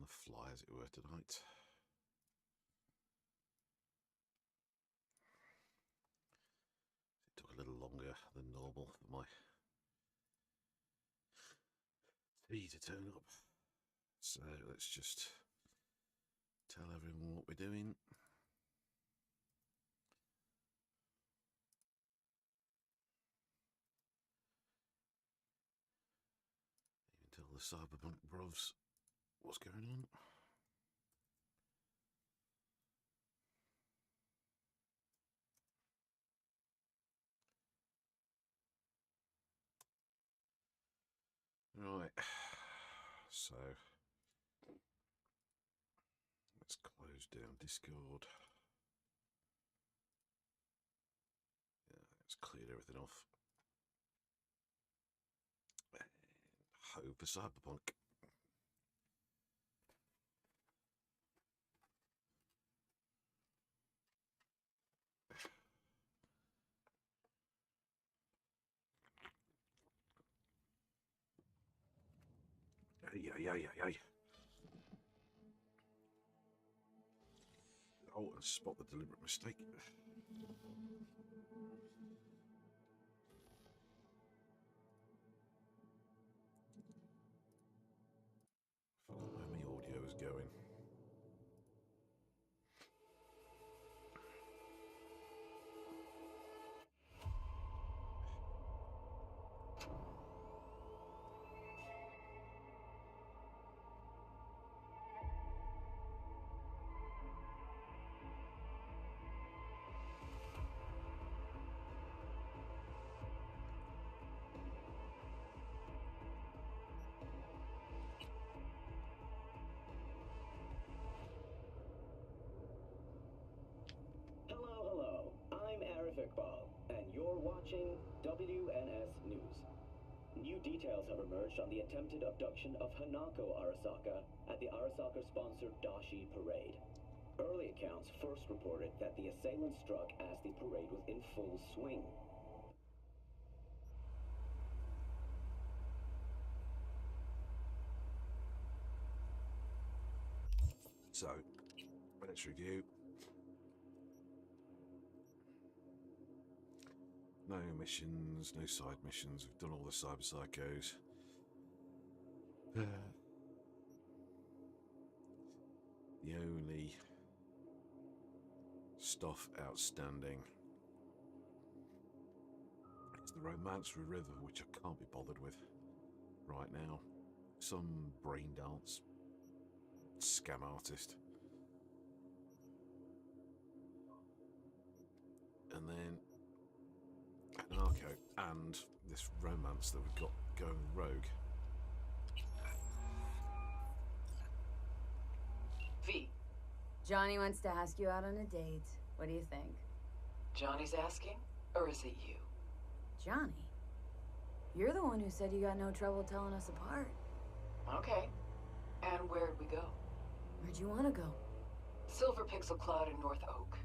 the fly, as it were, tonight. It took a little longer than normal for my tea to turn up. So let's just tell everyone what we're doing. Even tell the Cyberpunk bros what's going on. Right, so let's close down Discord. Yeah, it's cleared everything off. And hope for Cyberpunk. Ay. Oh, and spot the deliberate mistake. Forgot where my audio is going. Hello. I'm Arasaka, and you're watching WNS News. New details have emerged on the attempted abduction of Hanako Arasaka at the Arasaka-sponsored Dashi Parade. Early accounts first reported that the assailant struck as the parade was in full swing. So, let's review. No missions, no side missions. We've done all the cyber psychos. The only stuff outstanding is the romance with River, which I can't be bothered with right now. Some brain dance scam artist. And then Anarcho and this romance that we've got going rogue. V. Johnny wants to ask you out on a date. What do you think? Johnny's asking? Or is it you? Johnny? You're the one who said you got no trouble telling us apart. Okay. And where'd we go? Where'd you want to go? Silver Pixel Cloud in North Oak.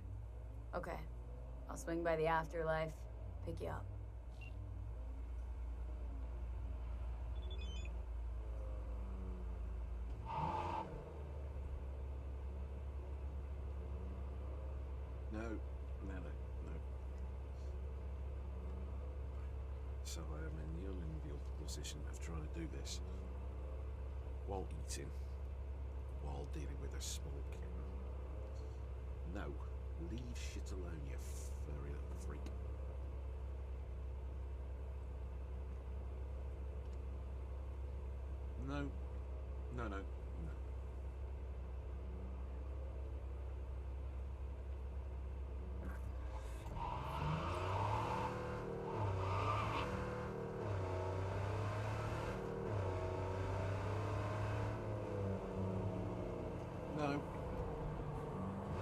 Okay. I'll swing by the afterlife, pick you up. No. So I am in the unenviable position of trying to do this while eating, while dealing with a small kitten. No, leave shit alone, you furry little freak. No. No.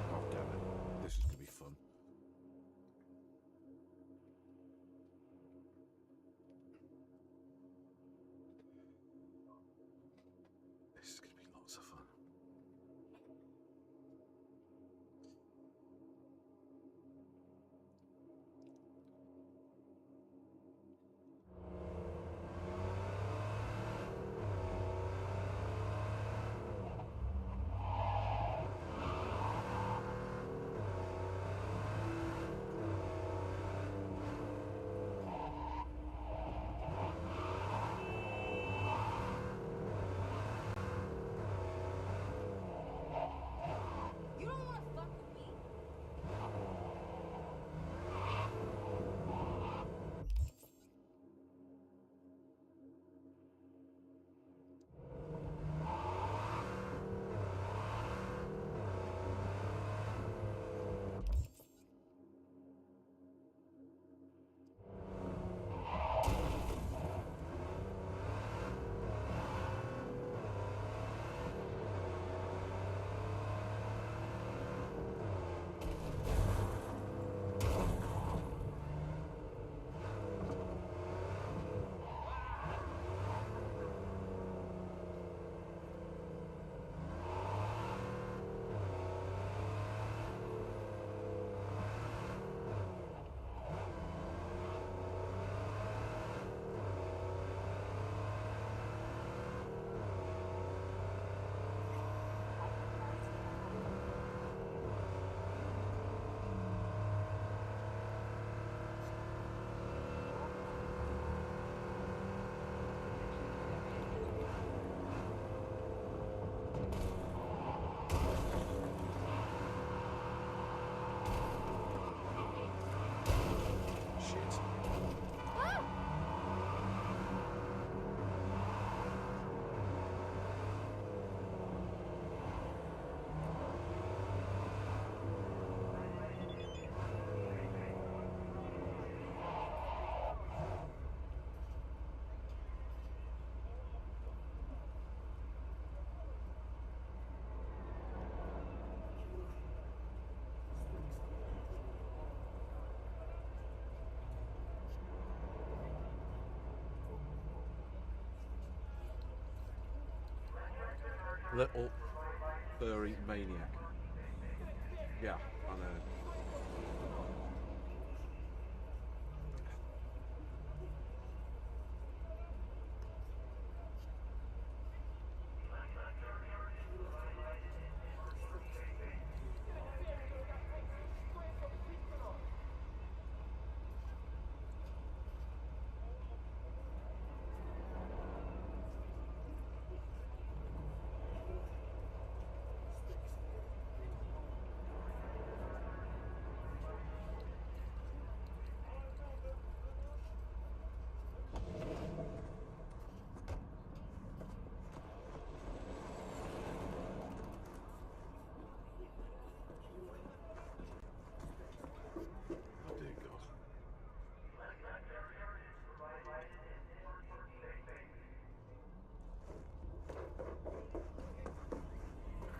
Oh, damn it. This is going to be fun. This is going to be lots of fun. Little furry maniac. Yeah, I know. Oh dear God.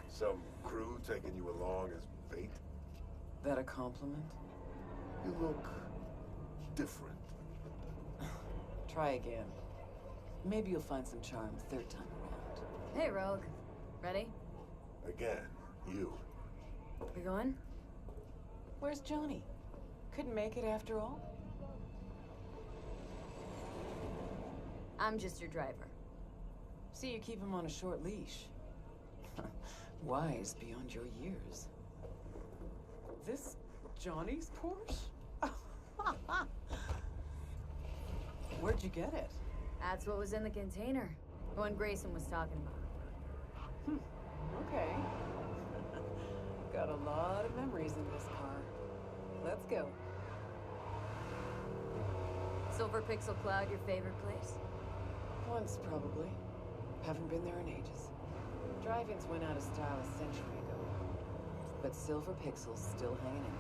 Some crew taking you along as bait? That a compliment? You look different. Try again. Maybe you'll find some charm third time around. Hey, Rogue. Ready? Again, you. We going? Where's Johnny? Couldn't make it after all? I'm just your driver. See, you keep him on a short leash. Wise beyond your years. This Johnny's Porsche? Where'd you get it? That's what was in the container. The one Grayson was talking about. Okay. Got a lot of memories in this car. Let's go. Silver Pixel Cloud, your favorite place? Once, probably. Haven't been there in ages. Drive-ins went out of style a century ago. But Silver Pixel's still hanging in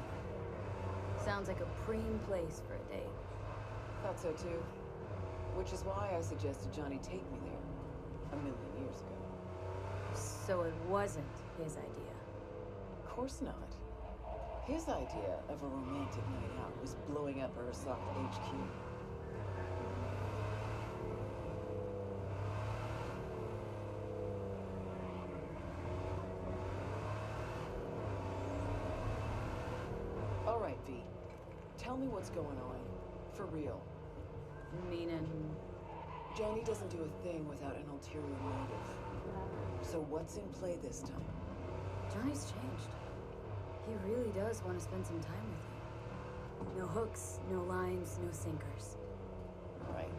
there. Sounds like a preem place for a date. Thought so too. Which is why I suggested Johnny take me there. 1,000,000 years ago. So it wasn't his idea. Of course not. His idea of a romantic night out was blowing up Arasaka HQ. All right, V. Tell me what's going on. For real. Meaning... Johnny doesn't do a thing without an ulterior motive. So what's in play this time? Johnny's changed. He really does want to spend some time with you. No hooks, no lines, no sinkers. Right.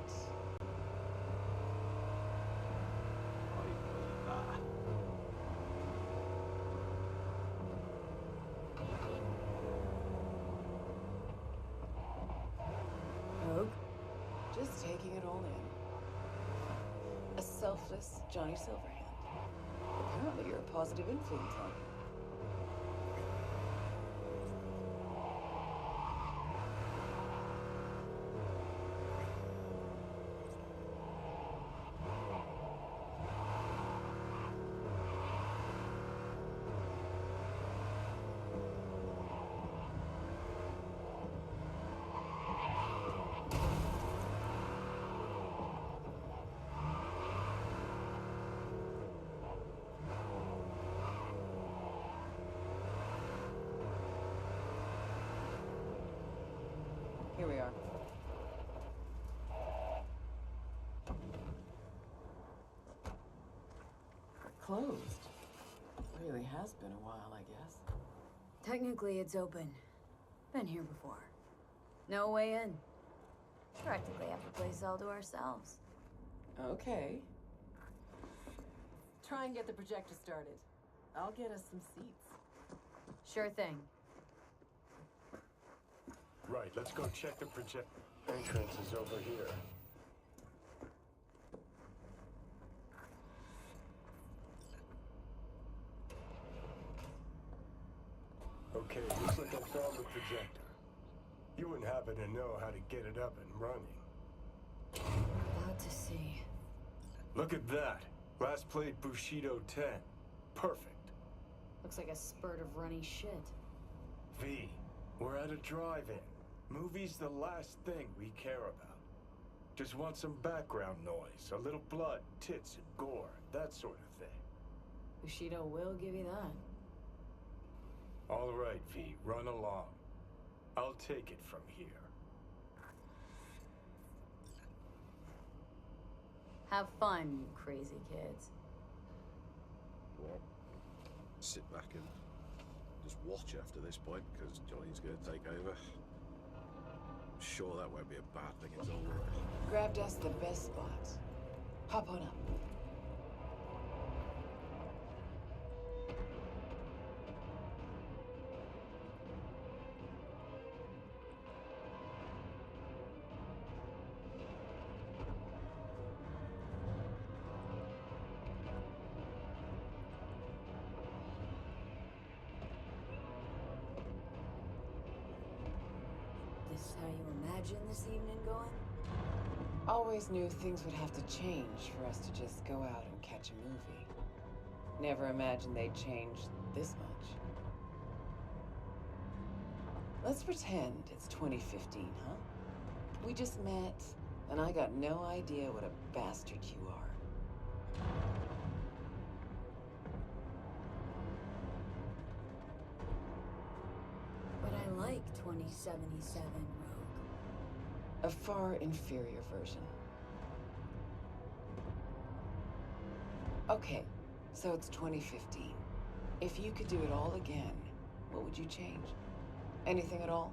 Rogue? Just taking it all in. A selfless Johnny Silverhand. Apparently you're a positive influence on him. Here we are. Closed. Really has been a while, I guess. Technically, it's open. Been here before. No way in. Practically have the place all to ourselves. Okay. Try and get the projector started. I'll get us some seats. Sure thing. Right, let's go check the project. Entrance is over here. Okay, looks like I found the projector. You wouldn't happen to know how to get it up and running. Glad to see. Look at that. Last played Bushido 10. Perfect. Looks like a spurt of runny shit. V, we're at a drive-in. Movie's the last thing we care about. Just want some background noise, a little blood, tits, and gore, that sort of thing. Bushido will give you that. All right, V, run along. I'll take it from here. Have fun, you crazy kids. What? Sit back and just watch after this point, because Johnny's going to take over. I'm sure that won't be a bad thing at all, will it? Grabbed us the best spots. Hop on up. This is how you imagine this evening going? Always knew things would have to change for us to just go out and catch a movie. Never imagined they'd change this much. Let's pretend it's 2015, huh? We just met, and I got no idea what a bastard you are. But I like 2077, Rogue. A far inferior version. Okay, so it's 2015. If you could do it all again, what would you change? Anything at all?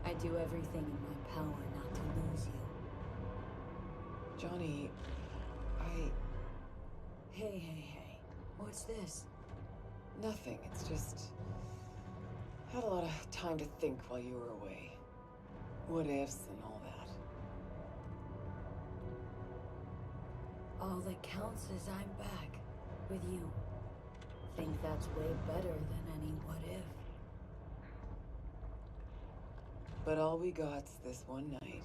I do everything in my power not to lose you. Johnny, Hey. What's this? Nothing. It's just... Had a lot of time to think while you were away. What ifs and all that. All that counts is I'm back with you. Think that's way better than any what if. But all we got's this one night.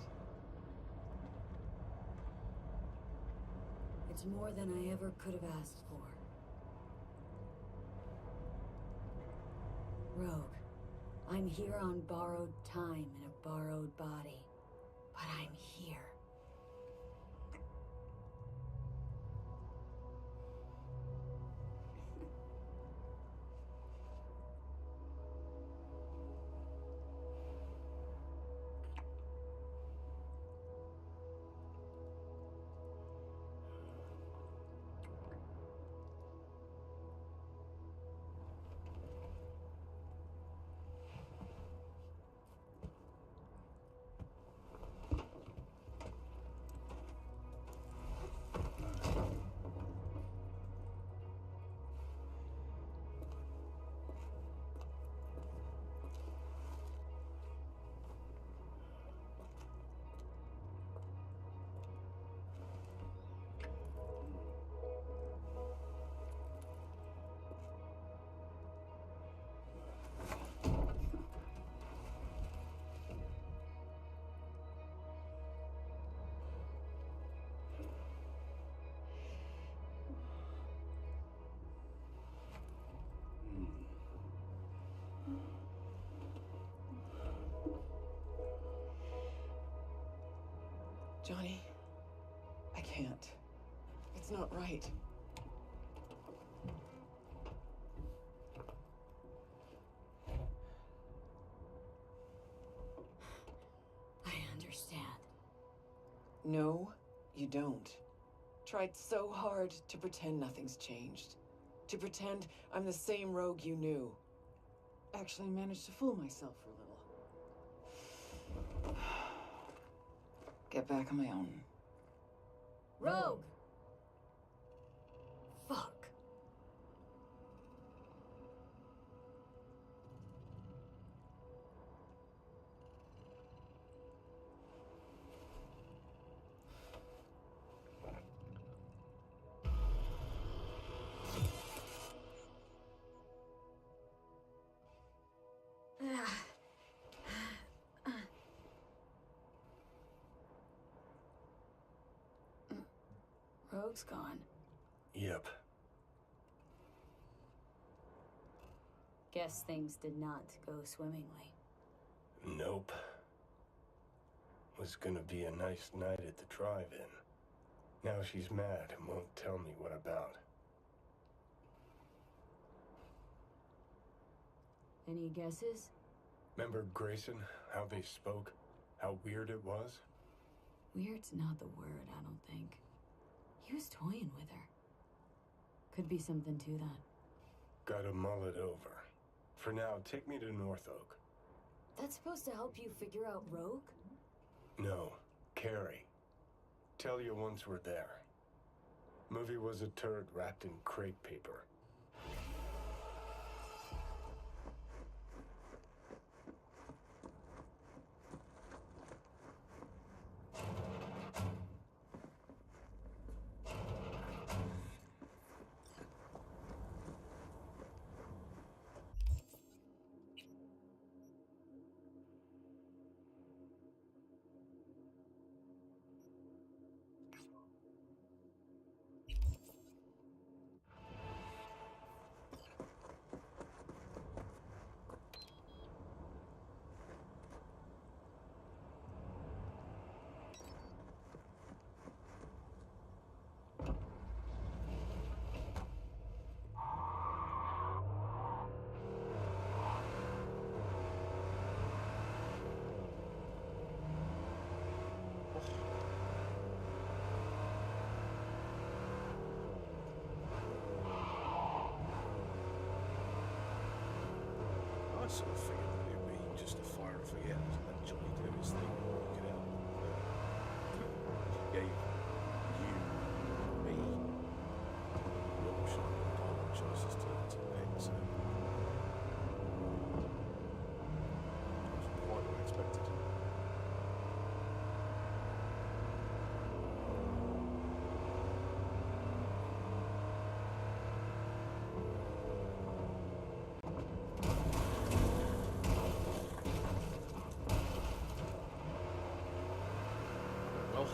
It's more than I ever could have asked for. Rogue, I'm here on borrowed time in a borrowed body, but I'm here. Johnny, I can't. It's not right. I understand. No, you don't. Tried so hard to pretend nothing's changed. To pretend I'm the same Rogue you knew. Actually managed to fool myself for a little. Get back on my own. Rogue! Fuck. Rogue's gone. Yep. Guess things did not go swimmingly. Nope. was gonna be a nice night at the drive-in. Now she's mad and won't tell me what about. Any guesses? Remember Grayson, how they spoke? How weird it was? Weird's not the word, I don't think. He was toying with her. Could be something to that. Gotta mull it over. For now, take me to North Oak. That's supposed to help you figure out Rogue? No, Carrie. Tell you once we're there. Movie was a turd wrapped in crepe paper. I sort of figured that it'd be just a fire and forget and let Johnny do his thing and work it out. But gave you, me, the option and dialogue choices to pick, so it wasn't quite what I expected. Well,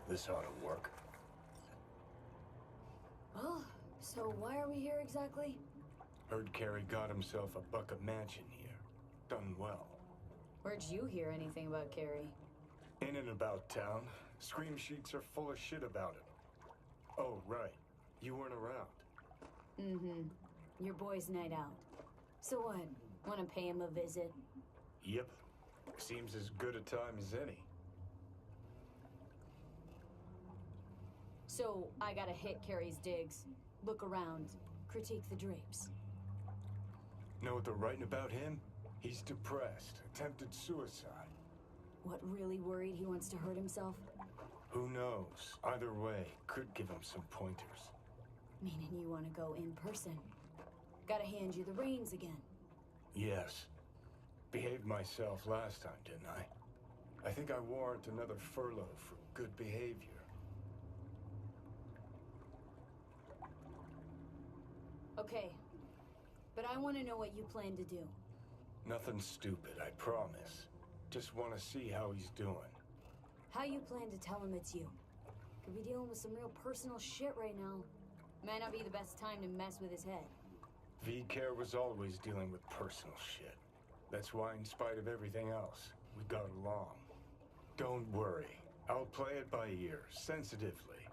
This ought to work. Well, so why are we here exactly? Heard Carrie got himself a bucket mansion here. Done well. Where'd you hear anything about Carrie? In and about town. Scream sheets are full of shit about it. Oh, right. You weren't around. Mm-hmm. Your boy's night out. So what? Wanna pay him a visit? Yep. Seems as good a time as any. So I gotta hit Carrie's digs, look around, critique the drapes. Know what they're writing about him? He's depressed, attempted suicide. What, really worried he wants to hurt himself? Who knows? Either way, could give him some pointers. Meaning you wanna go in person. Gotta hand you the reins again. Yes. Behaved myself last time, didn't I? I think I warrant another furlough for good behavior. Okay. But I wanna know what you plan to do. Nothing stupid, I promise. Just want to see how he's doing. How you plan to tell him it's you? Could be dealing with some real personal shit right now. Might not be the best time to mess with his head. V-Care was always dealing with personal shit. That's why, in spite of everything else, we got along. Don't worry. I'll play it by ear, sensitively.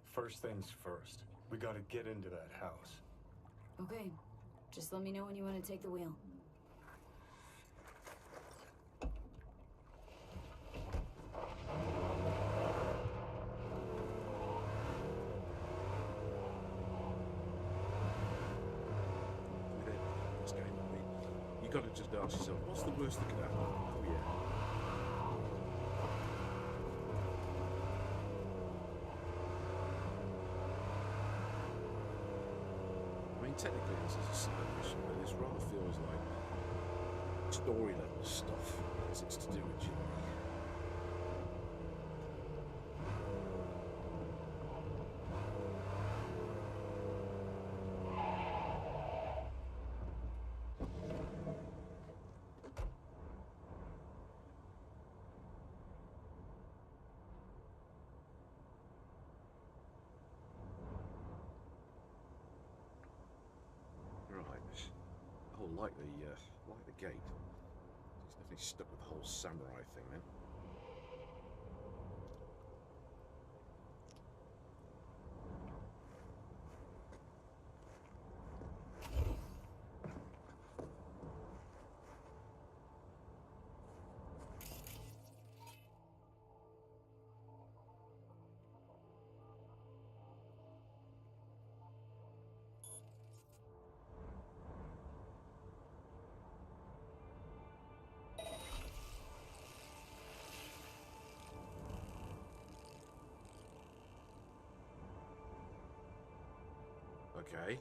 First things first. We gotta get into that house. Okay. Just let me know when you want to take the wheel. This game, I mean, you got to just ask yourself, what's the worst that could happen? Oh yeah. I mean, technically this is a side mission, but this rather feels like story level stuff as it's to do with Jimmy. Your Highness, like the gate. He's definitely stuck with the whole samurai thing then. Okay.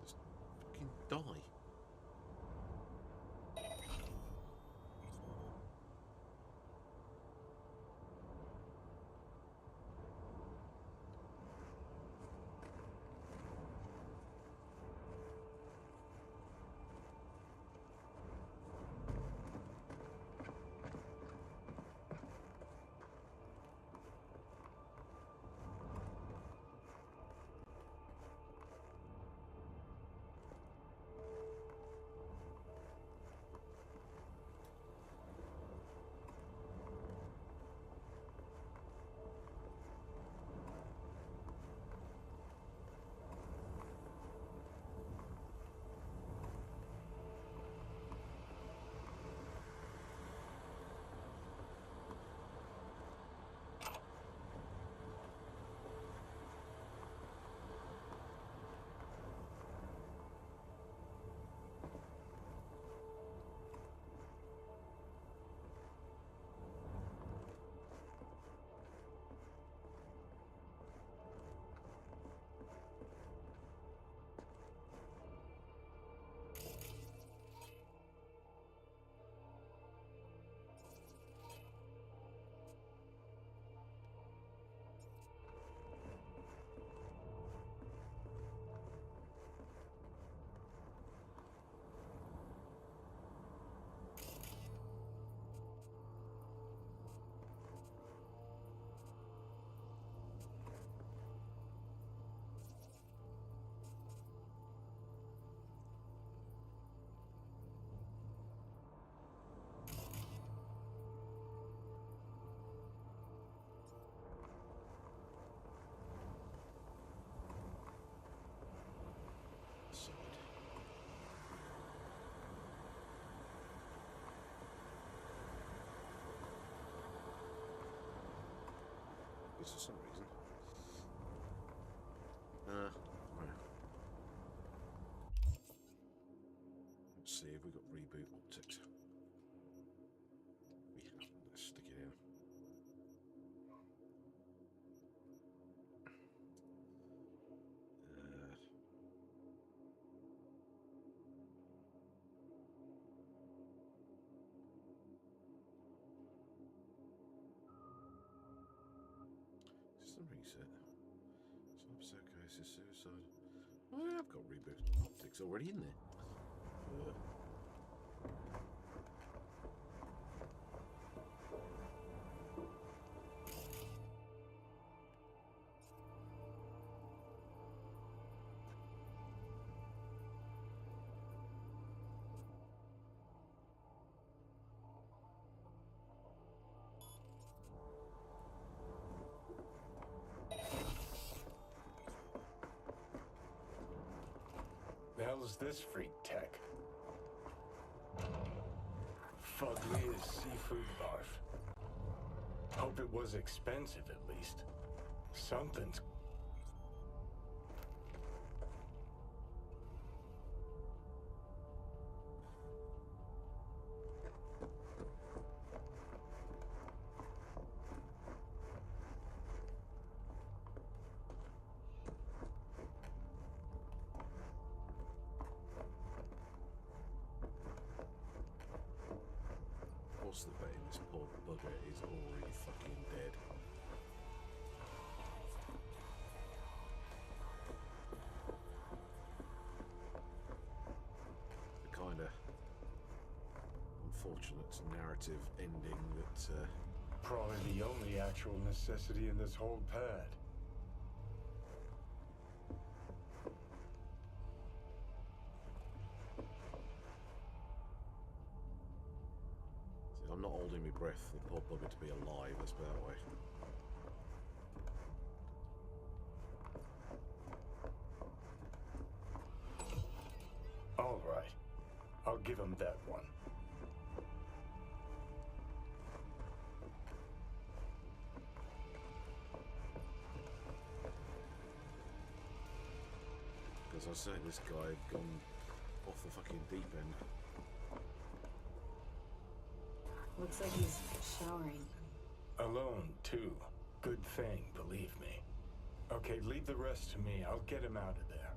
Just fucking die. For some reason. Right. Let's see if we got reboot optics. We haven't. Let's stick it in. System reset. Psychosis, suicide. Oh, yeah, I've got reboot optics already in there. The hell is this freak tech? Fugly as seafood barf. Hope it was expensive at least. Something's... What's the bet in this poor bugger is already fucking dead. The kind of unfortunate narrative ending that probably the only actual necessity in this whole pad. See, I'm not holding my breath for the poor bugger to be alive, let's put it that way. All right. I'll give him that one. Because I say this guy had gone off the fucking deep end. Looks like he's showering. Alone, too. Good thing, believe me. Okay, leave the rest to me. I'll get him out of there.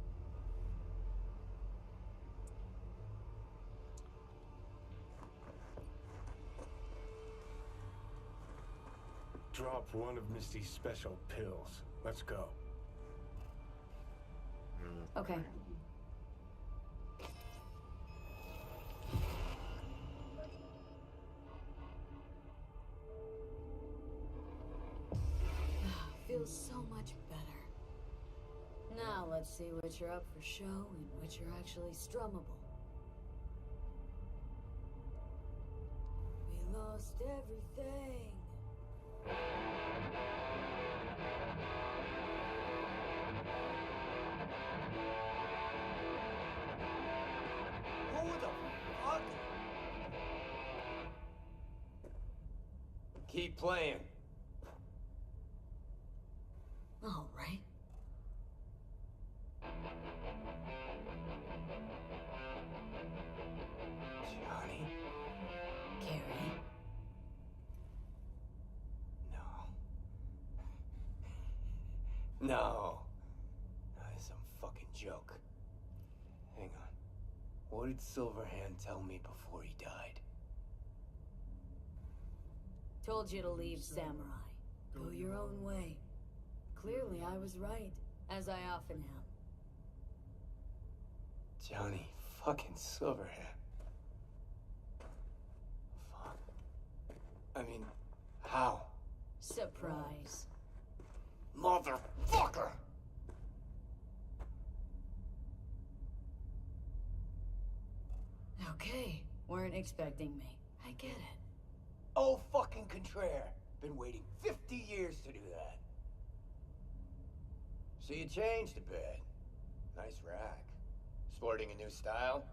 Drop one of Misty's special pills. Let's go. Okay. Feels so much better. Now let's see which are up for show and which are actually strummable. We lost everything. Who the fuck? Keep playing. All right. Johnny? Carrie. No. No. That's some fucking joke. Hang on. What did Silverhand tell me before he died? Told you to leave, Samurai. Go your own way. Clearly, I was right, as I often am. Johnny fucking Silverhand. Fuck. I mean, how? Surprise. Motherfucker! Okay, weren't expecting me. I get it. Oh, fucking contraire. Been waiting 50 years to do that. So you changed a bit. Nice rack. Sporting a new style?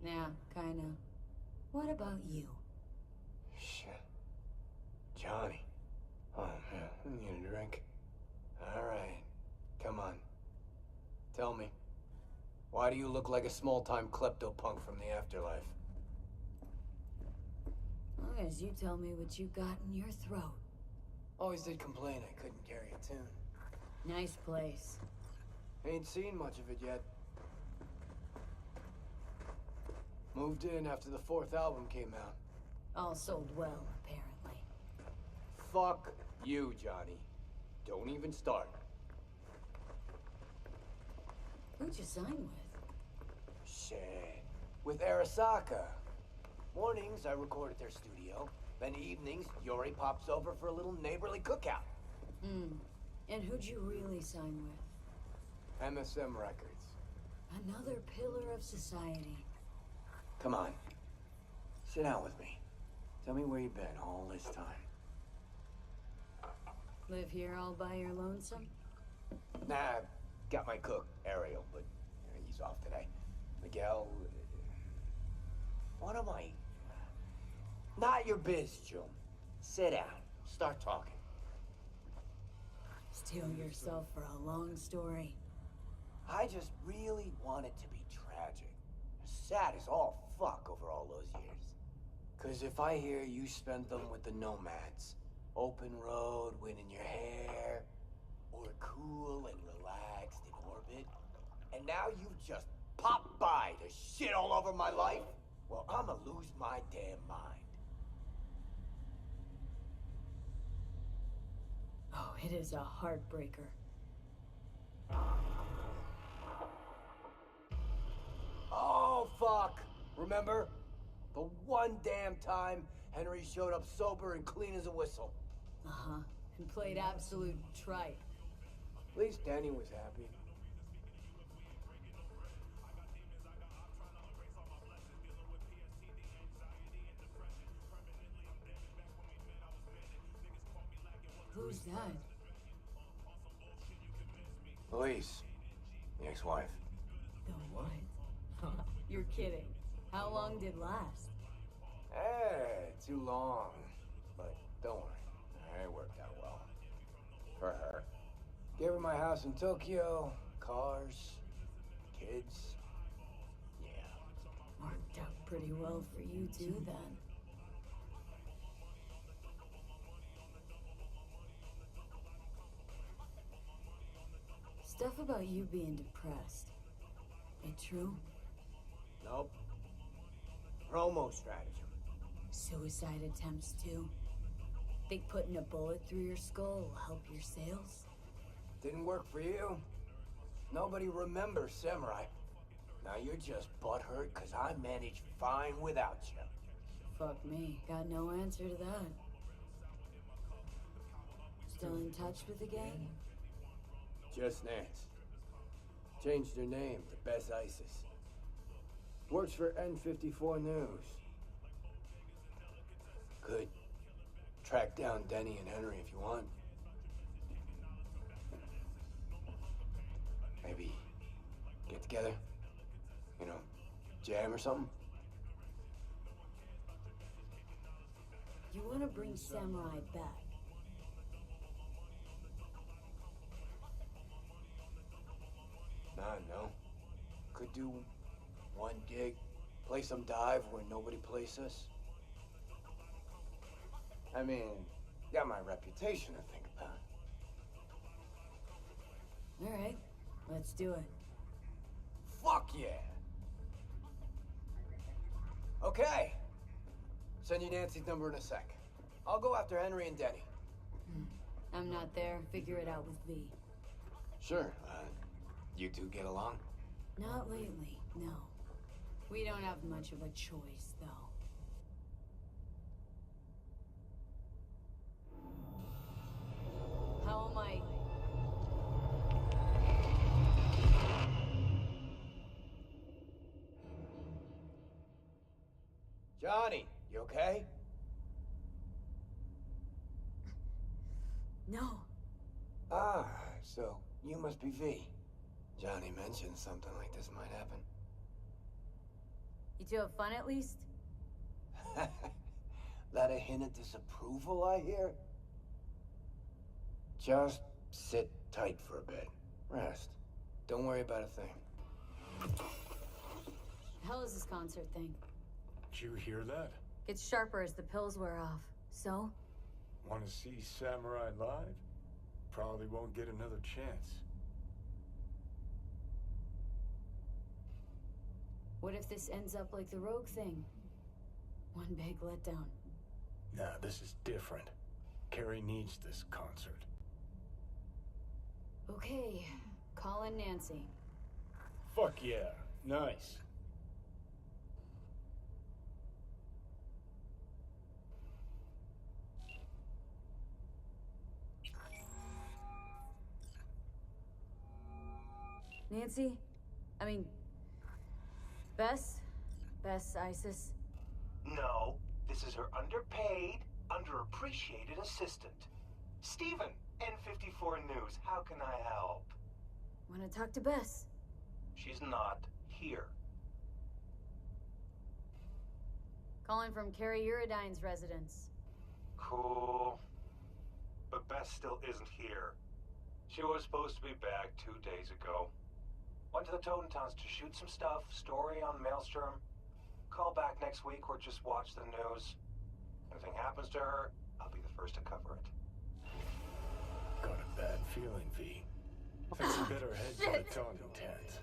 Yeah, kinda. What about you? Shit. Johnny. Oh, man. I need a drink. All right. Come on. Tell me. Why do you look like a small-time klepto-punk from the afterlife? Long as you tell me what you got in your throat. Always did complain I couldn't carry a tune. Nice place. Ain't seen much of it yet. Moved in after the 4th album came out. All sold well, apparently. Fuck you, Johnny. Don't even start. Who'd you sign with? Shit. With Arasaka. Mornings, I record at their studio. Then evenings, Yori pops over for a little neighborly cookout. And who'd you really sign with? MSM Records. Another pillar of society. Come on. Sit down with me. Tell me where you've been all this time. Live here all by your lonesome? Nah, got my cook, Ariel, but he's off today. Miguel... What am I... Not your biz, Jum. Sit down. Start talking. Steel yourself for a long story. I just really want it to be tragic. Sad as all fuck over all those years. 'Cause if I hear you spent them with the Nomads, open road, wind in your hair, or cool and relaxed in orbit, and now you've just popped by to shit all over my life, well, I'ma lose my damn mind. Oh, it is a heartbreaker. Oh, fuck. Remember? The one damn time Henry showed up sober and clean as a whistle. Uh-huh. And played absolute tripe. At least Danny was happy. Who's that? Elise, the ex-wife. The what? You're kidding. How long did last? Too long. But don't worry, it worked out well. For her. Gave her my house in Tokyo, cars, kids. Yeah. Worked out pretty well for you too, then. Stuff about you being depressed. It true? Nope. Promo stratagem. Suicide attempts too? Think putting a bullet through your skull will help your sales? Didn't work for you. Nobody remembers Samurai. Now you're just butthurt because I managed fine without you. Fuck me, got no answer to that. Still in touch with the gang? Just Nance. Changed her name to Bess ISIS. Works for N54 News. Could track down Denny and Henry if you want. Maybe get together? You know, jam or something? You want to bring Samurai back? No. Could do one gig, play some dive where nobody plays us. I mean, got my reputation to think about. All right, let's do it. Fuck yeah! Okay. Send you Nancy's number in a sec. I'll go after Henry and Denny. I'm not there. Figure it out with V. Sure. You two get along? Not lately, no. We don't have much of a choice, though. How am I? Johnny, you okay? No. Ah, so you must be V. Johnny mentioned something like this might happen. You two have fun at least? That a hint of disapproval, I hear? Just sit tight for a bit. Rest. Don't worry about a thing. Hell is this concert thing? Did you hear that? Gets sharper as the pills wear off. So? Want to see Samurai live? Probably won't get another chance. What if this ends up like the Rogue thing? One big letdown. Nah, this is different. Carrie needs this concert. Okay, call in Nancy. Fuck yeah, nice. Nancy? Bess? Bess ISIS? No, this is her underpaid, underappreciated assistant. Steven, N54 News, how can I help? Wanna talk to Bess? She's not here. Calling from Carrie Uridine's residence. Cool. But Bess still isn't here. She was supposed to be back 2 days ago. Went to the Totentowns to shoot some stuff, story on Maelstrom. Call back next week or just watch the news. If anything happens to her, I'll be the first to cover it. Got a bad feeling, V. Think you better head to the Taunton tent.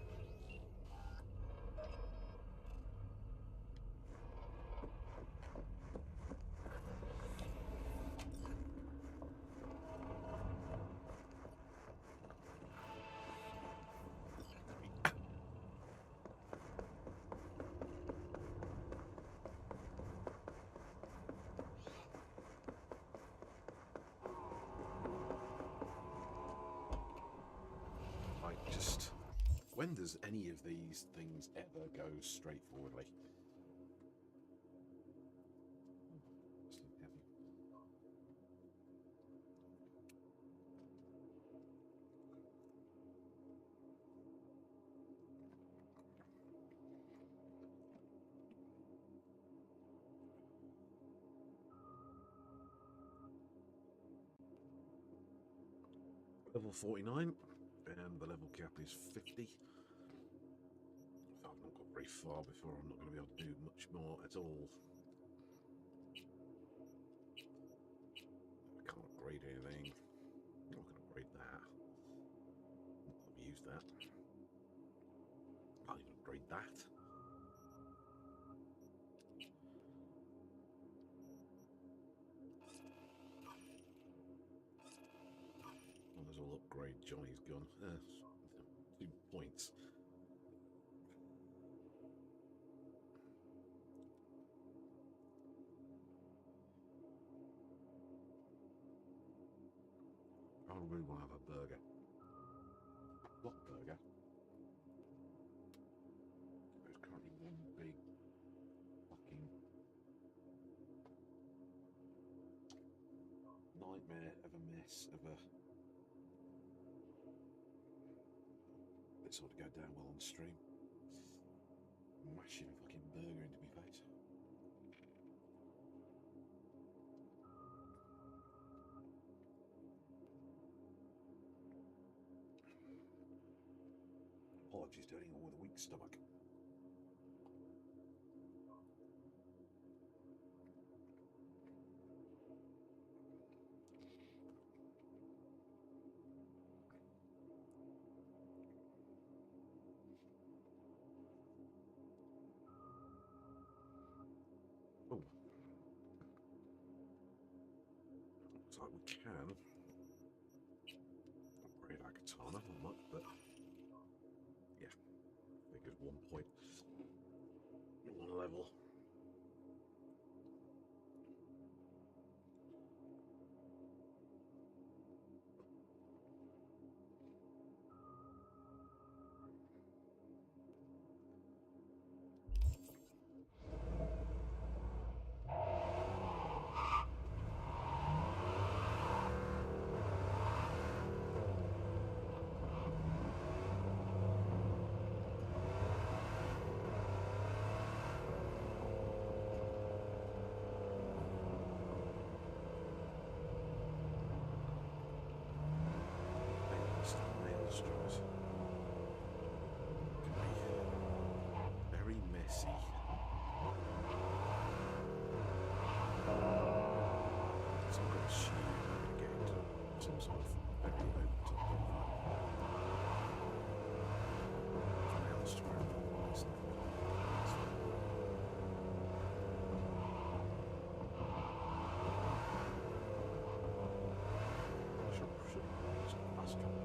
just... When does any of these things ever go straightforwardly? Sleep heavy. Level 49, and the level cap is 50. I've not got very far before I'm not going to be able to do much more at all. I can't upgrade anything. I'm not going to upgrade that. I'll use that. Can't even upgrade that. Might as well upgrade Johnny's gun. 2 points. I really want to have a burger. What burger? There's currently one big fucking nightmare of a mess of a... This ought to go down well on stream. Mashing a fucking burger into my face. Apologies to anyone with a weak stomach. Oh. Looks like we can upgrade our katana, not much, but yeah, I think it's 1 point, 1 level. Maelstroms can be very messy. So I'm going to assume we're going to get into some sort of very over-top gunfight. Maelstrom. Should just fast travel.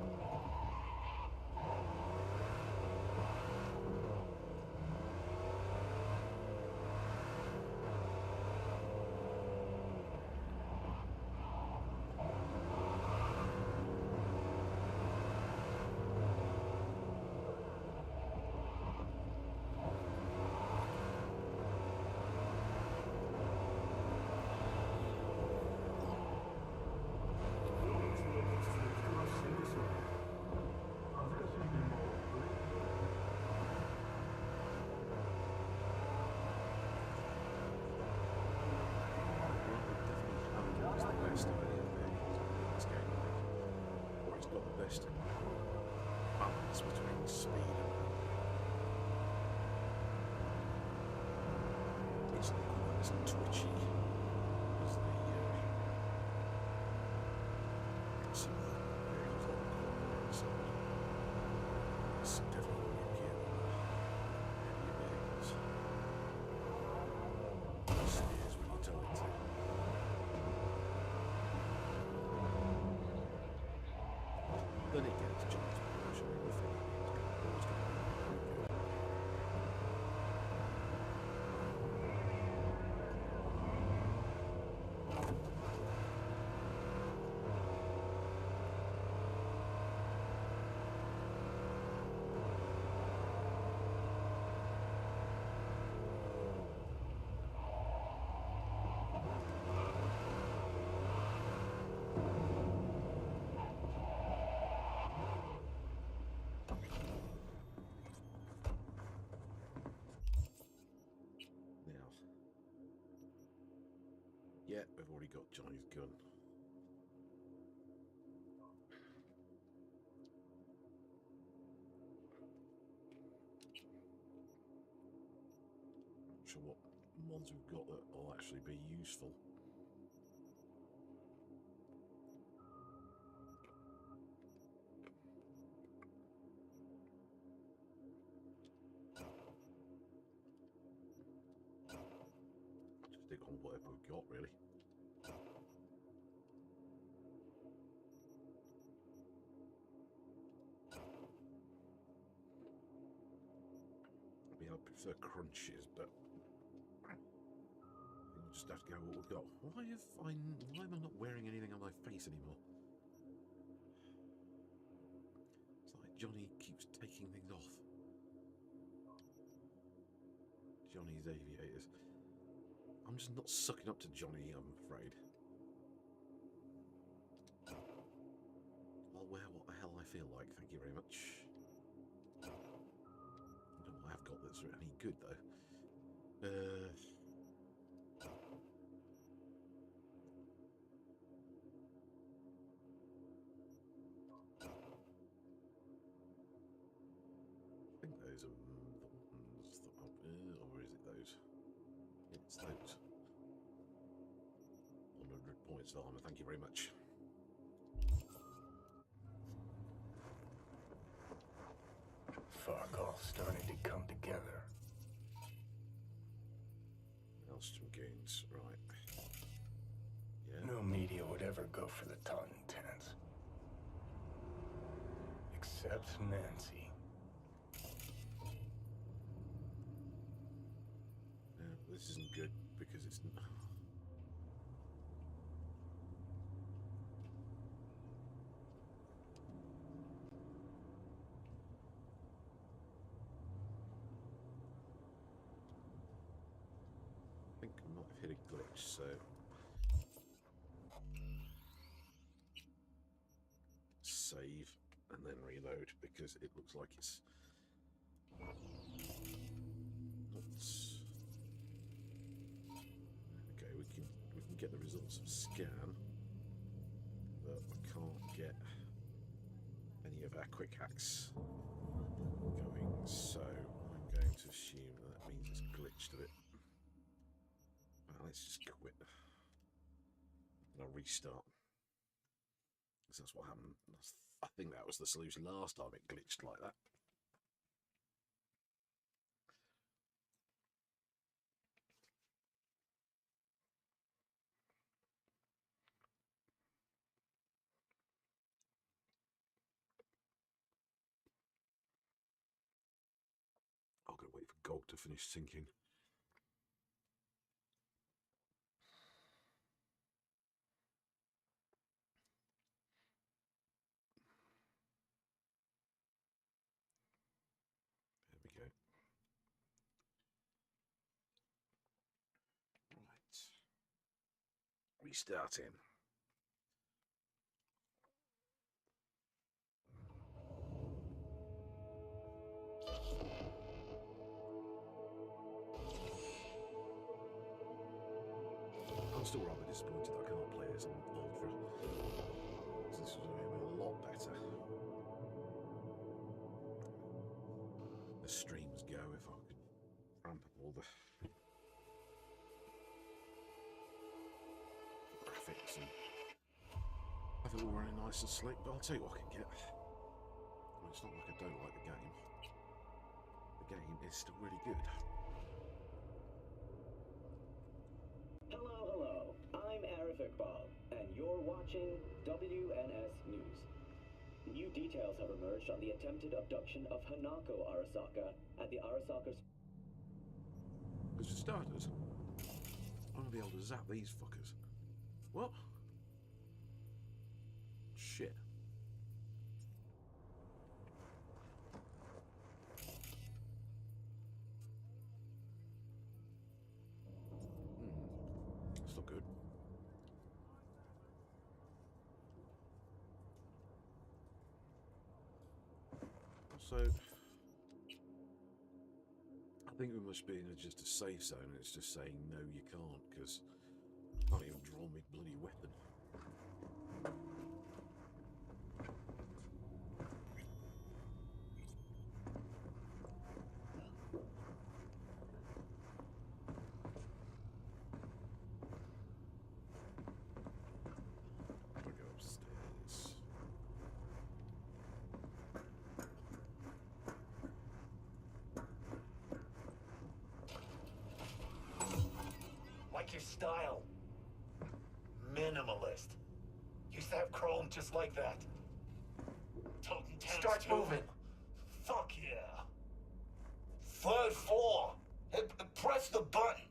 Best balance between speed and it's not quite as twitchy as the some of the vehicles like the Corvette and so on. It's definitely appear on the heavier vehicles. It steers when you tell it to. Then it gets John's promotion and you think it's going to be pretty good. Yeah, we've already got Johnny's gun. Not sure what mods we've got that will actually be useful. Just stick on whatever we've got, really. I mean, I prefer crunches, but we'll just have to go with what we've got. Why am I not wearing anything on my face anymore? It's like Johnny keeps taking things off. Johnny's aviators. I'm just not sucking up to Johnny, I'm afraid. I'll wear what the hell I feel like, thank you very much. I don't know what I've got that's any good, though. I think those are the ones that or is it those? It's those. 100 points of armor, thank you very much. Fuck, all starting to come together. Maelstrom goons, right. Yeah. No media would ever go for the Taunton tenants. Except Nancy. Yeah, this isn't good because it's not. I think I might have hit a glitch, so save and then reload because it looks like it's not. Okay, we can get the results of scan, but I can't get any of our quick hacks going, so I'm going to assume that means it's glitched a bit. Well, let's just quit and I'll restart, because that's what happened. I think that was the solution last time it glitched like that. I've got to wait for GOG to finish syncing. There we go. Right. Restarting. I'm still rather disappointed I can't play as an Ultra. This was going to be a lot better. The streams go if I could ramp up all the graphics and have it all running nice and slick, but I'll tell you what I can get. I mean, it's not like I don't like the game. The game is still really good. Hello. I'm Arasaka, and you're watching WNS News. New details have emerged on the attempted abduction of Hanako Arasaka at the Arasaka. Because for starters, I want to be able to zap these fuckers. What? Shit. That's not good. So, I think we must be in just a safe zone, and it's just saying no, you can't, because I can't even throw me bloody weapon. I'll go upstairs. Like your style. Minimalist. Used to have chrome just like that. Start moving. Fuck yeah. Third floor. Press the button.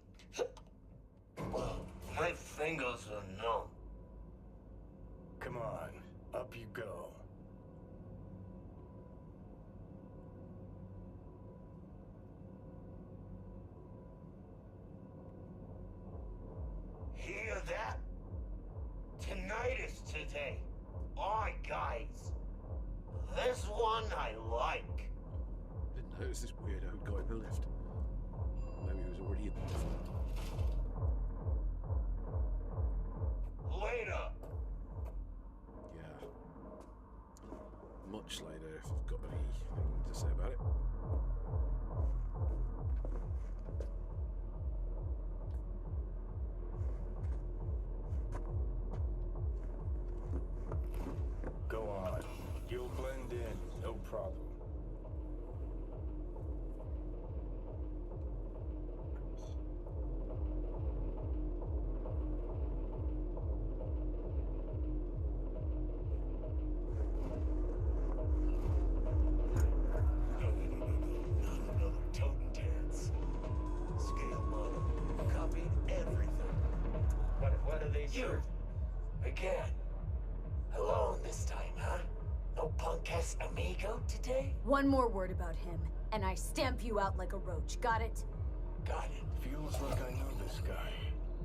My fingers are numb. Come on, up you go. Hear that? Tinnitus today. Alright, guys. This one I like. Didn't notice this weirdo guy in the lift. Maybe he was already in the lift. Later. Yeah. Much later, if you've got anything to say about it. Go on. You'll blend in, no problem. Another totem dance. Scale model. Copied everything. What are they serve? Again. Alone this time, huh? No punk-ass amigo today? One more word about him, and I stamp you out like a roach. Got it? Got it. Feels like I know this guy.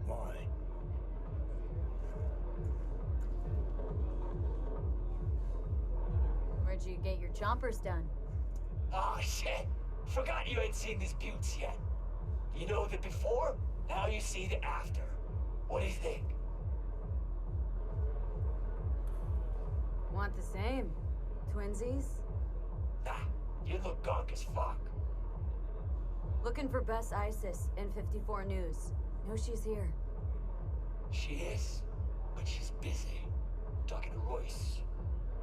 Why? Where'd you get your chompers done? Oh, shit. Forgot you ain't seen these buttes yet. You know the before, now you see the after. What do you think? Want the same? Twinsies? Nah, you look gunk as fuck. Looking for Bess Isis in 54 News. Know she's here. She is, but she's busy. Talking to Royce.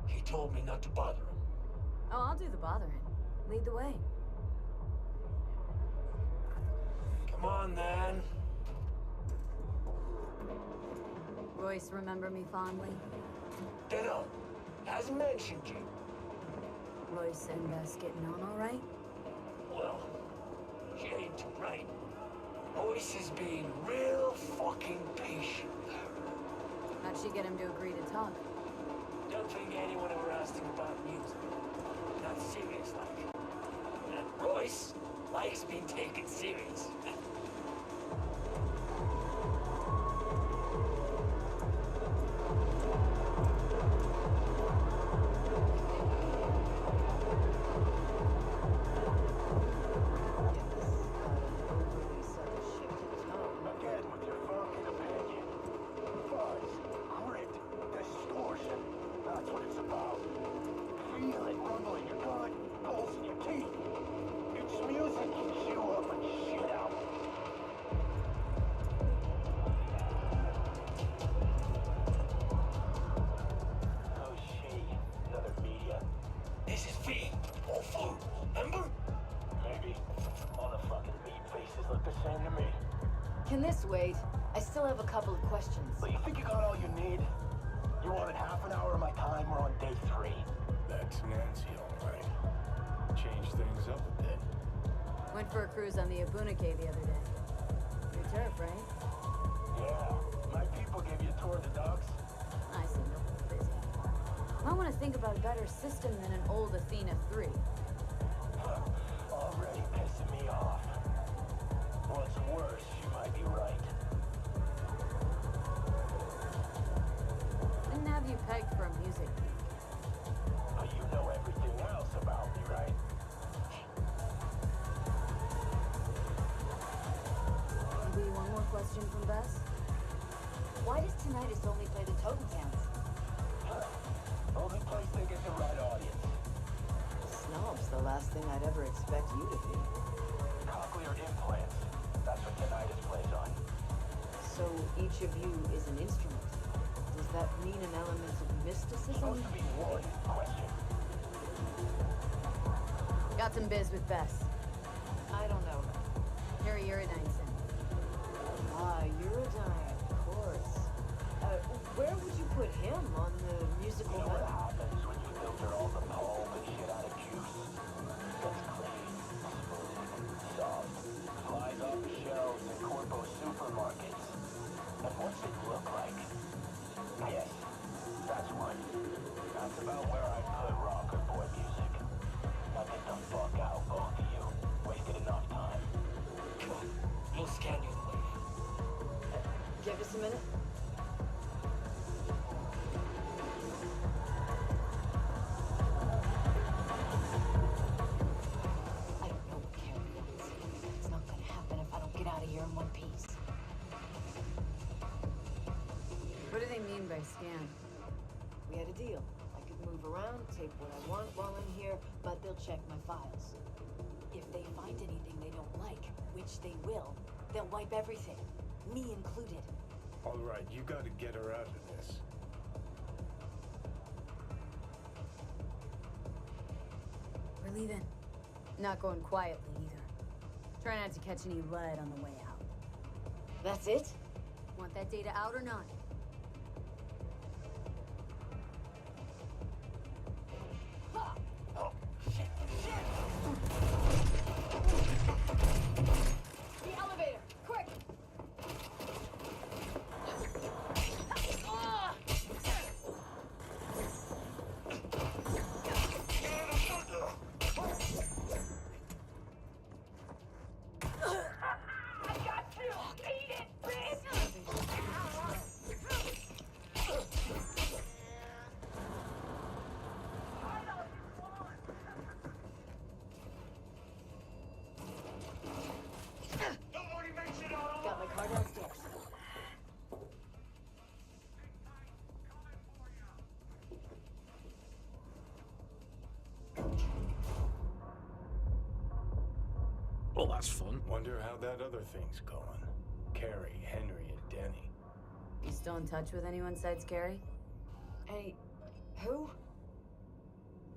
He told me not to bother him. Oh, I'll do the bothering. Lead the way. Come on, then. Royce, remember me fondly? Ditto. Hasn't mentioned you. Royce and Bess getting on all right? Well, she ain't too right. Royce is being real fucking patient with her. How'd she get him to agree to talk? Don't think anyone ever asked him about music. Not serious like. And Royce likes being taken serious. Again with your fucking opinion. Buzz, grit, distortion. That's what it's about. Feel it rumble in your gut, pulse in your teeth. It's music you chew up and shit out. Oh shit, another media. This is V. All food. Remember? Maybe. All the fucking meat faces look the same to me. Can this wait? I still have a couple of questions. But you think you got all you need? You wanted half an hour of my time, we're on day 3. That's Nancy, all right. Change things up a bit. Went for a cruise on the Abunike the other day. Your turf, right? Yeah, my people gave you a tour of the docks. I seem a little busy. Might want to think about a better system than an old Athena 3. Already pissing me off. What's worse, you might be right. Didn't have you pegged for a music geek. But you know everything else about me, right? Maybe one more question from Bess? Why does last thing I'd ever expect you to be. Cochlear implants. That's what tinnitus plays on. So each of you is an instrument. Does that mean an element of mysticism? Supposed to be one question. Got some biz with Bess. I don't know her. Harry Uridine's in. Ah, Eurodine, of course. Where would you put him on the musical You know what map? happens when you filter all the pulp and shit out of juice? Gets clean, smooth, soft, flies off the shelves in corpo supermarkets. And what's it look like? Yes, that's what. That's about where I put rocker boy music. Now get the fuck out, both of you. Wasted enough time. Come on, we'll scan you the way out. Give us a minute. I don't know what Carrie wants. It's not gonna happen if I don't get out of here in one piece. What do they mean by scan? We had a deal. I could move around, take what I want while I'm here, but they'll check my files. If they find anything they don't like, which they will, they'll wipe everything. Me included. All right, you gotta get her out of this. We're leaving. Not going quietly either. Try not to catch any lead on the way out. That's it? Want that data out or not? Oh, shit, shit! The elevator! Quick! I got you! Eat it, bitch! Got my car downstairs. Well, that's fun. Wonder how that other thing's going. Carrie, Henry, and Denny. You still in touch with anyone besides Carrie? Hey, who?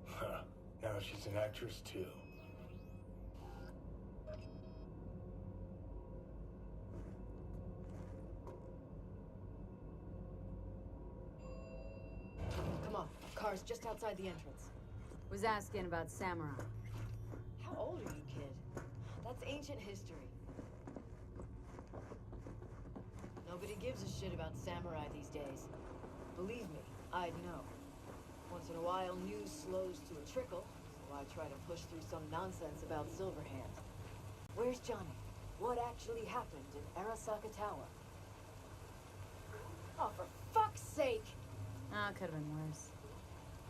Huh. Now she's an actress too. Come on, car's just outside the entrance. Was asking about Samurai. How old are you, kid? That's ancient history. Nobody gives a shit about samurai these days. Believe me, I'd know. Once in a while, news slows to a trickle, so I try to push through some nonsense about Silverhand. Where's Johnny? What actually happened in Arasaka Tower? Oh, for fuck's sake! Ah, could have been worse.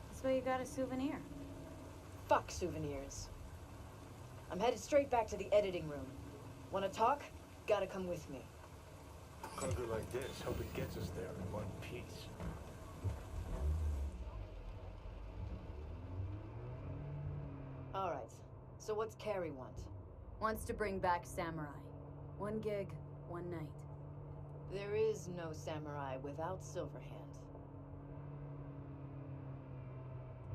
That's why you got a souvenir. Fuck souvenirs. I'm headed straight back to the editing room. Wanna talk? Gotta come with me. Country like this, hope it gets us there in one piece. Alright, so what's Carrie want? Wants to bring back Samurai. One gig, one night. There is no samurai without Silverhand.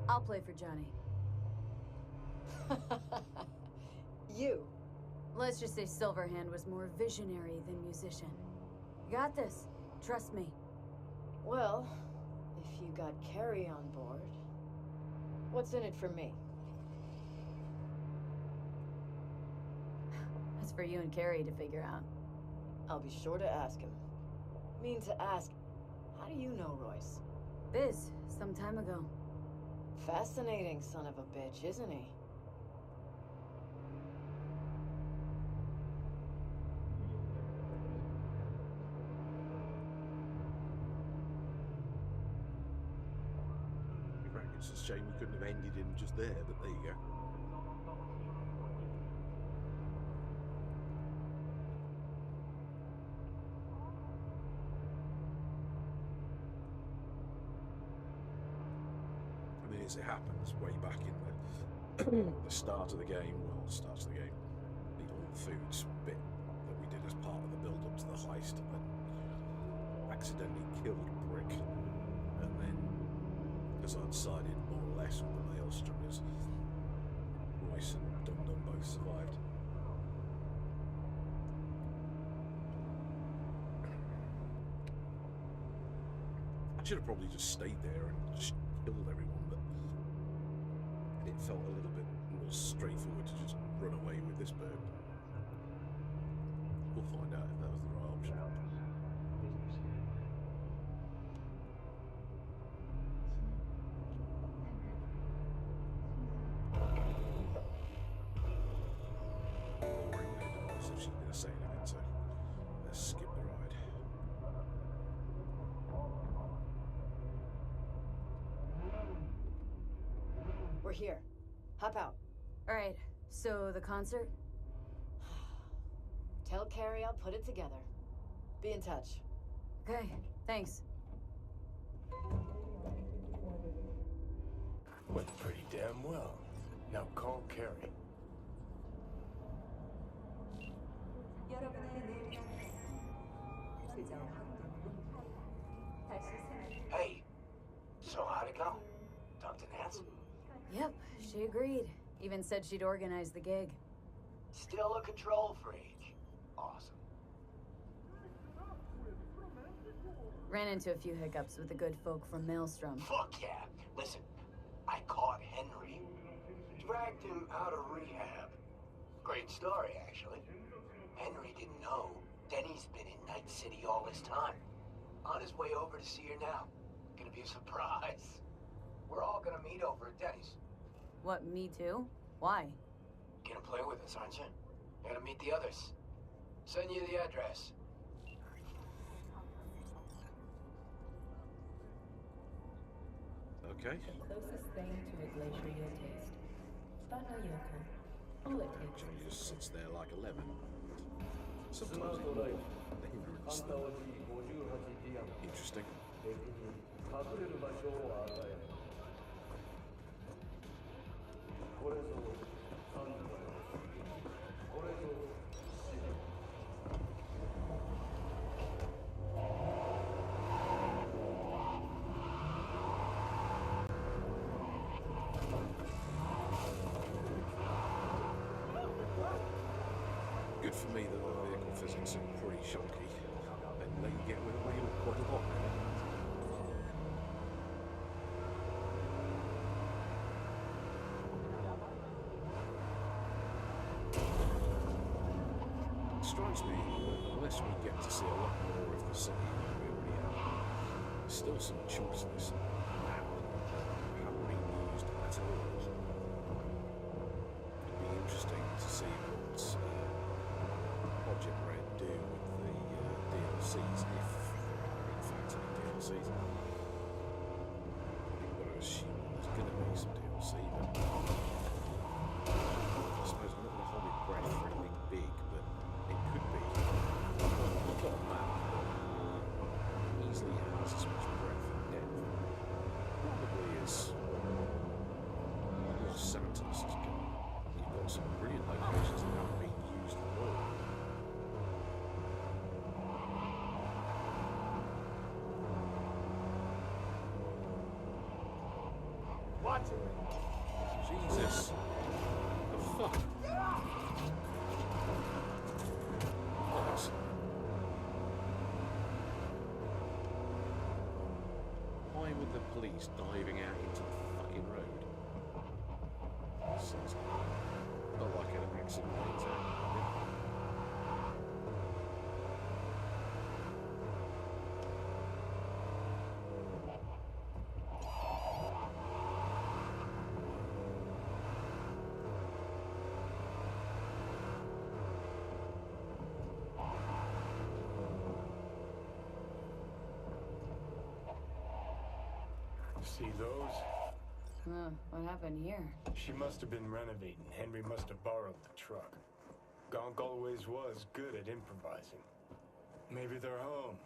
I'll play for Johnny. You. Let's just say Silverhand was more visionary than musician. You got this. Trust me. Well, if you got Carrie on board, what's in it for me? That's for you and Carrie to figure out. I'll be sure to ask him. Mean to ask, how do you know Royce? Biz, some time ago. Fascinating son of a bitch, isn't he? It's a shame we couldn't have ended him just there, but there you go. I mean, as it happens, way back in the the start of the game, the all foods bit that we did as part of the build up to the heist, I accidentally killed Brick, and then because I'd sided more or less with the Maelstromers, Royce and Dum Dum both survived. I should have probably just stayed there and just killed everyone, but it felt a little bit more straightforward to just run away with this bird. We'll find out if that was the right option. Boring lady, as if she's going to say anything, so let's skip the ride. We're here. Hop out. All right, so the concert? Tell Carrie I'll put it together. Be in touch. Okay, thanks. Went pretty damn well. Now call Carrie. Hey, so how'd it go? Talk to Nance? Yep, she agreed. Even said she'd organize the gig. Still a control freak. Awesome. Ran into a few hiccups with the good folk from Maelstrom. Fuck yeah. Listen, I caught Henry. Dragged him out of rehab. Great story, actually. Henry didn't know Denny's been in Night City all this time. On his way over to see her now. Gonna be a surprise. We're all gonna meet over at Denny's. What, me too? Why? Gonna play with us, aren't you? Gotta meet the others. Send you the address. Okay. The closest thing to a glacier you'll taste. But no yoko. All it takes Johnny is just sits there like a lemon. Sometimes ignorance them. Interesting. Good for me that the vehicle physics are pretty shonky, and they get with a wheel quite a lot now. It strikes me that unless we get to see a lot more of the city than we already have, there's still some chunks of this map that haven't been used at all. It'd be interesting to see what Project Red do with the DLCs, if there are in fact any DLCs. I've got to assume there's going to be some DLC, but I suppose I'm not going to hold my breath for anything big, but it could be. I've got a map that easily has as much breadth and depth. Probably is Los Santos has got. You've got some brilliant locations that haven't been used at all. Watch it. Jesus. The fuck? What? Why would the police diving out into the fucking road? Sounds not like an accident waiting to happen. See those? What happened here? She must have been renovating. Henry must have borrowed the truck. Gonk always was good at improvising. Maybe they're home.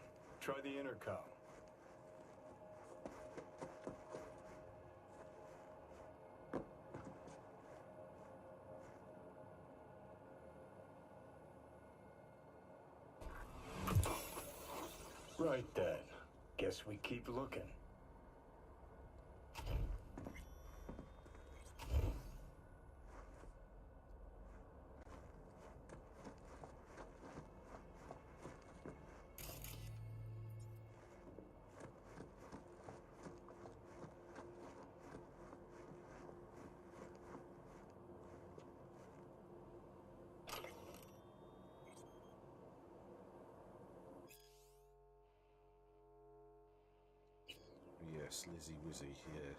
Try the intercom. right then. Guess we keep looking. Yes, Lizzie Wizzy, yeah.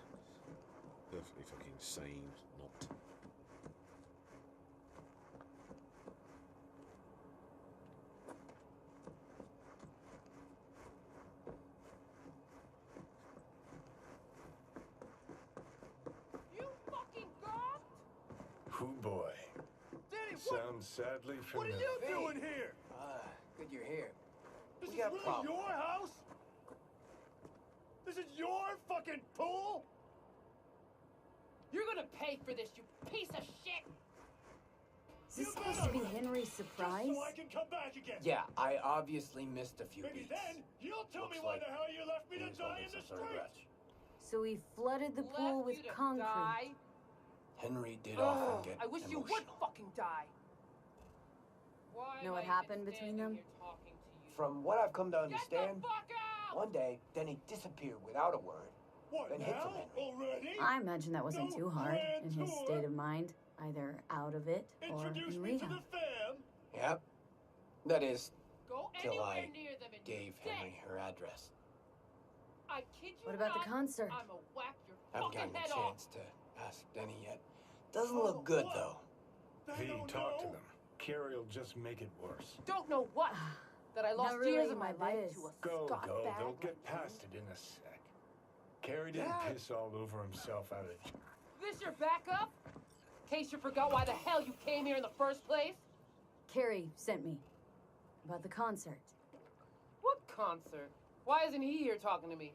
Perfectly fucking sane, not. You fucking goth! Hoo boy. Danny, Sounds sadly what are familiar. you doing here? Good you're here. This We is got a really problem. your house? This is your fucking pool? You're gonna pay for this, you piece of shit! Is this supposed to be Henry's surprise? Just so I can come back again. Yeah, I obviously missed a few Maybe beats. then you'll tell me Looks why like the hell you left me to Dean's gonna die make in the some sort of street. grudge. So he flooded the pool Left with you to concrete. die? Henry did Ugh, often get I wish you emotional. would fucking die. Why Know am what I happened even between standing them? here talking to you? From what I've come to Get understand, the fuck out! one day, Denny disappeared without a word. What Then hid from now? Henry. Already? I imagine that wasn't No too hard grand in his tour? state of mind, either out of it or Introduce in me to rehab. the fam. Yep. That is, Go till anywhere I near them and gave you're Henry dead. her address. I kid you What about not, the concert? I'ma whack your Haven't fucking gotten a head off. chance to ask Denny yet. Doesn't look good, what? though. They V, don't talk to know. them. Carrie'll just make it worse. Don't know what? That I lost Not really years of my my life biz. to a Go, scumbag go. They'll like get you. past it in a sec. Carrie didn't Dad. piss all over himself out of... This your backup? In case you forgot why the hell you came here in the first place? Carrie sent me about the concert. What concert? Why isn't he here talking to me?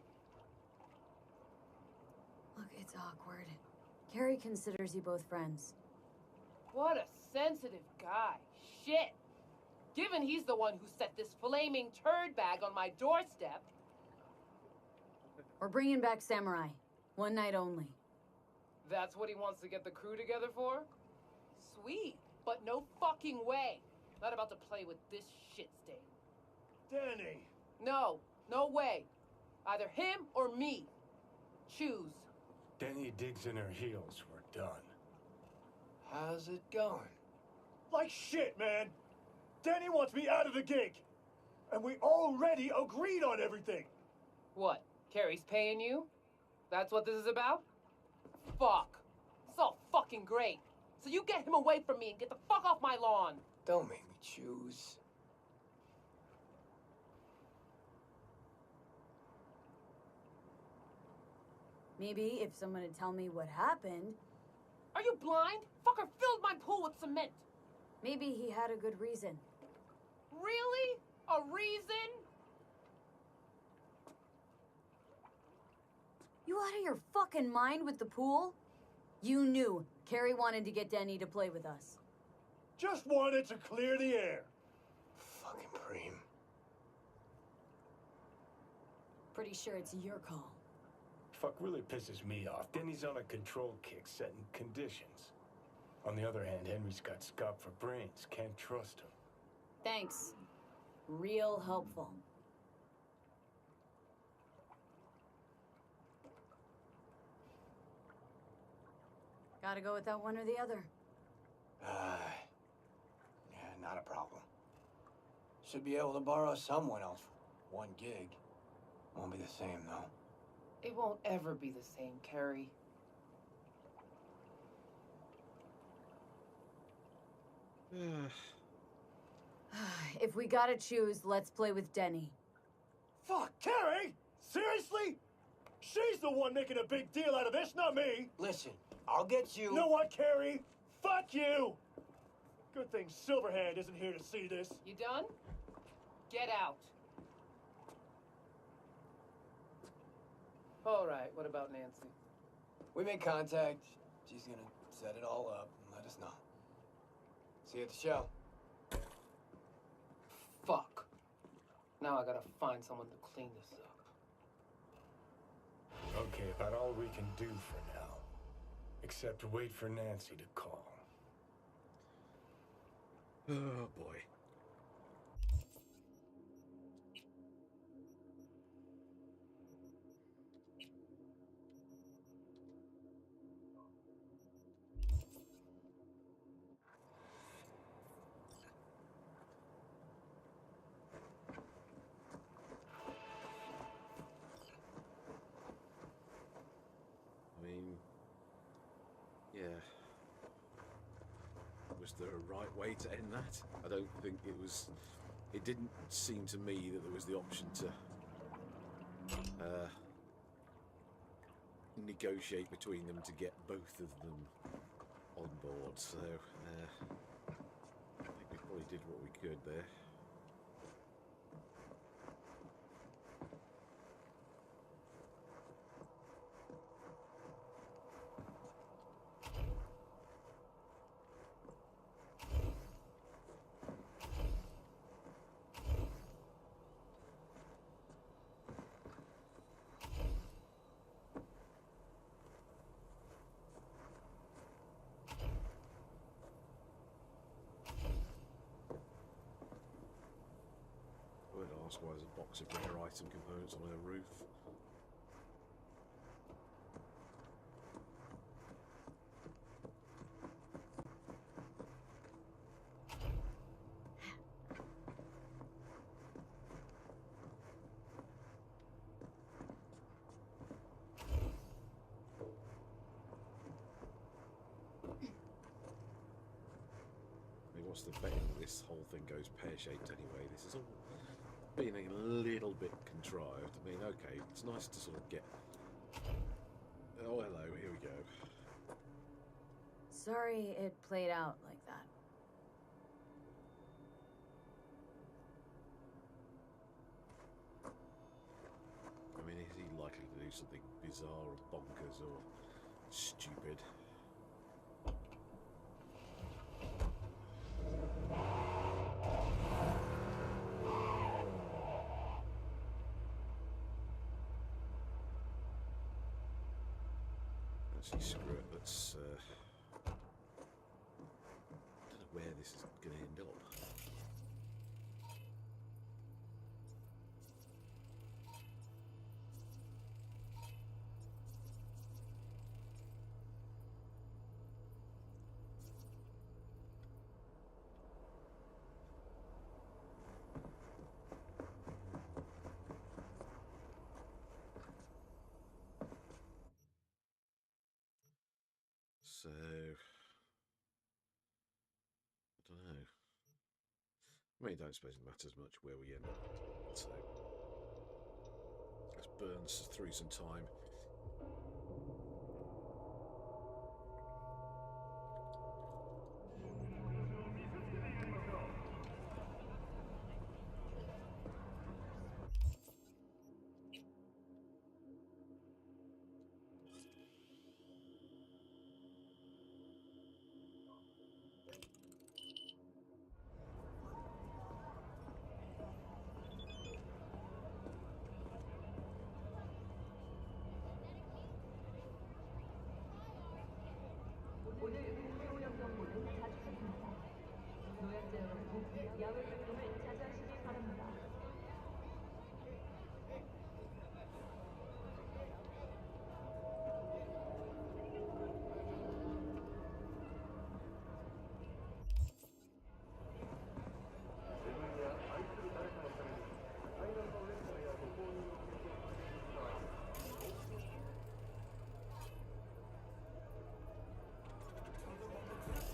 Look, it's awkward. Carrie considers you both friends. What a sensitive guy. Shit. Given he's the one who set this flaming turd bag on my doorstep. We're bringing back Samurai. One night only. That's what he wants to get the crew together for? Sweet, but no fucking way. Not about to play with this shit stain. Danny. No, no way. Either him or me. Choose. Denny digs in her heels. We're done. How's it going? Like shit, man. Danny wants me out of the gig. And we already agreed on everything. What? Carrie's paying you? That's what this is about? Fuck. It's all fucking great. So you get him away from me and get the fuck off my lawn. Don't make me choose. Maybe if someone had tell me what happened, Are you blind? Fucker filled my pool with cement. maybe he had a good reason. Really? A reason? You out of your fucking mind with the pool? You knew Carrie wanted to get Denny to play with us. Just wanted to clear the air. Fucking Preem. Pretty sure it's your call. Fuck really pisses me off. Denny's on a control kick, setting conditions. On the other hand, Henry's got scop for brains. Can't trust him. Thanks. Real helpful. Gotta go with that one or the other. Yeah, not a problem. Should be able to borrow someone else for one gig. Won't be the same, though. It won't ever be the same, Carrie. If we gotta choose, let's play with Denny. Fuck, Carrie? Seriously? She's the one making a big deal out of this, not me. Listen, I'll get you. You know what, Carrie? Fuck you! Good thing Silverhand isn't here to see this. You done? Get out. All right, what about Nancy? We make contact. She's gonna set it all up and let us know. See you at the show. Fuck. Now I gotta find someone to clean this up. Okay, about all we can do for now. Except wait for Nancy to call. Oh boy. I mean, yeah. Was there a right way to end that? I don't think it was. It didn't seem to me that there was the option to negotiate between them to get both of them on board. So I think we probably did what we could there. Ask why there's a box of rare item components on her roof. I mean, what's the betting that this whole thing goes pear-shaped anyway? This is all being a little bit contrived. I mean, okay, it's nice to sort of get... Oh, hello, here we go. Sorry it played out like that. I mean, is he likely to do something bizarre or bonkers or stupid? Actually, screw it. Let's. I don't know where this is going to end up. So, I don't know. I mean, I don't suppose it matters much where we end up. So, let's burn through some time.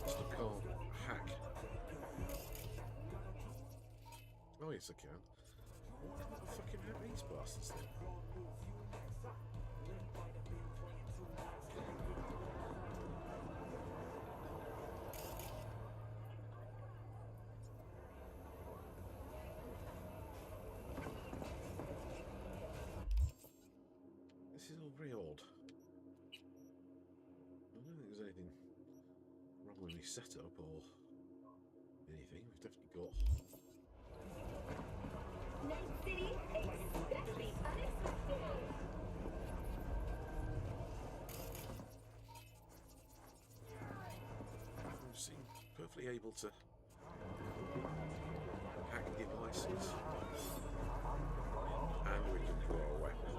Still can't hack. Oh yes, I can. Why can't I fucking hack these bastards then? This is all very odd. I don't think there's anything wrong with the setup or anything. We've definitely got Night City, expect the unexpected. You seem perfectly able to hack devices. And we can draw a weapon.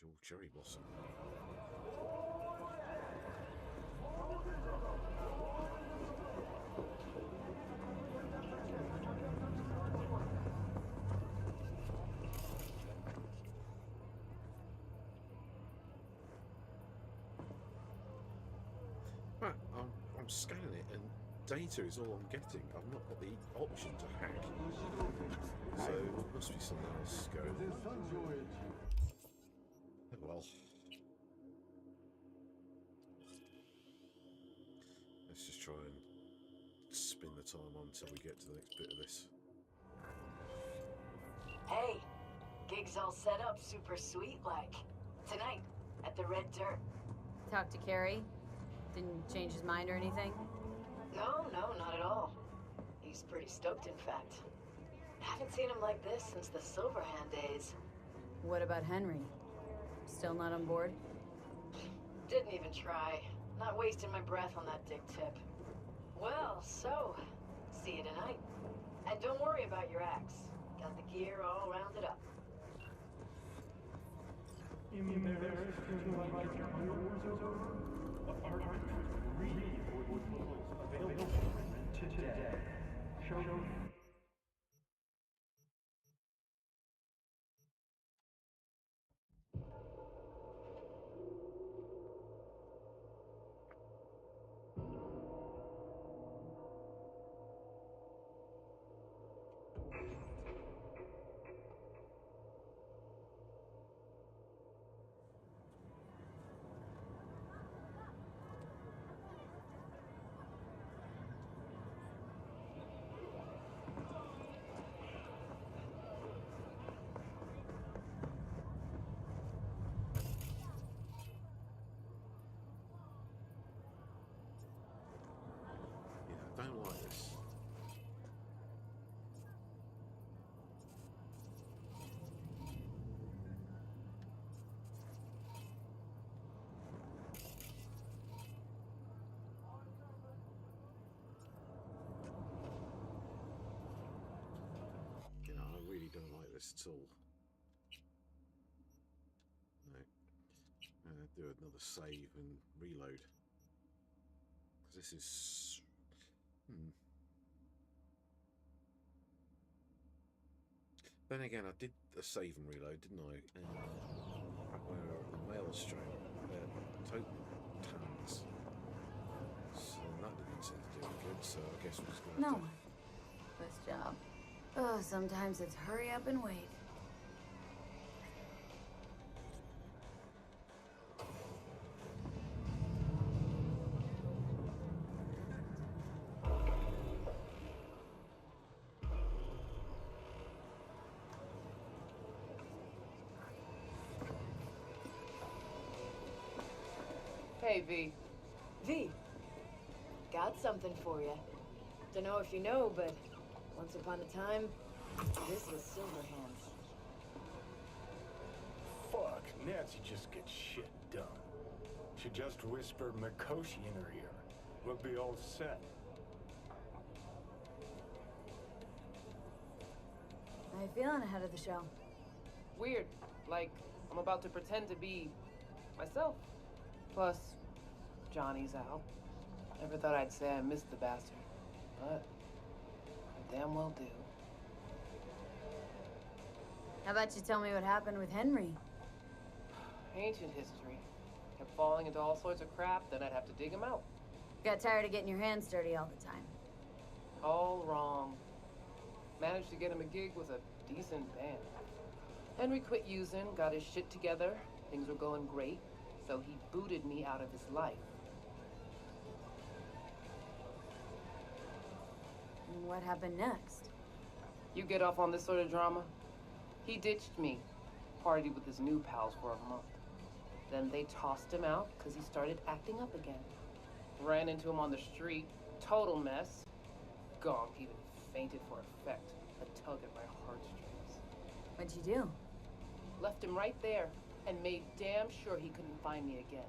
Jewel cherry blossom. Right, I'm scanning it and data is all I'm getting. I've not got the option to hack. So there must be something else going on. Well, let's just try and spin the time on until we get to the next bit of this. Hey, gig's all set up super sweet like. Tonight, at the Red Dirt. Talk to Carrie? Didn't change his mind or anything? No, not at all. He's pretty stoked, in fact. Haven't seen him like this since the Silverhand days. What about Henry? Still not on board? Didn't even try. Not wasting my breath on that dick tip. Well, so, see you tonight. And don't worry about your axe. Got the gear all rounded up. Apartment 3 available today. I don't like this. You know, I really don't like this at all. No. I'm gonna do another save and reload. Because this is... Then again, I did a save and reload, didn't I? Back when we were at the Maelstrom, totem tans. So that didn't seem to do any good, so I guess we're just going to... No. First job. Oh, sometimes it's hurry up and wait. Hey, V. V, got something for you. Don't know if you know, but once upon a time, this was Silverhand's. Fuck, Nancy just gets shit done. She just whispered Mikoshi in her ear. We'll be all set. How you feeling ahead of the show? Weird. Like, I'm about to pretend to be myself. Plus, Johnny's out. Never thought I'd say I missed the bastard, but I damn well do. How about you tell me what happened with Henry? Ancient history. Kept falling into all sorts of crap, then I'd have to dig him out. Got tired of getting your hands dirty all the time. All wrong. Managed to get him a gig with a decent band. Henry quit using, got his shit together, things were going great, so he booted me out of his life. And what happened next? You get off on this sort of drama? He ditched me, partied with his new pals for a month. Then they tossed him out because he started acting up again. Ran into him on the street, total mess. Gonk even fainted for effect, a tug at my heartstrings. What'd you do? Left him right there and made damn sure he couldn't find me again.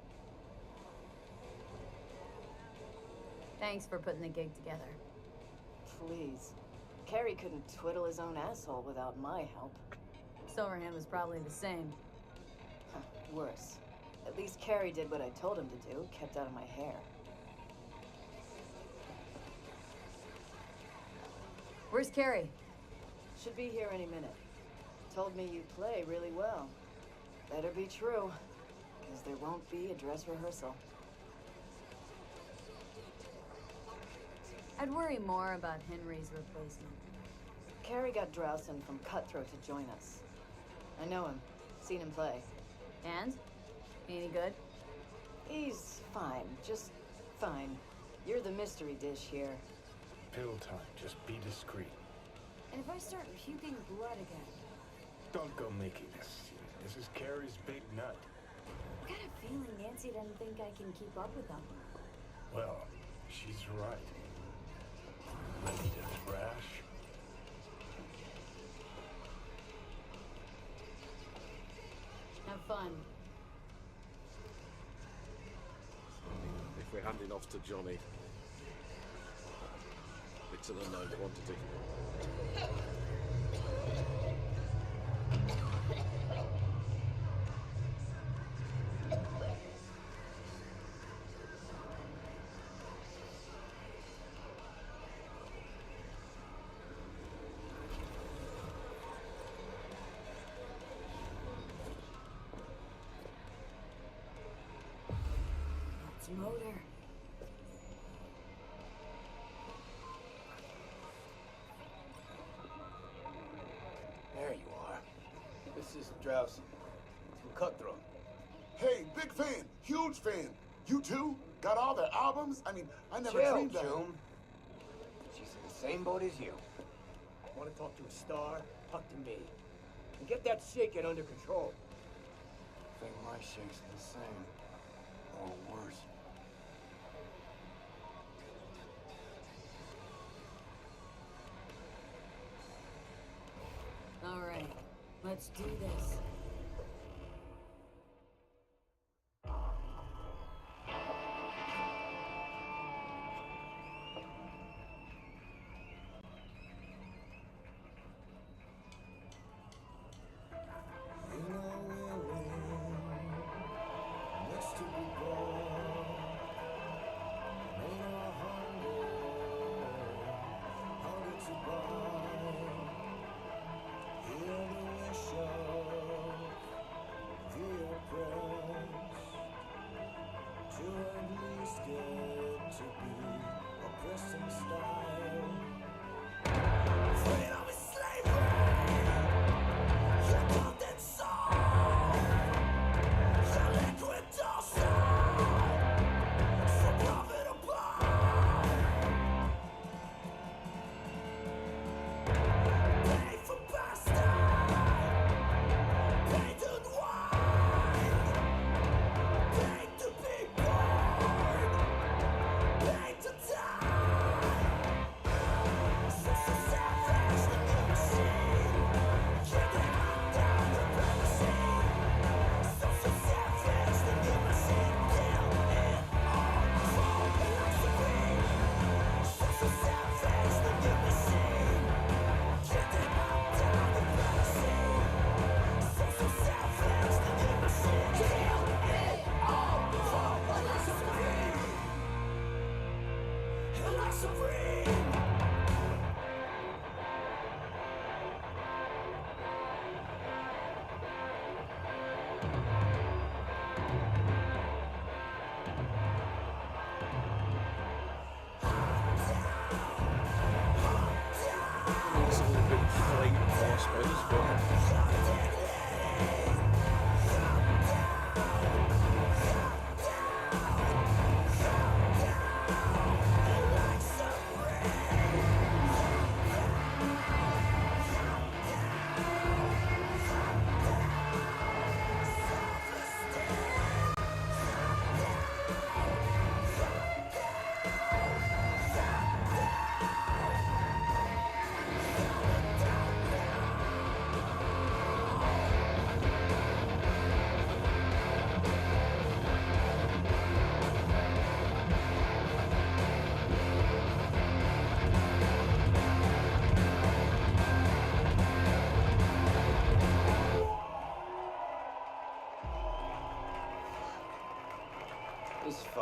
Thanks for putting the gig together. Please. Carrie couldn't twiddle his own asshole without my help. Silverhand was probably the same. Worse. At least Carrie did what I told him to do, kept out of my hair. Where's Carrie? Should be here any minute. Told me you play really well. Better be true, because there won't be a dress rehearsal. I'd worry more about Henry's replacement. Carrie got Drowson from Cutthroat to join us. I know him. Seen him play. And? Any good? He's fine. Just fine. You're the mystery dish here. Pill time. Just be discreet. And if I start puking blood again? Don't go making this scene. This is Carrie's big nut. I got a feeling Nancy doesn't think I can keep up with them. Well, she's right. Ready to thrash? Have fun. If we're handing off to Johnny, it's an unknown quantity. It's motor. There you are. This is Drowson from Cutthroat. Hey, big fan, huge fan. You too? Got all their albums? I mean, I never Chill, dreamed that. June. She's in the same boat as you. Want to talk to a star? Talk to me. And get that shaking under control. I think my shake's the same. Or worse. All right, let's do this.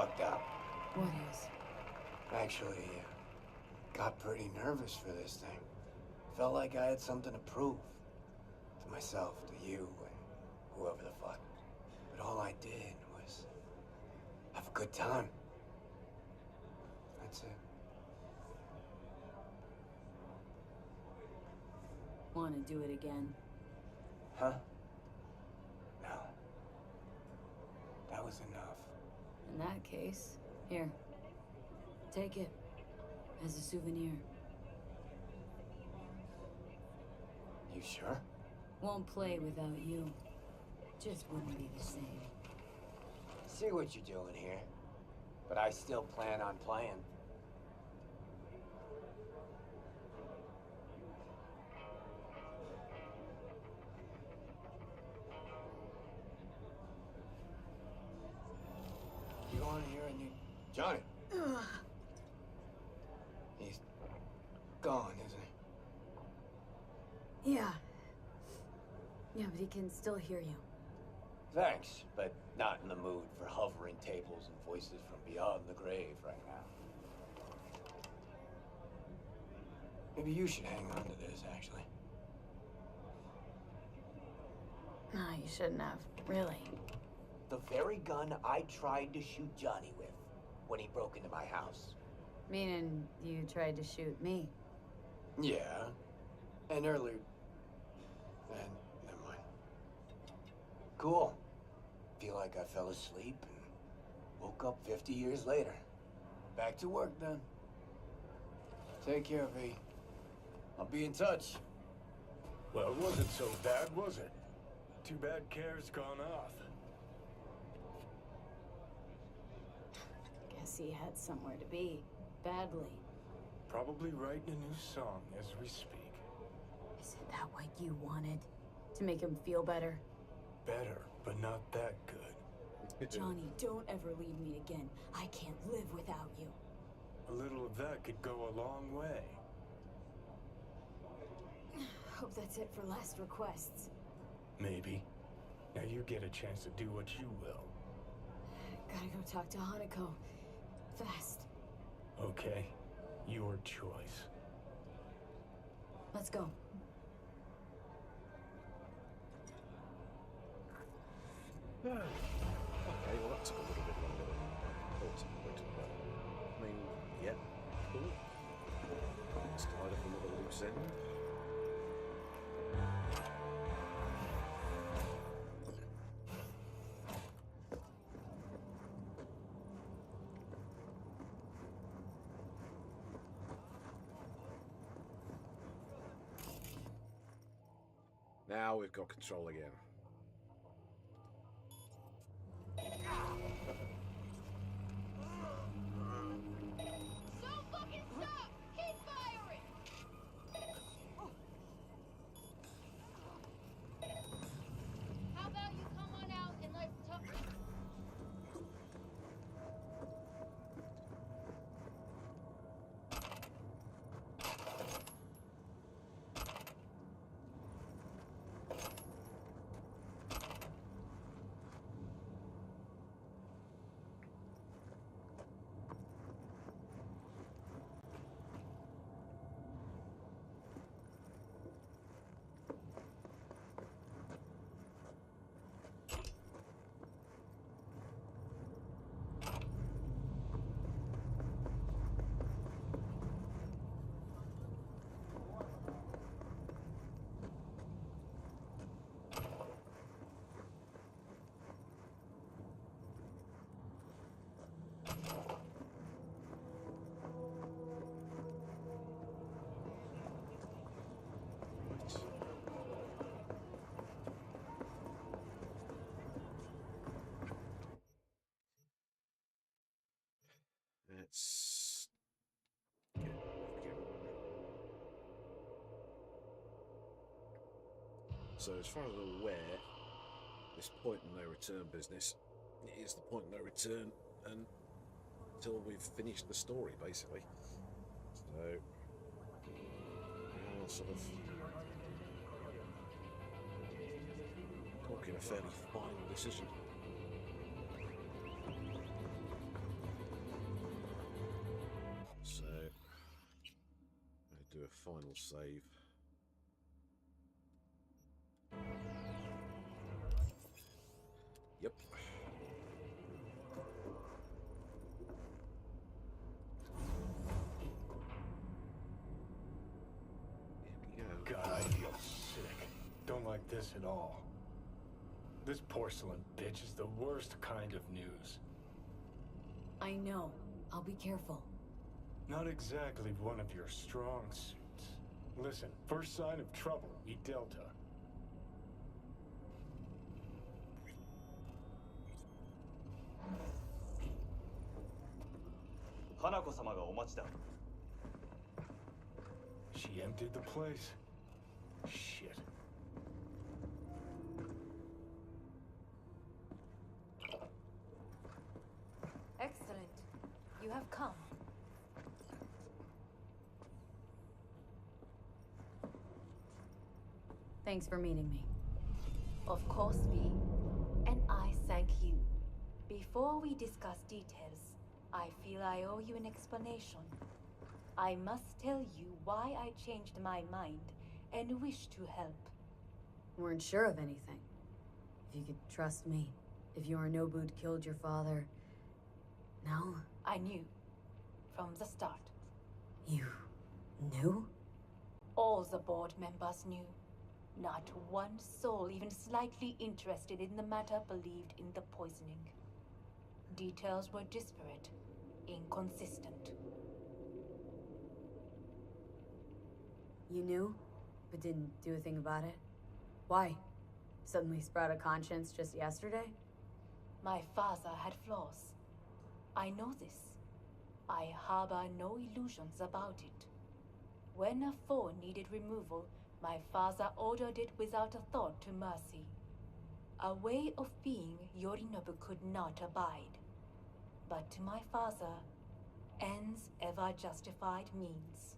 fucked up. What is? Actually, got pretty nervous for this thing. Felt like I had something to prove. To myself, to you, and whoever the fuck. But all I did was have a good time. That's it. Want to do it again? Huh? No. That was enough. In that case, here. Take it. As a souvenir. You sure? Won't play without you. Just wouldn't be the same. See what you're doing here. But I still plan on playing. You want to hear a new... Johnny! He's gone, isn't he? Yeah. Yeah, but he can still hear you. Thanks, but not in the mood for hovering tables and voices from beyond the grave right now. Maybe you should hang on to this, actually. No, you shouldn't have. Really. The very gun I tried to shoot Johnny with when he broke into my house. Meaning you tried to shoot me. Yeah. And earlier... And never mind. Cool. Feel like I fell asleep and woke up 50 years later. Back to work then. Take care, V. I'll be in touch. Well, it wasn't so bad, was it? Too bad Care's gone off. Guess he had somewhere to be. Badly. Probably writing a new song as we speak. Isn't that what you wanted? To make him feel better? Better, but not that good. Johnny, don't ever leave me again. I can't live without you. A little of that could go a long way. Hope that's it for last requests. Maybe. Now you get a chance to do what you will. Gotta go talk to Hanako. Fast. Okay. Your choice. Let's go. Okay, well that took a little bit longer than I thought it would, but I mean, yeah, cool. Let's tie up another loose end. Now we've got control again. Don't fucking stop! Keep firing! How about you come on out and let's talk? Let's get rocking. So as far as I'm aware, this point of no return business is the point of no return until we've finished the story, basically. So we are sort of talking a fairly final decision. final save. Yep. Here we go. God, I feel sick. Don't like this at all. This porcelain bitch is the worst kind of news. I know. I'll be careful. Not exactly one of your strong suits. Listen, first sign of trouble, eat Delta. She emptied the place. Shit. Excellent. You have come. Thanks for meeting me. Of course, V. And I thank you. Before we discuss details, I feel I owe you an explanation. I must tell you why I changed my mind and wish to help. Weren't sure of anything. If you could trust me. If Yorinobu'd killed your father... No? I knew. From the start. You... knew? All the board members knew. Not one soul even slightly interested in the matter believed in the poisoning. Details were disparate, inconsistent. You knew, but didn't do a thing about it? Why? Suddenly sprout a conscience just yesterday? My father had flaws. I know this. I harbor no illusions about it. When a foe needed removal, my father ordered it without a thought to mercy. A way of being Yorinobu could not abide. But to my father, ends ever justified means.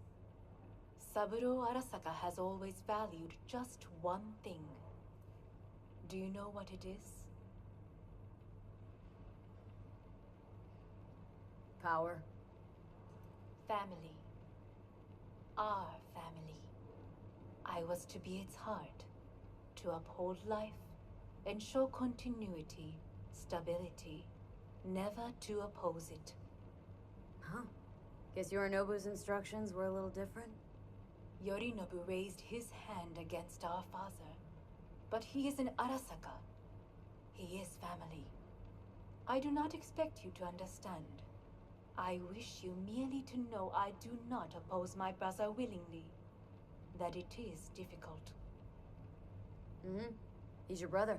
Saburo Arasaka has always valued just one thing. Do you know what it is? Power. Family. Our family. I was to be its heart, to uphold life, ensure continuity, stability, never to oppose it. Huh. Guess Yorinobu's instructions were a little different? Yorinobu raised his hand against our father, but he is an Arasaka. He is family. I do not expect you to understand. I wish you merely to know I do not oppose my brother willingly. That it is difficult. Mm-hmm. He's your brother.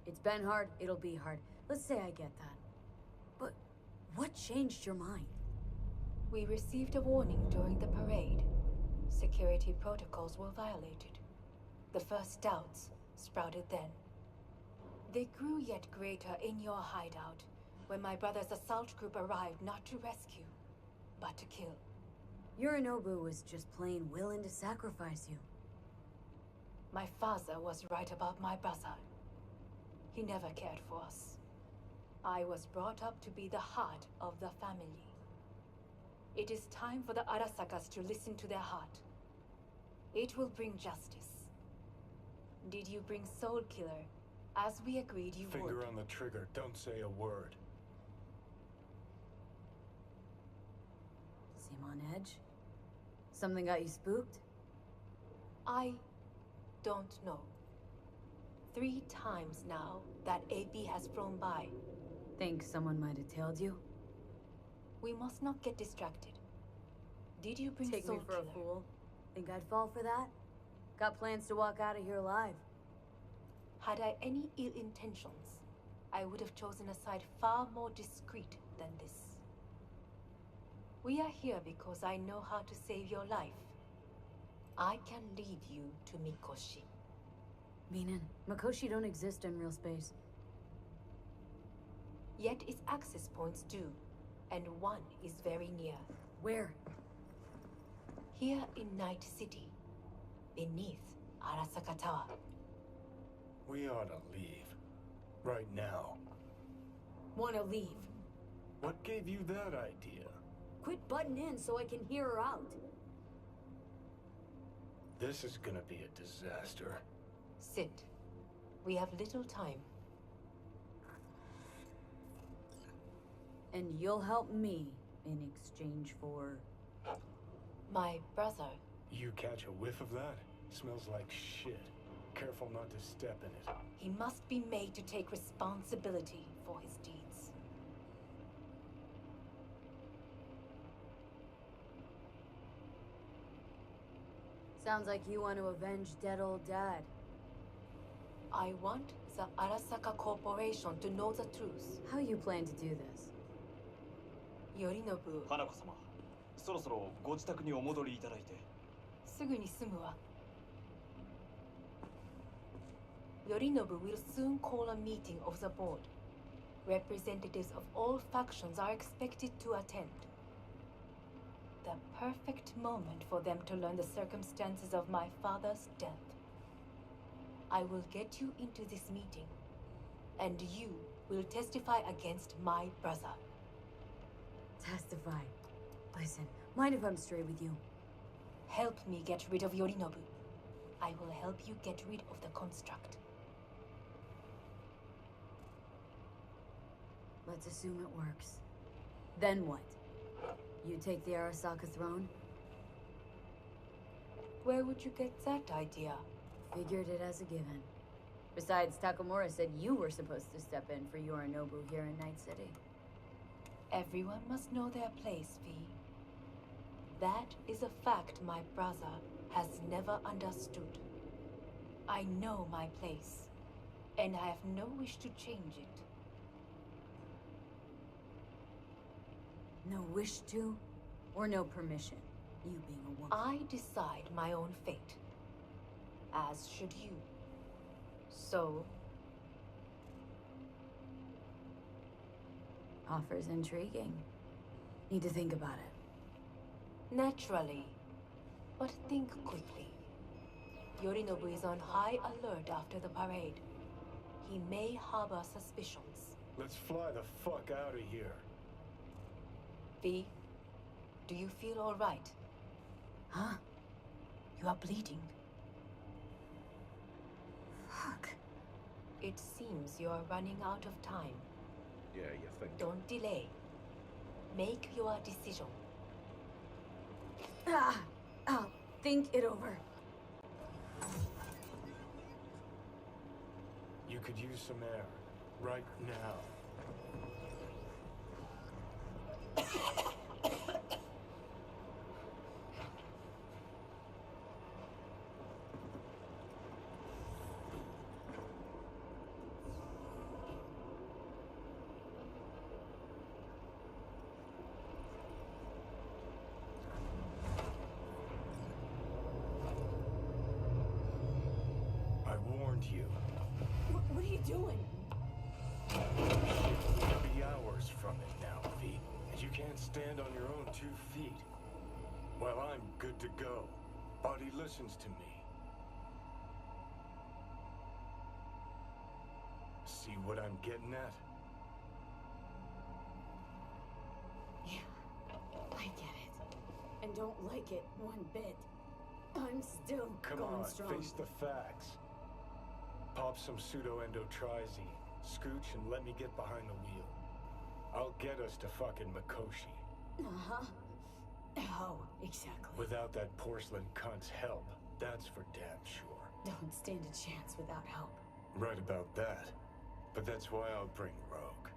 It's been hard, it'll be hard. Let's say I get that. But what changed your mind? We received a warning during the parade. Security protocols were violated. The first doubts sprouted then. They grew yet greater in your hideout, when my brother's assault group arrived not to rescue, but to kill. Yorinobu was just plain willing to sacrifice you. My father was right about my brother. He never cared for us. I was brought up to be the heart of the family. It is time for the Arasakas to listen to their heart. It will bring justice. Did you bring Soul Killer, as we agreed you would? Finger on the trigger, don't say a word. Seem on edge? Something got you spooked? I don't know. 3 times now that AB has flown by. Think someone might have tailed you? We must not get distracted. Did you bring Take Soul me for Killer? a fool? Think I'd fall for that? Got plans to walk out of here alive. Had I any ill intentions, I would have chosen a side far more discreet than this. We are here because I know how to save your life. I can lead you to Mikoshi. Meaning, Mikoshi don't exist in real space. Yet its access points do, and one is very near. Where? Here in Night City, beneath Arasaka Tower. We ought to leave. Right now. Wanna leave? What gave you that idea? Quit butting in so I can hear her out. This is gonna be a disaster. Sit. We have little time. And you'll help me in exchange for... My brother. You catch a whiff of that? Smells like shit. Careful not to step in it. He must be made to take responsibility for his deeds. Sounds like you want to avenge dead old dad. I want the Arasaka Corporation to know the truth. How you plan to do this? Yorinobu. 花子様、そろそろご自宅にお戻りいただいて。すぐに済むわ。Yorinobu will soon call a meeting of the board. Representatives of all factions are expected to attend. The perfect moment for them to learn the circumstances of my father's death. I will get you into this meeting, and you will testify against my brother. Testify. Listen, mind if I'm straight with you? Help me get rid of Yorinobu. I will help you get rid of the construct. Let's assume it works. Then what? You take the Arasaka throne? Where would you get that idea? Figured it as a given. Besides, Takamura said you were supposed to step in for Yorinobu here in Night City. Everyone must know their place, V. That is a fact my brother has never understood. I know my place, and I have no wish to change it. No wish to, or no permission, you being a woman? I decide my own fate, as should you. So... Offer's intriguing. Need to think about it. Naturally. But think quickly. Yorinobu is on high alert after the parade. He may harbor suspicions. Let's fly the fuck out of here. V, do you feel all right? Huh? You are bleeding. Fuck. It seems you are running out of time. Yeah, you think. Don't delay. Make your decision. I'll think it over. You could use some air. Right now. I warned you. What are you doing? We'll be hours from it now, V. And you can't stand on your own 2 feet. Well, I'm good to go. Body listens to me. See what I'm getting at? Yeah, I get it. And don't like it one bit. I'm still Come going on, strong. face the facts. Pop some pseudo-endotrizine, scooch, and let me get behind the wheel. I'll get us to fucking Mikoshi. Uh-huh. How, exactly? Without that porcelain cunt's help, that's for damn sure. Don't stand a chance without help. Right about that. But that's why I'll bring Rogue.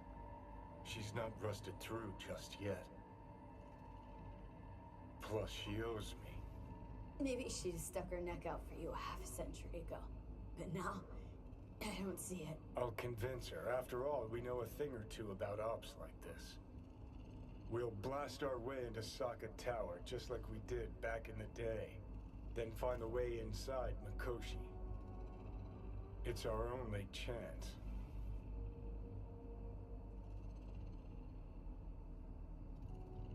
She's not rusted through just yet. Plus, she owes me. Maybe she'd stuck her neck out for you a half a century ago. But now, I don't see it. I'll convince her. After all, we know a thing or two about ops like this. We'll blast our way into Saka Tower, just like we did back in the day. Then find the way inside Mikoshi. It's our only chance.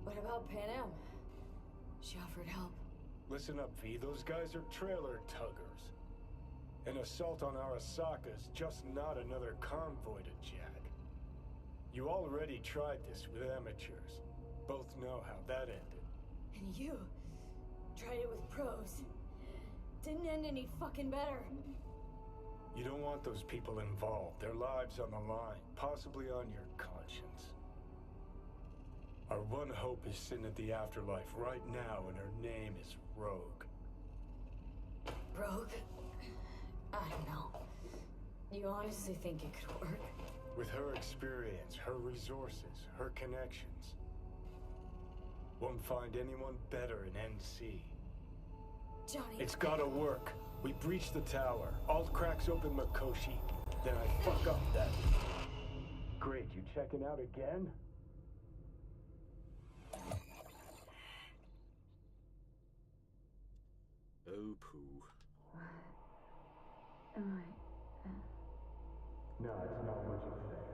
What about Pan Am? She offered help. Listen up, V. Those guys are trailer tuggers. An assault on Arasaka's just not another convoy to jack. You already tried this with amateurs. Both know how that ended. And you tried it with pros. Didn't end any fucking better. You don't want those people involved. Their lives on the line, possibly on your conscience. Our one hope is sitting at the afterlife right now, and her name is Rogue. Rogue? I don't know. You honestly think it could work? With her experience, her resources, her connections. Won't find anyone better in NC. Johnny... It's gotta work. We breach the tower. Alt cracks open Makoshi. Then I fuck up that. Great, you checking out again? Oh, poo. Am No, it's not what you think.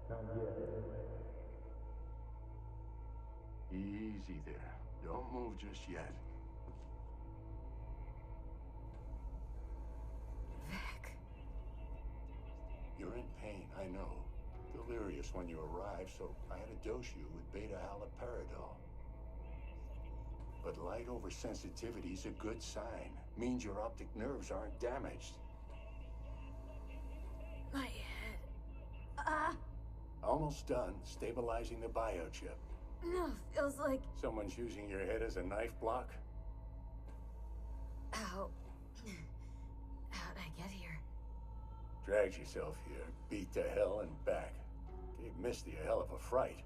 Not yet, anyway. Easy there. Don't move just yet. Vic. You're in pain, I know. Delirious when you arrived, so I had to dose you with beta-haloperidol. But light oversensitivity's a good sign. Means your optic nerves aren't damaged. My head. Ah! Almost done stabilizing the biochip. No, feels like... Someone's using your head as a knife block? How... How'd I get here? Dragged yourself here, beat to hell and back. Gave Misty a hell of a fright.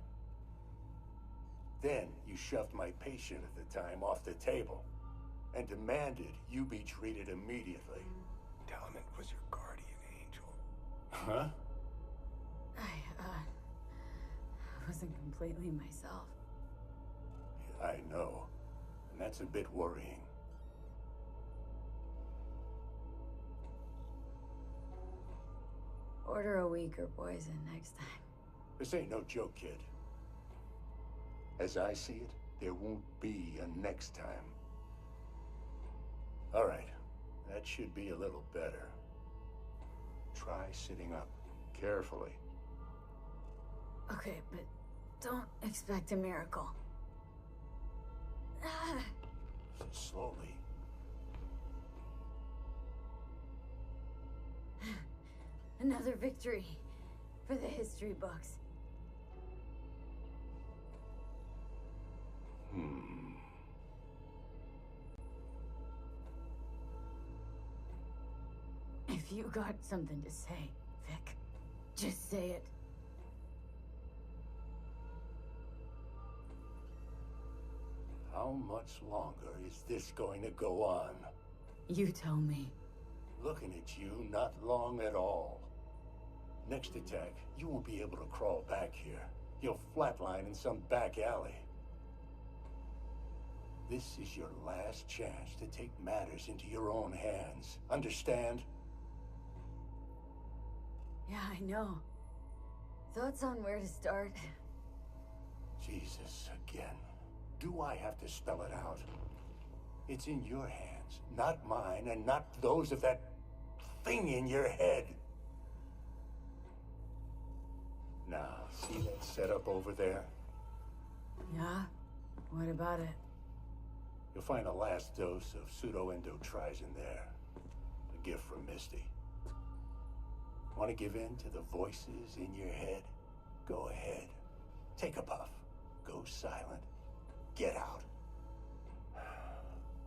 Then you shoved my patient at the time off the table and demanded you be treated immediately. Tell him it was your guardian angel. Huh? I wasn't completely myself. I know. And that's a bit worrying. Order a weaker poison next time. This ain't no joke, kid. As I see it, there won't be a next time. All right. That should be a little better. Try sitting up. Carefully. Okay, but don't expect a miracle. Ah. Slowly. Another victory for the history books. If you got something to say, Vic, just say it. How much longer is this going to go on? You tell me. Looking at you, not long at all. Next attack, you won't be able to crawl back here. You'll flatline in some back alley. This is your last chance to take matters into your own hands. Understand? Yeah, I know. Thoughts on where to start? Jesus, again. Do I have to spell it out? It's in your hands, not mine, and not those of that thing in your head. Now, see that setup over there? Yeah? What about it? You'll find a last dose of pseudo-endotrizin there. A gift from Misty. Want to give in to the voices in your head? Go ahead. Take a puff. Go silent. Get out.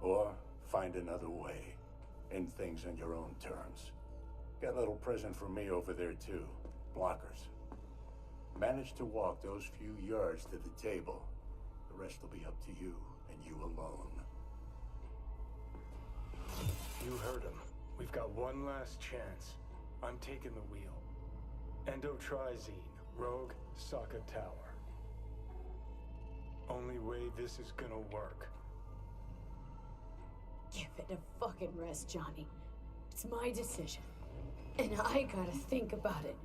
Or find another way. End things on your own terms. Got a little present for me over there, too. Blockers. Manage to walk those few yards to the table. The rest will be up to you, and you alone. You heard him. We've got one last chance. I'm taking the wheel. Endotrizine, Rogue, Saka Tower. Only way this is gonna work. Give it a fucking rest, Johnny. It's my decision. And I gotta think about it.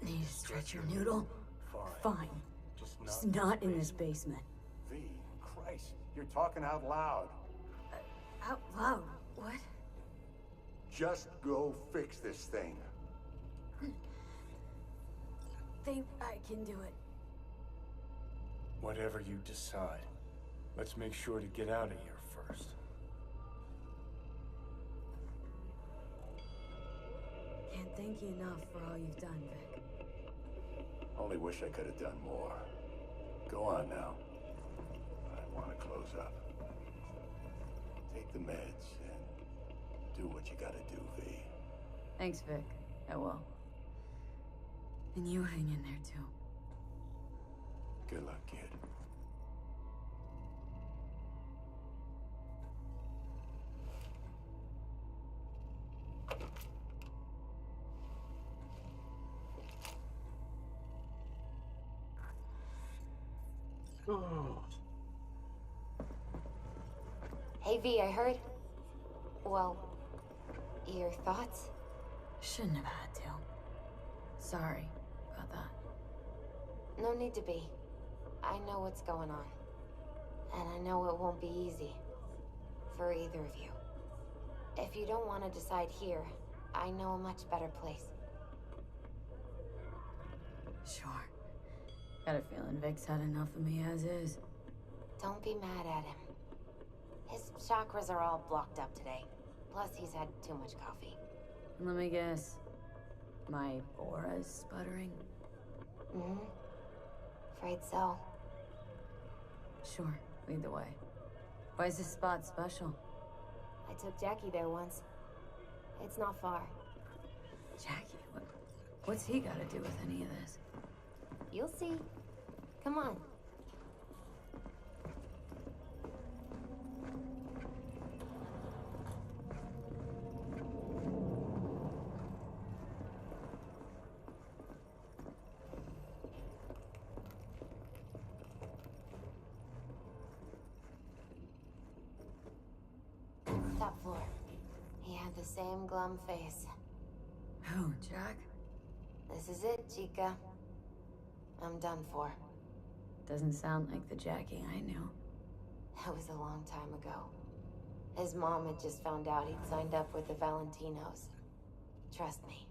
Need to stretch your noodle? Fine. Just not in this basement. V, Christ, you're talking out loud. Out loud? What? Just go fix this thing. Think I can do it. Whatever you decide, let's make sure to get out of here first. Can't thank you enough for all you've done, Vic. Only wish I could have done more. Go on now. I want to close up. Take the meds and do what you gotta do, V. Thanks, Vic. I will. And you hang in there, too. Good luck, kid. Hey, V, I heard. Well, your thoughts? Shouldn't have had to. Sorry about that. No need to be. I know what's going on. And I know it won't be easy. For either of you. If you don't want to decide here, I know a much better place. Sure. Got a feeling Vic's had enough of me as is. Don't be mad at him. His chakras are all blocked up today. Plus, he's had too much coffee. Let me guess. My aura's sputtering? Mm-hmm. Afraid so. Sure, lead the way. Why is this spot special? I took Jackie there once. It's not far. Jackie? What's he got to do with any of this? You'll see. Come on. Top floor. He had the same glum face. Who, Jack? This is it, Chica. I'm done for. Doesn't sound like the Jackie I knew. That was a long time ago. His mom had just found out he'd signed up with the Valentinos. Trust me.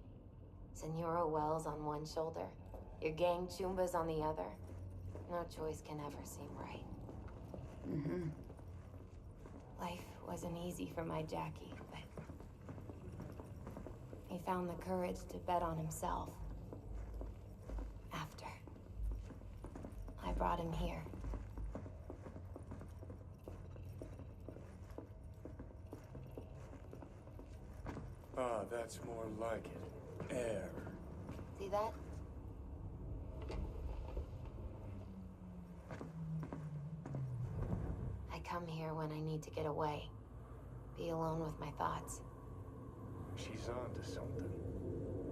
Senora Wells on one shoulder, your gang Chumbas on the other. No choice can ever seem right. Mm-hmm. Life wasn't easy for my Jackie, but he found the courage to bet on himself. After I brought him here. Ah, that's more like it. Air. See that? I come here when I need to get away. Be alone with my thoughts. She's onto something.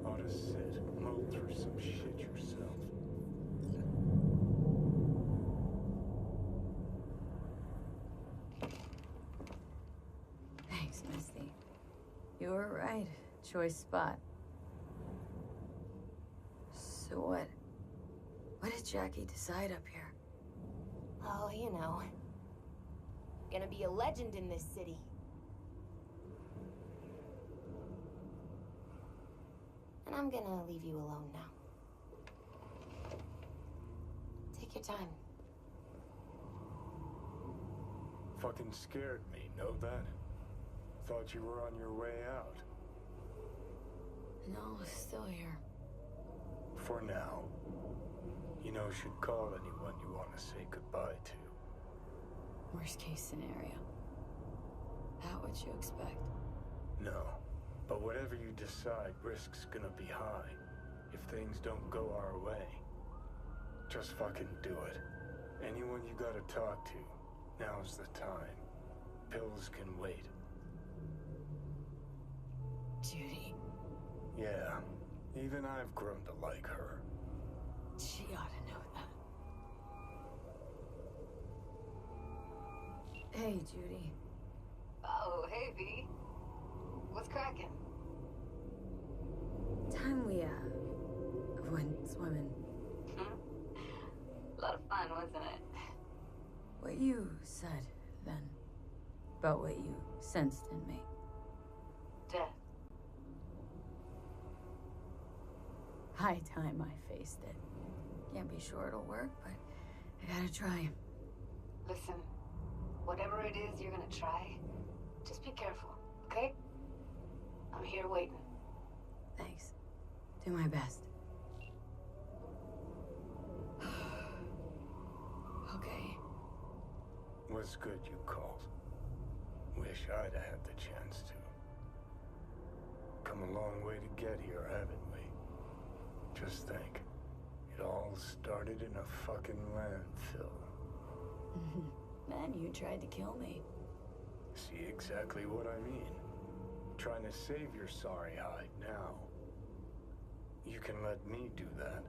Ought to sit, mull through some shit yourself. Thanks, Misty. You were right. Choice spot. So what did Jackie decide up here? Oh, you know. Gonna be a legend in this city. And I'm gonna leave you alone now. Take your time. Fucking scared me, know that? Thought you were on your way out. No, still here. For now. You know, should call anyone you want to say goodbye to. Worst case scenario. That what you expect? No. But whatever you decide, risk's gonna be high. If things don't go our way. Just fucking do it. Anyone you gotta talk to, now's the time. Pills can wait. Judy. Yeah. Even I've grown to like her. She ought to know that. Hey, Judy. Oh, hey, V. What's cracking? Time we, went swimming. A lot of fun, wasn't it? What you said, then. About what you sensed in me. Death. High time I faced it. Can't be sure it'll work, but I gotta try. Listen, whatever it is you're gonna try, just be careful, okay? I'm here waiting. Thanks. Do my best. Okay. Was good you called. Wish I'd had the chance to. Come a long way to get here, haven't we? Just think. It all started in a fucking landfill. Man, you tried to kill me. See exactly what I mean. Trying to save your sorry hide now. You can let me do that.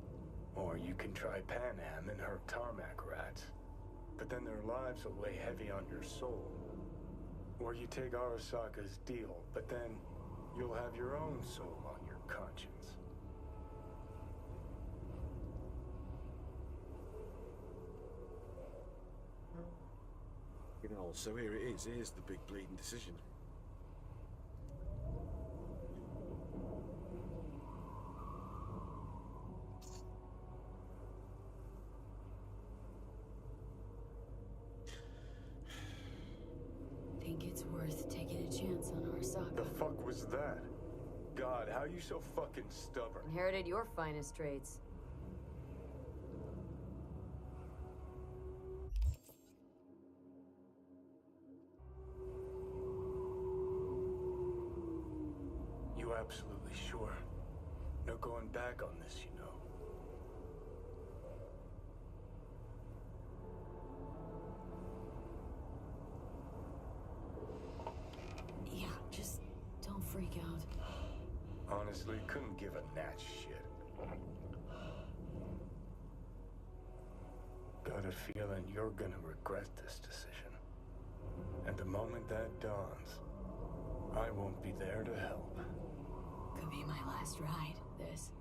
Or you can try Pan Am and her tarmac rats. But then their lives will weigh heavy on your soul. Or you take Arasaka's deal, but then you'll have your own soul on your conscience. You know, so here it is. Here's the big bleeding decision. Think it's worth taking a chance on Arasaka. The fuck was that? God, how you so fucking stubborn? Inherited your finest traits. You absolutely sure? No going back on this, you know. Yeah, just don't freak out. Honestly, couldn't give a gnat's shit. Got a feeling you're gonna regret this decision. And the moment that dawns, I won't be there to help. Could be my last ride, this.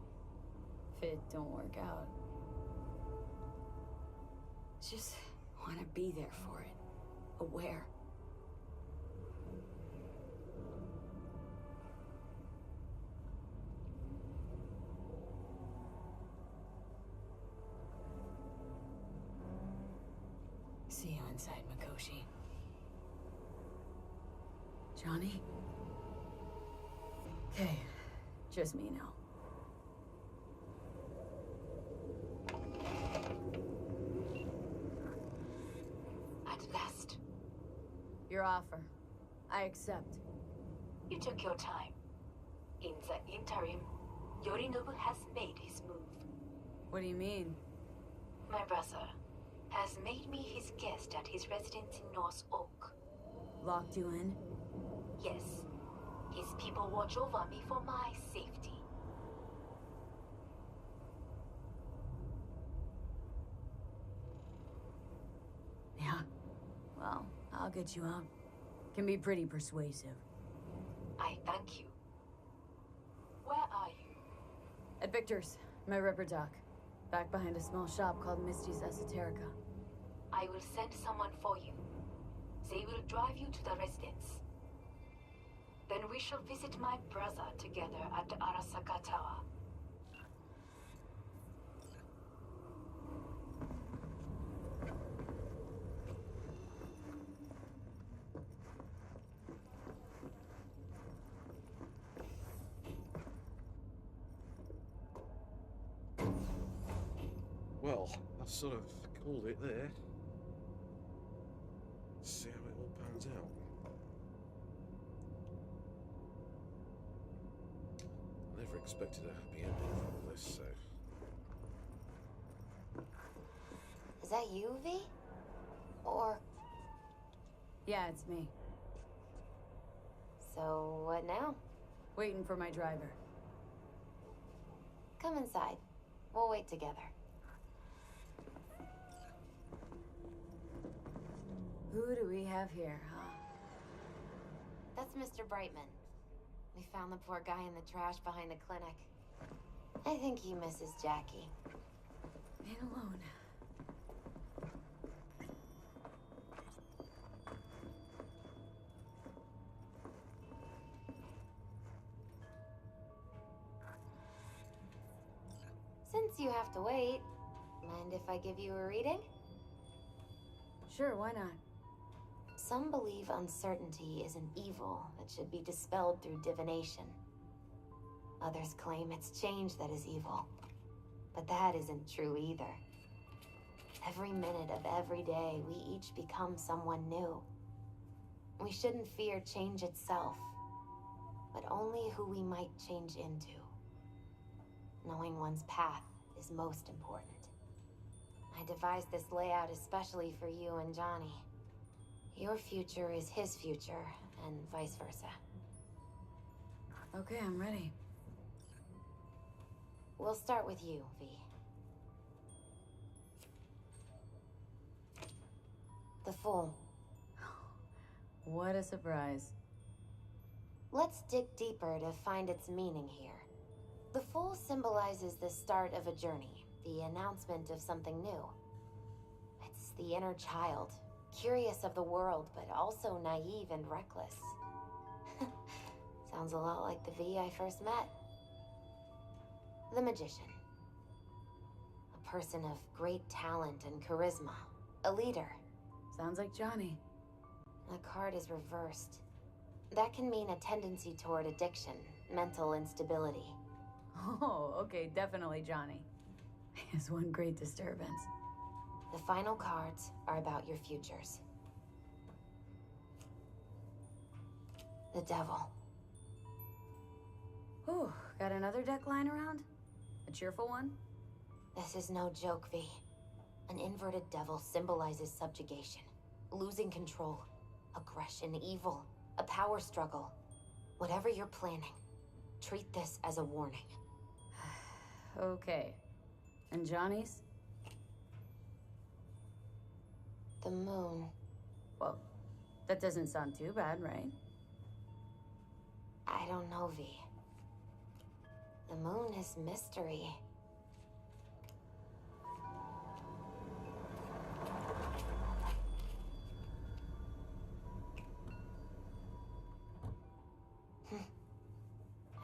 If it don't work out. Just want to be there for it. Aware. See you inside, Mikoshi. Johnny? Okay, just me now. At last. Your offer. I accept. You took your time. In the interim, Yorinobu has made his move. What do you mean? My brother has made me his guest at his residence in North Oak. Locked you in? Yes. His people watch over me for my safety. Yeah. Well, I'll get you out. Can be pretty persuasive. I thank you. Where are you? At Victor's, my ripper dock. Back behind a small shop called Misty's Esoterica. I will send someone for you. They will drive you to the residence. Then we shall visit my brother together at the Arasaka Tower. Well, I've sort of called it there. See how it all pans out. I never expected a happy ending from all this, so... Is that you, V? Or... Yeah, it's me. So, what now? Waiting for my driver. Come inside. We'll wait together. Who do we have here, huh? That's Mr. Brightman. We found the poor guy in the trash behind the clinic. I think he misses Jackie. Ain't alone. Since you have to wait, mind if I give you a reading? Sure, why not? Some believe uncertainty is an evil that should be dispelled through divination. Others claim it's change that is evil. But that isn't true either. Every minute of every day, we each become someone new. We shouldn't fear change itself, but only who we might change into. Knowing one's path is most important. I devised this layout especially for you and Johnny. Your future is his future, and vice versa. Okay, I'm ready. We'll start with you, V. The Fool. What a surprise. Let's dig deeper to find its meaning here. The Fool symbolizes the start of a journey, the announcement of something new. It's the inner child, curious of the world, but also naive and reckless. Sounds a lot like the V I first met. The Magician. A person of great talent and charisma. A leader. Sounds like Johnny. The card is reversed. That can mean a tendency toward addiction, mental instability. Oh, okay, definitely Johnny. He has one great disturbance. The final cards are about your futures. The Devil. Ooh, got another deck lying around? A cheerful one? This is no joke, V. An inverted devil symbolizes subjugation, losing control, aggression, evil, a power struggle. Whatever you're planning, treat this as a warning. Okay. And Johnny's? The Moon. Well, that doesn't sound too bad, right? I don't know, V. The Moon is mystery.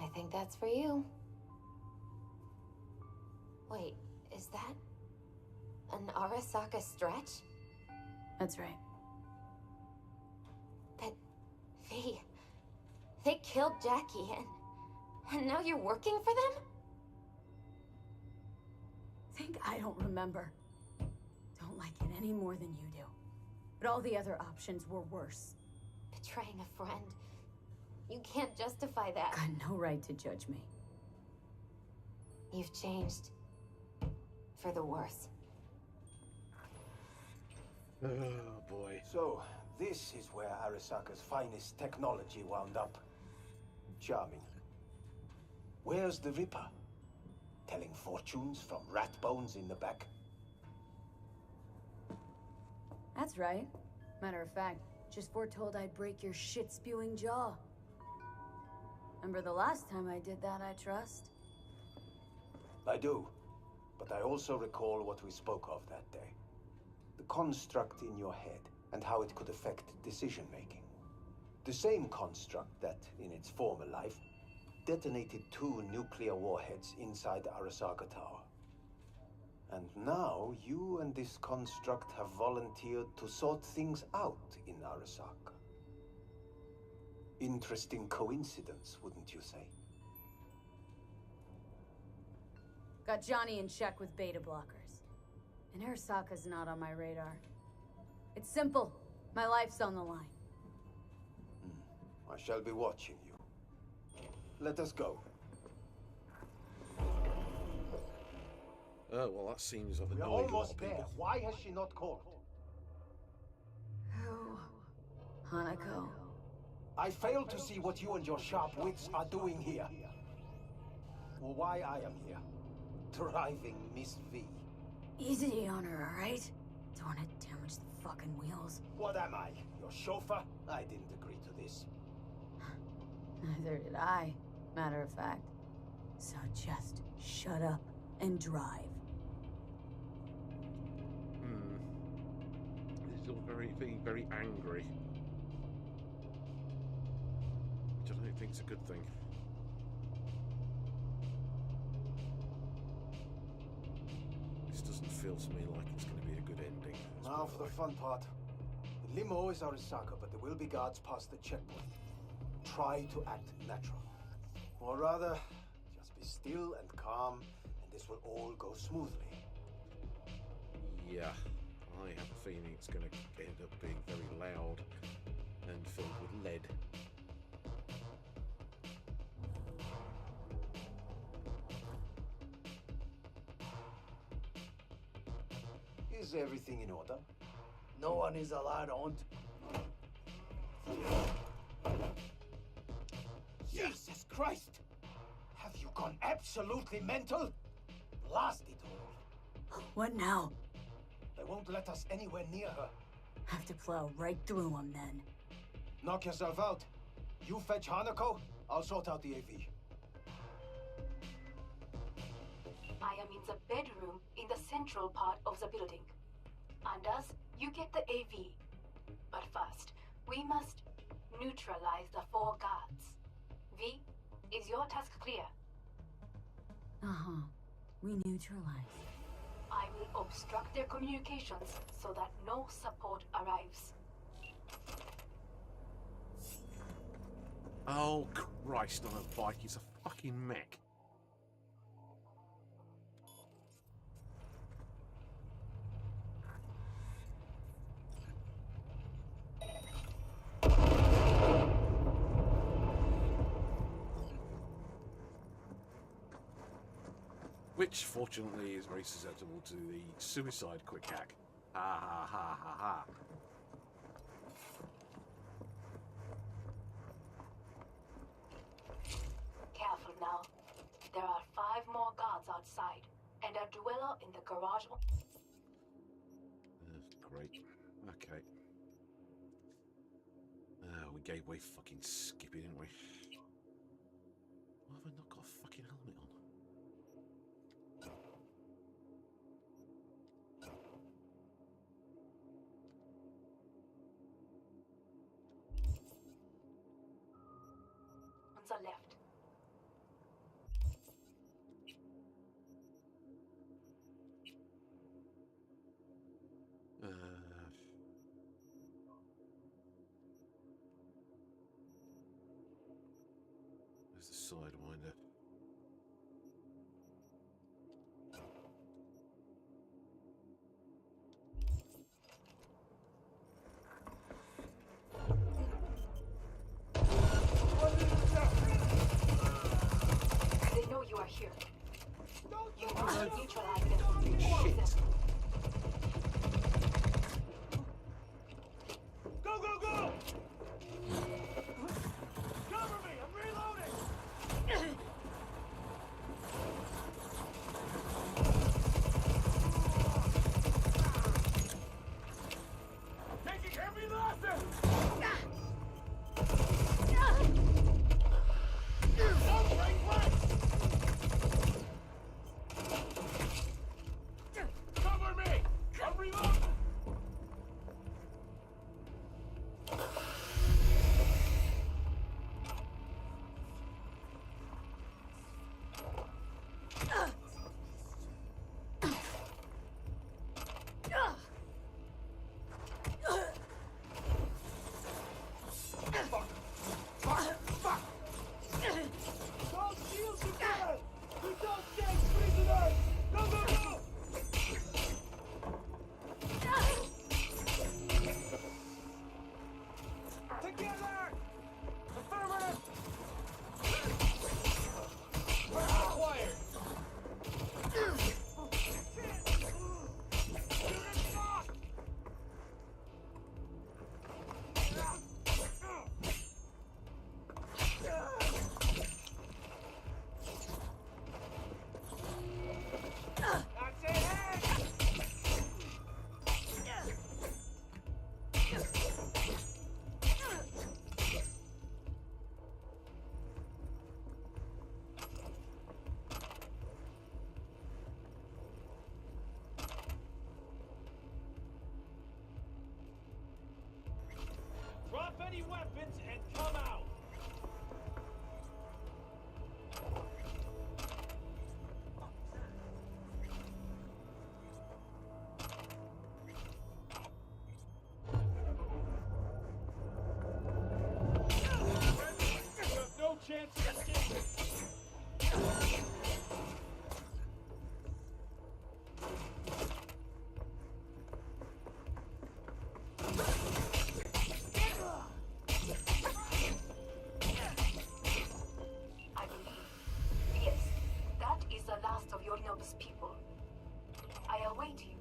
I think that's for you. Wait, is that an Arasaka stretch? That's right. But, V, they killed Jackie and now you're working for them? Think I don't remember. Don't like it any more than you do. But all the other options were worse. Betraying a friend. You can't justify that. Got no right to judge me. You've changed. For the worse. Oh, boy. So, this is where Arasaka's finest technology wound up. Charming. Where's the Ripper? Telling fortunes from rat bones in the back? That's right. Matter of fact, just foretold I'd break your shit-spewing jaw. Remember the last time I did that, I trust? I do. But I also recall what we spoke of that day. The construct in your head, and how it could affect decision-making. The same construct that, in its former life, detonated 2 nuclear warheads inside the Arasaka Tower. And now, you and this construct have volunteered to sort things out in Arasaka. Interesting coincidence, wouldn't you say? Got Johnny in check with beta blockers. And Arasaka's not on my radar. It's simple. My life's on the line. I shall be watching you. Let us go. Oh, well, that seems of We're annoyed a lot almost of there. people. Why has she not called? Oh, Hanako. I fail to see what you and your sharp wits are doing here. Or why I am here. Driving Miss V. Easy on her, alright? Don't want to damage the fucking wheels. What am I? Your chauffeur? I didn't agree to this. Neither did I, matter of fact. So just shut up and drive. He's still being very angry. Which I don't think's a good thing. This doesn't feel to me like it's going to be a good ending. Now for the fun part. The limo is Arasaka, but there will be guards past the checkpoint. Try to act natural. Or rather, Be still and calm, and this will all go smoothly. Yeah, I have a feeling it's going to end up being very loud and filled with lead. Is everything in order? No one is allowed on. Jesus Christ! Have you gone absolutely mental? Blast it all. What now? They won't let us anywhere near her. Have to plow right through them then. Knock yourself out. You fetch Hanako, I'll sort out the AV. I am in the bedroom in the central part of the building. Anders, you get the AV. But first, we must neutralize the 4 guards. V, is your task clear? Uh-huh. We neutralize. I will obstruct their communications so that no support arrives. Oh, Christ on a bike, it's a fucking mech. Which, fortunately, is very susceptible to the suicide quick hack. Ha ha ha ha ha. Careful now. There are 5 more guards outside, and a dweller in the garage. Great. Okay. We gave way fucking Skippy, didn't we? Why have I not got a fucking helmet on? On the left. Where's the sidewinder? They know you are here. You must neutralize them. All of them. Go, go, go! Cover me! I'm reloading! Taking heavy losses! Don't break ranks! Yorinobu's people. I await you.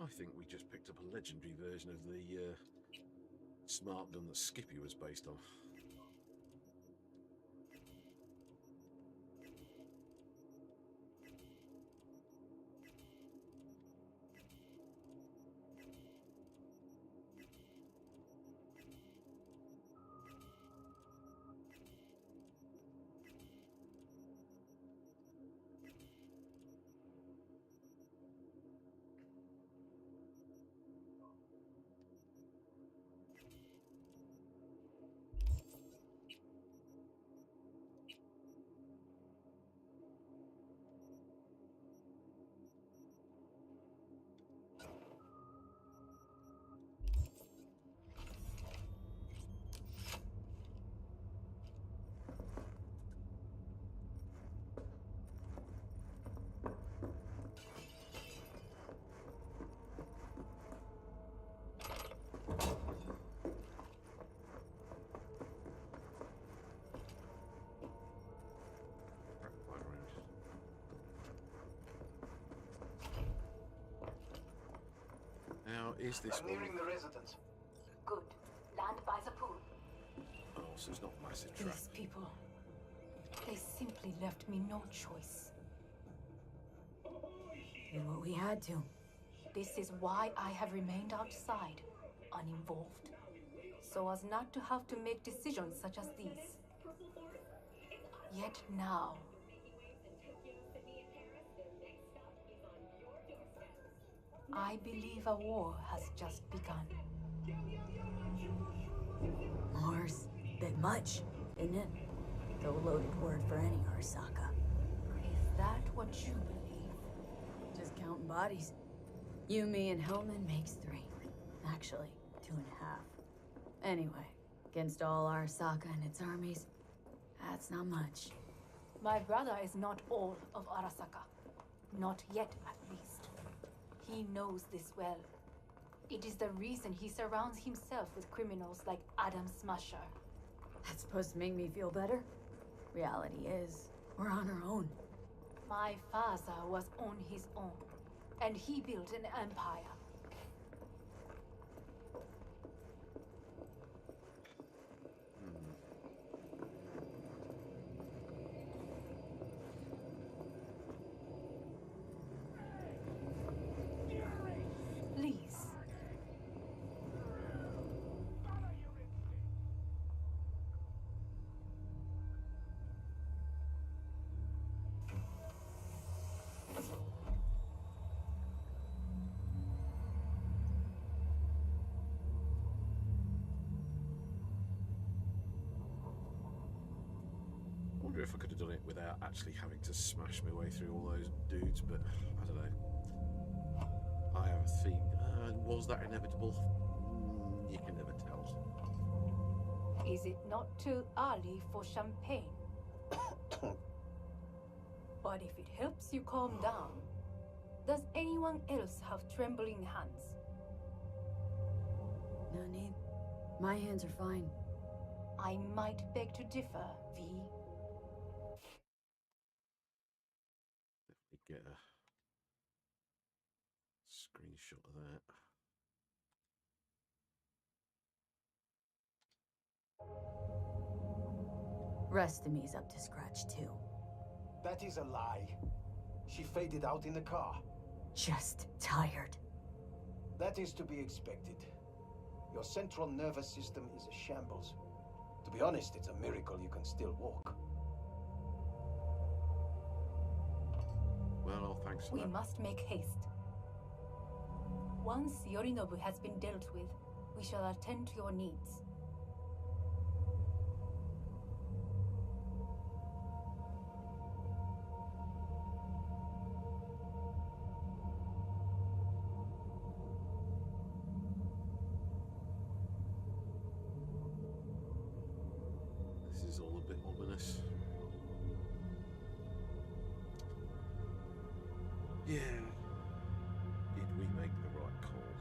I think we just picked up a legendary version of the smart gun that Skippy was based on. Now, is this I'm nearing the residence. Good. Land by the pool. Oh, so it's not massive traffic. These people, they simply left me no choice. Did what we had to. This is why I have remained outside, uninvolved, so as not to have to make decisions such as these. Yet now, I believe a war has just begun. War's a bit much, isn't it? The loaded word for any Arasaka. Is that what you believe? Just counting bodies. You, me, and Hellman makes 3. Actually, 2.5. Anyway, against all Arasaka and its armies, that's not much. My brother is not all of Arasaka. Not yet, at least. He knows this well. It is the reason he surrounds himself with criminals like Adam Smasher. That's supposed to make me feel better? Reality is, we're on our own. My father was on his own, and he built an empire. Please. I wonder if I could have done it without actually having to smash my way through all those dudes, but I don't know. I have a thing. Was that inevitable? You can never tell. Is it not too early for champagne? But if it helps you calm down, does anyone else have trembling hands? No need. My hands are fine. I might beg to differ, V. Let me get a screenshot of that. Rest of me's up to scratch too. That is a lie. She faded out in the car. Just tired. That is to be expected. Your central nervous system is a shambles. To be honest, it's a miracle you can still walk. Well, thanks for We that. must make haste. Once Yorinobu has been dealt with, we shall attend to your needs. This is all a bit ominous. Yeah. Did we make the right call?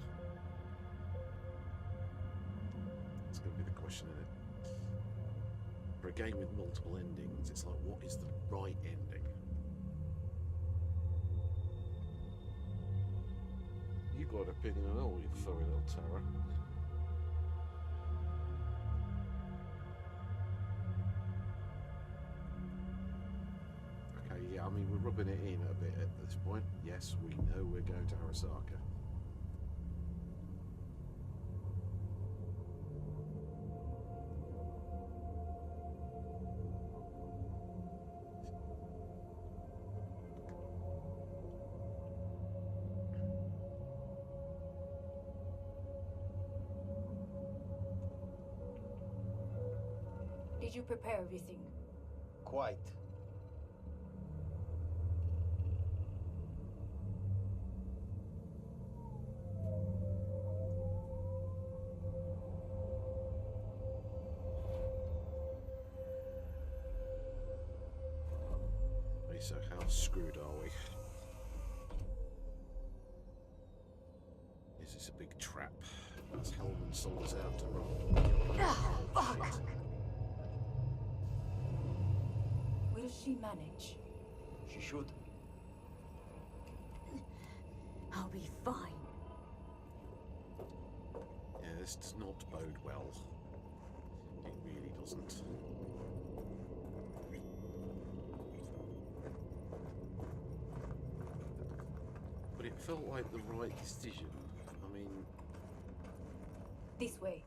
That's going to be the question, isn't it? For a game with multiple endings, it's like, what is the right ending? You got an opinion on all, you furry little terror. Okay, yeah, I mean, we're rubbing it in a bit at this point. Yes, we know we're going to Arasaka. Did you prepare everything? Quite. Hey, so how screwed are we? Is this a big trap? Has Hellman sold us out to run? Fuck! Will she manage? She should. I'll be fine. Yeah, this does not bode well. It really doesn't. But it felt like the right decision. I mean, This way.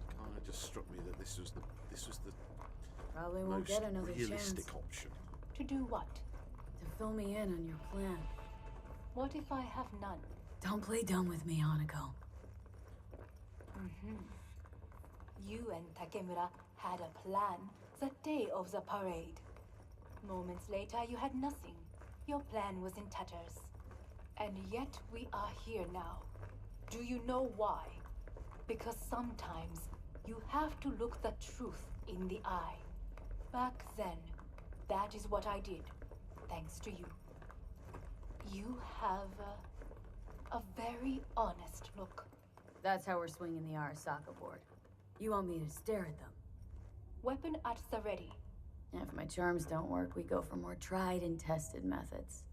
it kind of just struck me that this was the Probably won't most get another realistic chance. option. To do what? To fill me in on your plan. What if I have none? Don't play dumb with me, Hanako. You and Takemura had a plan the day of the parade. Moments later, you had nothing. Your plan was in tatters. And yet we are here now. Do you know why? Because sometimes you have to look the truth in the eye. Back then, that is what I did, thanks to you. You have a very honest look. That's how we're swinging the Arasaka board. You want me to stare at them? Weapon at the ready. If my charms don't work, we go for more tried and tested methods.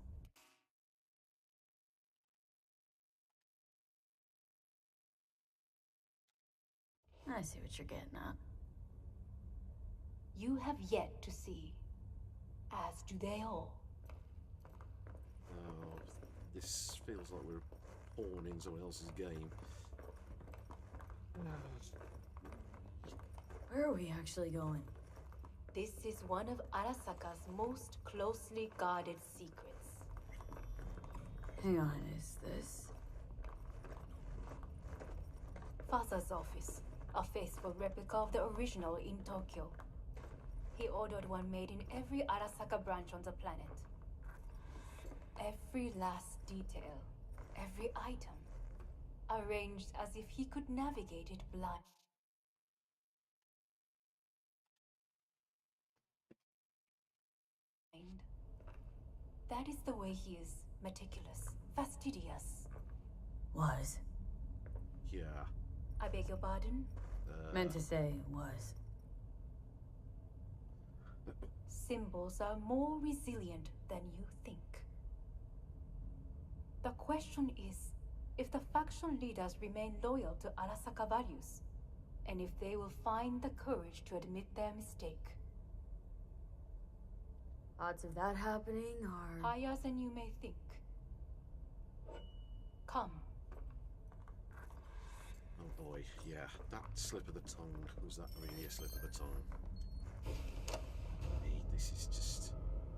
I see what you're getting at. You have yet to see, as do they all. Oh, this feels like we're a pawn in someone else's game. Where are we actually going? This is one of Arasaka's most closely guarded secrets. Hang on, is this? Father's office, a faithful replica of the original in Tokyo. He ordered one made in every Arasaka branch on the planet. Every last detail, every item, arranged as if he could navigate it blind. That is the way he is, meticulous, fastidious. Was. Yeah. I beg your pardon? Meant to say was. Symbols are more resilient than you think. The question is, if the faction leaders remain loyal to Arasaka values, and if they will find the courage to admit their mistake. Odds of that happening are... Higher than you may think. Come. boy, yeah, that slip of the tongue. Was that really a slip of the tongue? Hey, this is just...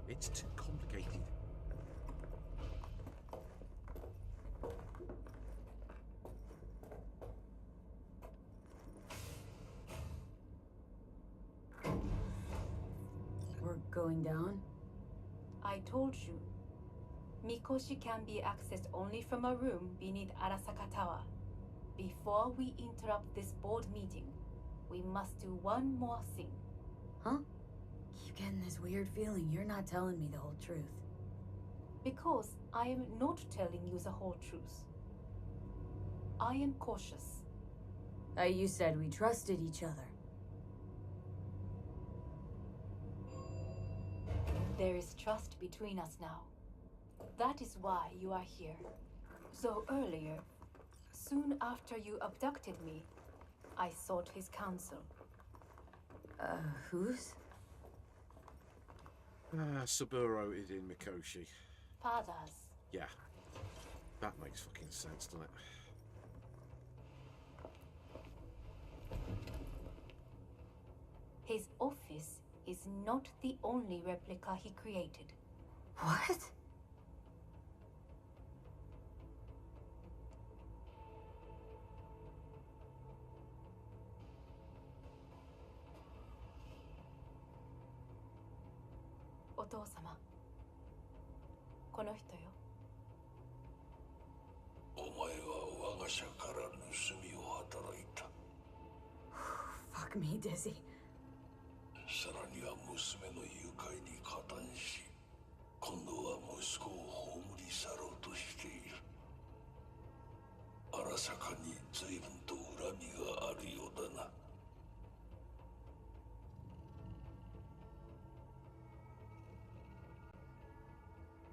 It's too complicated. We're going down? I told you. Mikoshi can be accessed only from a room beneath Arasaka Tower. Before we interrupt this board meeting, we must do one more thing. Huh? Keep getting this weird feeling you're not telling me the whole truth. Because I am not telling you the whole truth. I am cautious. You said we trusted each other. There is trust between us now. That is why you are here. So earlier, soon after you abducted me, I sought his counsel. Whose? Saburo Idin Mikoshi. Father's. Yeah. That makes fucking sense, doesn't it? His office is not the only replica he created. What? Otou-sama. この人よ。お前は我が社から盗みを働いた。Fuck me, Dizzy. さらには娘の誘拐に加担し、今度は息子を葬り去ろうとしている。荒坂に随分と恨みがあるようだな。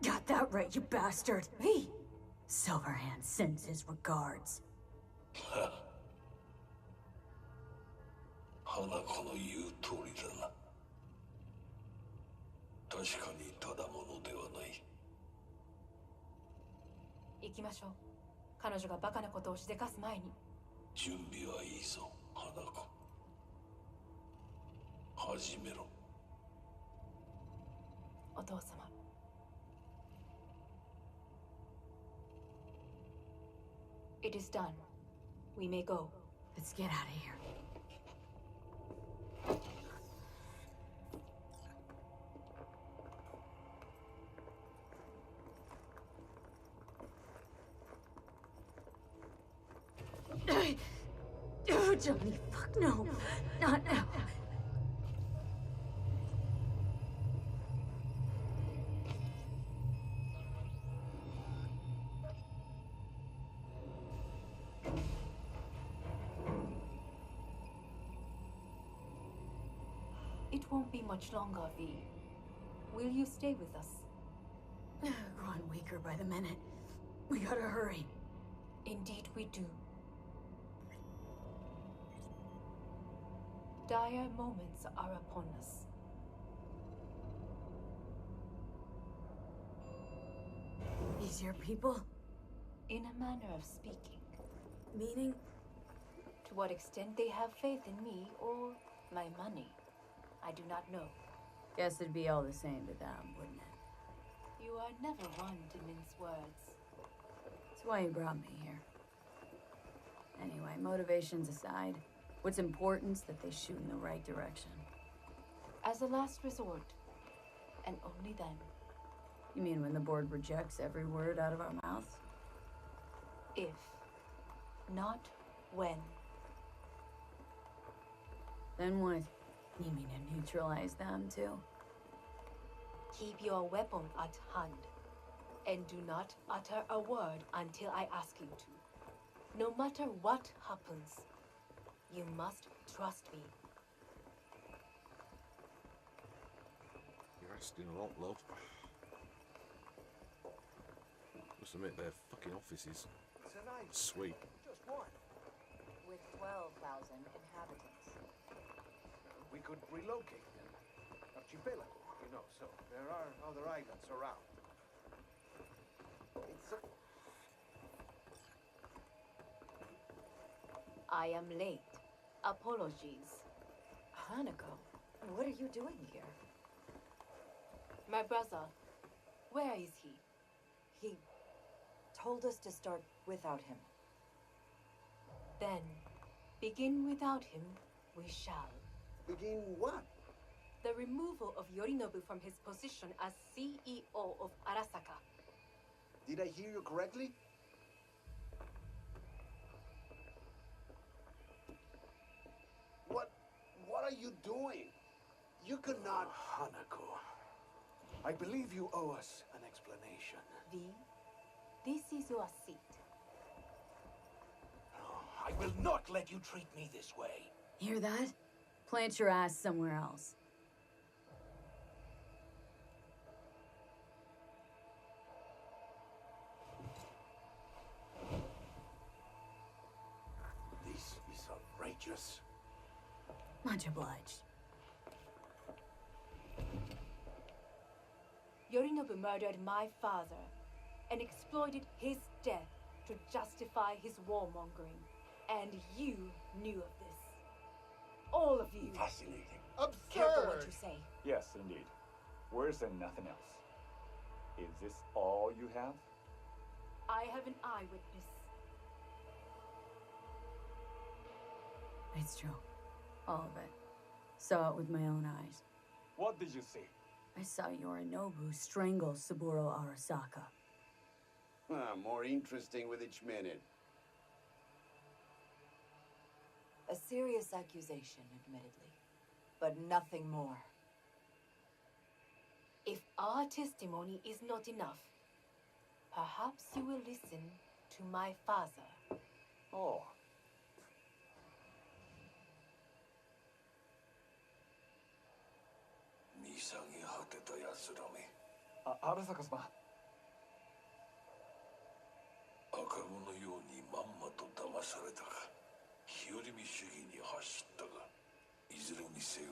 Got that right, you bastard! V! Silverhand sends his regards. 花子の言う通りだな。確かにただものではない。行きましょう。彼女がバカなことをしでかす前に。準備はいいぞ、花子。始めろ。お父様。It is done. We may go. Let's get out of here. Oh, Johnny, fuck no. Not now. It won't be much longer, V. Will you stay with us? Growing weaker by the minute. We gotta hurry. Indeed we do. Dire moments are upon us. These your people? In a manner of speaking. Meaning? To what extent they have faith in me or my money, I do not know. Guess it'd be all the same to them, wouldn't it? You are never one to mince words. That's why you brought me here. Anyway, motivations aside, what's important is that they shoot in the right direction. As a last resort, and only then. You mean when the board rejects every word out of our mouths? If, not when. Then what? You mean to neutralize them, too? Keep your weapon at hand, and do not utter a word until I ask you to. No matter what happens, you must trust me. You're asking a lot, love. Must admit, their fucking office is sweet. Just one. With 12,000 inhabitants. We could relocate them. Archipelago, you know, so there are other islands around. It's a... I am late. Apologies. Hanako, what are you doing here? My brother, where is he? He told us to start without him. Then, begin without him, we shall. Begin what? The removal of Yorinobu from his position as CEO of Arasaka. Did I hear you correctly? What are you doing? You cannot... Hanako, I believe you owe us an explanation. V, this is your seat. I will not let you treat me this way. Hear that? Plant your ass somewhere else. This is outrageous. Much obliged. Yorinobu murdered my father and exploited his death to justify his warmongering. And you knew of this. All of you. Fascinating. Careful what you say. Yes, indeed. Worse and nothing else. Is this all you have? I have an eyewitness. It's true. All of it. Saw it with my own eyes. What did you see? I saw Yorinobu strangle Saburo Arasaka. More interesting with each minute. A serious accusation, admittedly, but nothing more. If our testimony is not enough, perhaps you will listen to my father. Oh. Arasaka-sama. 赤子のようにまんまと騙されたか、日和見主義に走ったが、いずれにせよ、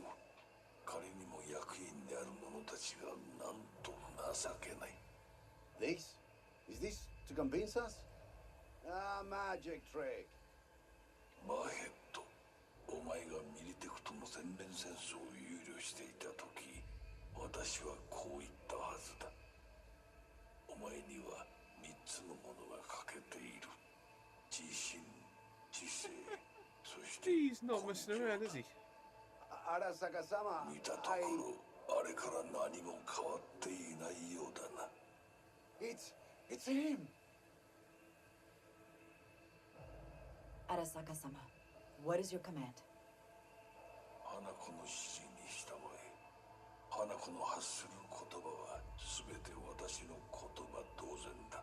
仮にも役員である者たちがなんと情けない。This? Is this to convince us? Magic trick. マーヘッド、お前がミリテクとの全面戦争を憂慮していた時、私はこう言ったはずだ。お前には3つのものが欠けている。自信、知性、そして He's not messing around, is he? Arasaka-sama, 見たところ、あれから何も変わっていないようだな。It's him! Arasaka-sama, what is your command? 花子の指示に従え。花子の発する言葉は全て私の言葉同然だ。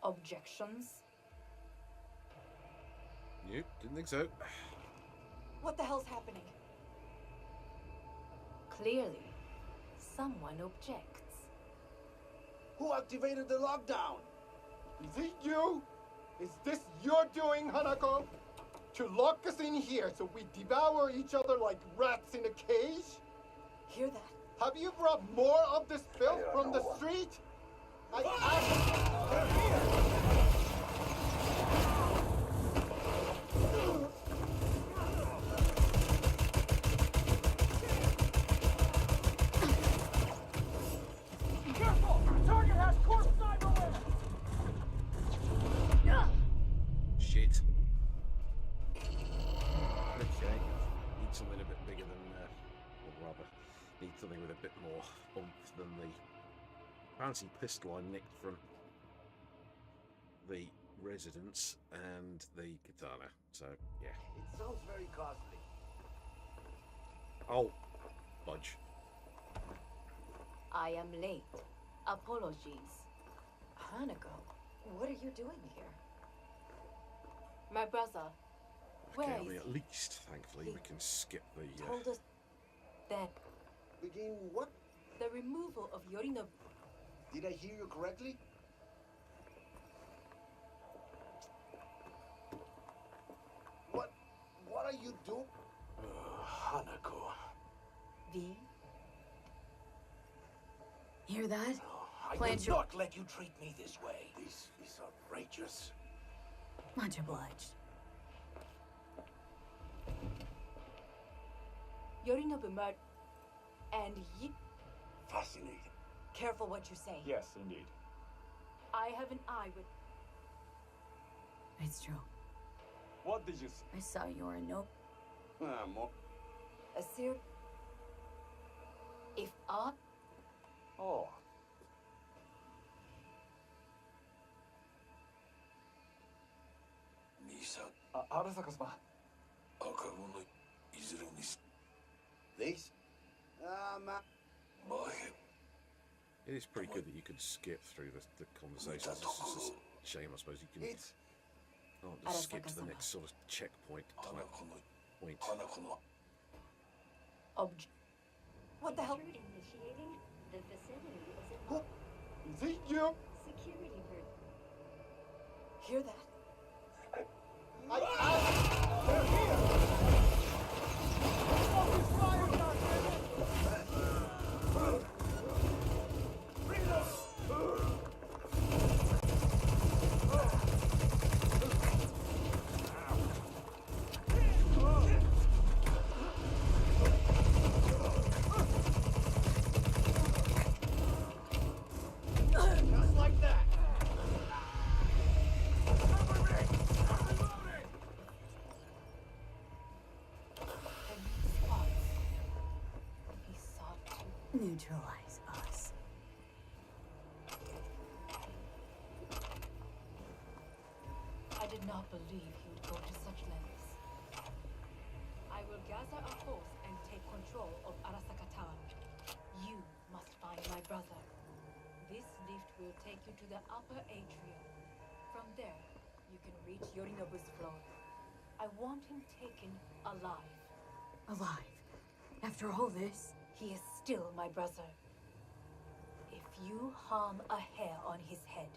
Objections? Nope, didn't think so. What the hell's happening? Clearly, someone objects. Who activated the lockdown? Is it you? Is this your doing, Hanako? To lock us in here so we devour each other like rats in a cage? Hear that? Have you brought more of this filth from the street? Careful! Target has corpse cyberware! Shit. Okay, need something a bit bigger than, or rather, need something with a bit more oomph than the fancy pistol I nicked from the residence and the katana. So, yeah. It sounds very costly. Oh, budge. I am late. Apologies. Hanako, what are you doing here? My brother, where Okay, I is mean, he? at least, thankfully, we can skip the. Told us that Begin what? the removal of Yorinobu. Did I hear you correctly? What are you doing? Hanako. V. Hear that? I Plant will your- not let you treat me this way. This is outrageous. Much obliged. Yorinobu Mur... And Fascinating. Careful what you say. Yes, indeed. I have an eye with... It's true. What did you say? I saw Yorinobu. More. Asir... If up... Oh. Nisa, Arasaka-sama. Akago no izuru ni These? Mahe. It is pretty good that you can skip through the conversations. It's just a shame, I suppose. You can can't just skip to the next sort of checkpoint type point. What the hell? Initiating the vicinity is Is it you? security group. Hear that? They're here! Just like that! He sought to... Neutralize us. I did not believe he would go to such lengths. I will gather a force and take control of Arasaka Tower. You must find my brother. This lift will take you to the upper atrium. From there, you can reach Yorinobu's floor. I want him taken alive. Alive? After all this? He is still my brother. If you harm a hair on his head,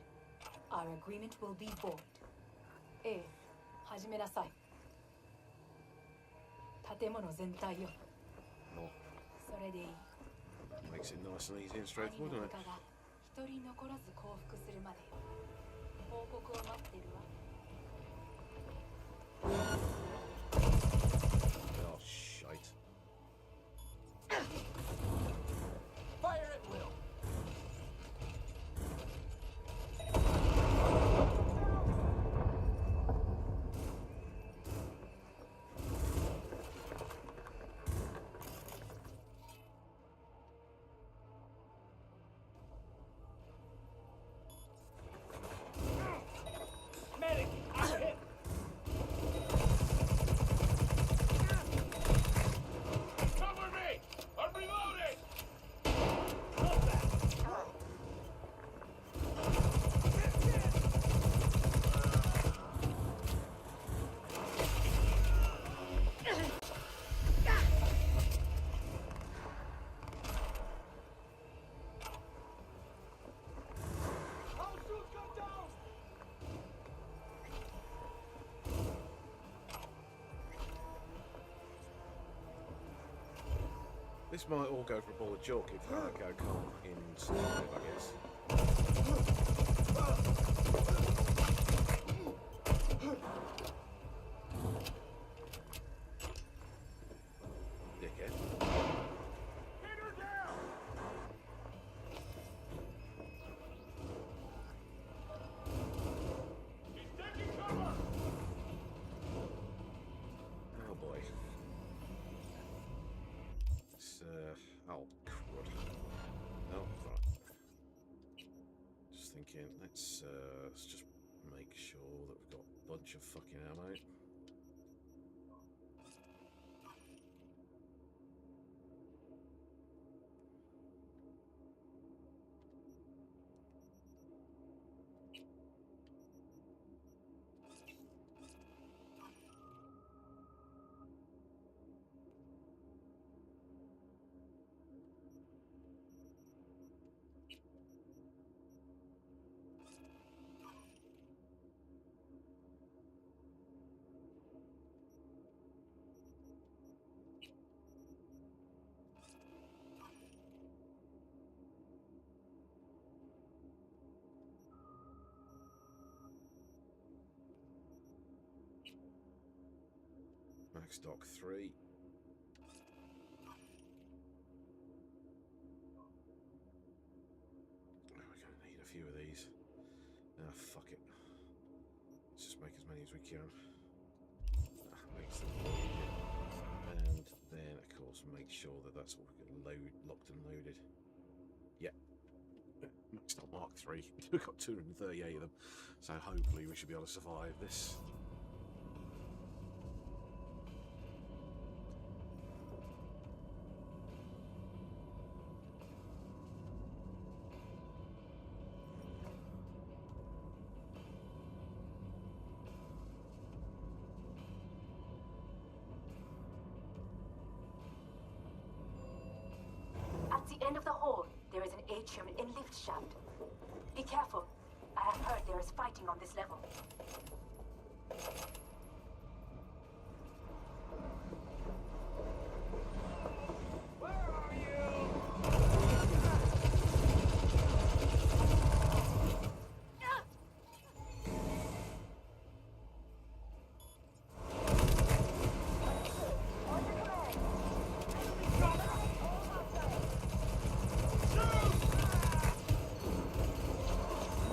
our agreement will be void. Hajime nasai. 建物全体よ。 Oh, それでいい。 makes it nice and easy and 兄 straightforward, の doesn't 部 it? 下が一人残らず降伏するまで報告を待ってるわ。 Oh, shite. Fire at will. Medic, I'm hit. Cover me! I'm reloading! This might all go for a ball of chalk if Hanako can't survive, I guess. Dickhead. Hit her down! He's taking cover! Oh boy. It's, oh, crud. Oh, right. Just thinking, let's just make sure that we've got a bunch of fucking ammo. Max Dock 3. Oh, we're going to need a few of these. Ah, fuck it. Let's just make as many as we can. Makes them easier. And then, of course, make sure that that's all locked and loaded. Yep. Max Dock Mark 3. We've got 238 of them. So hopefully we should be able to survive this. At the end of the hall, there is an atrium and lift shaft. Be careful. I have heard there is fighting on this level.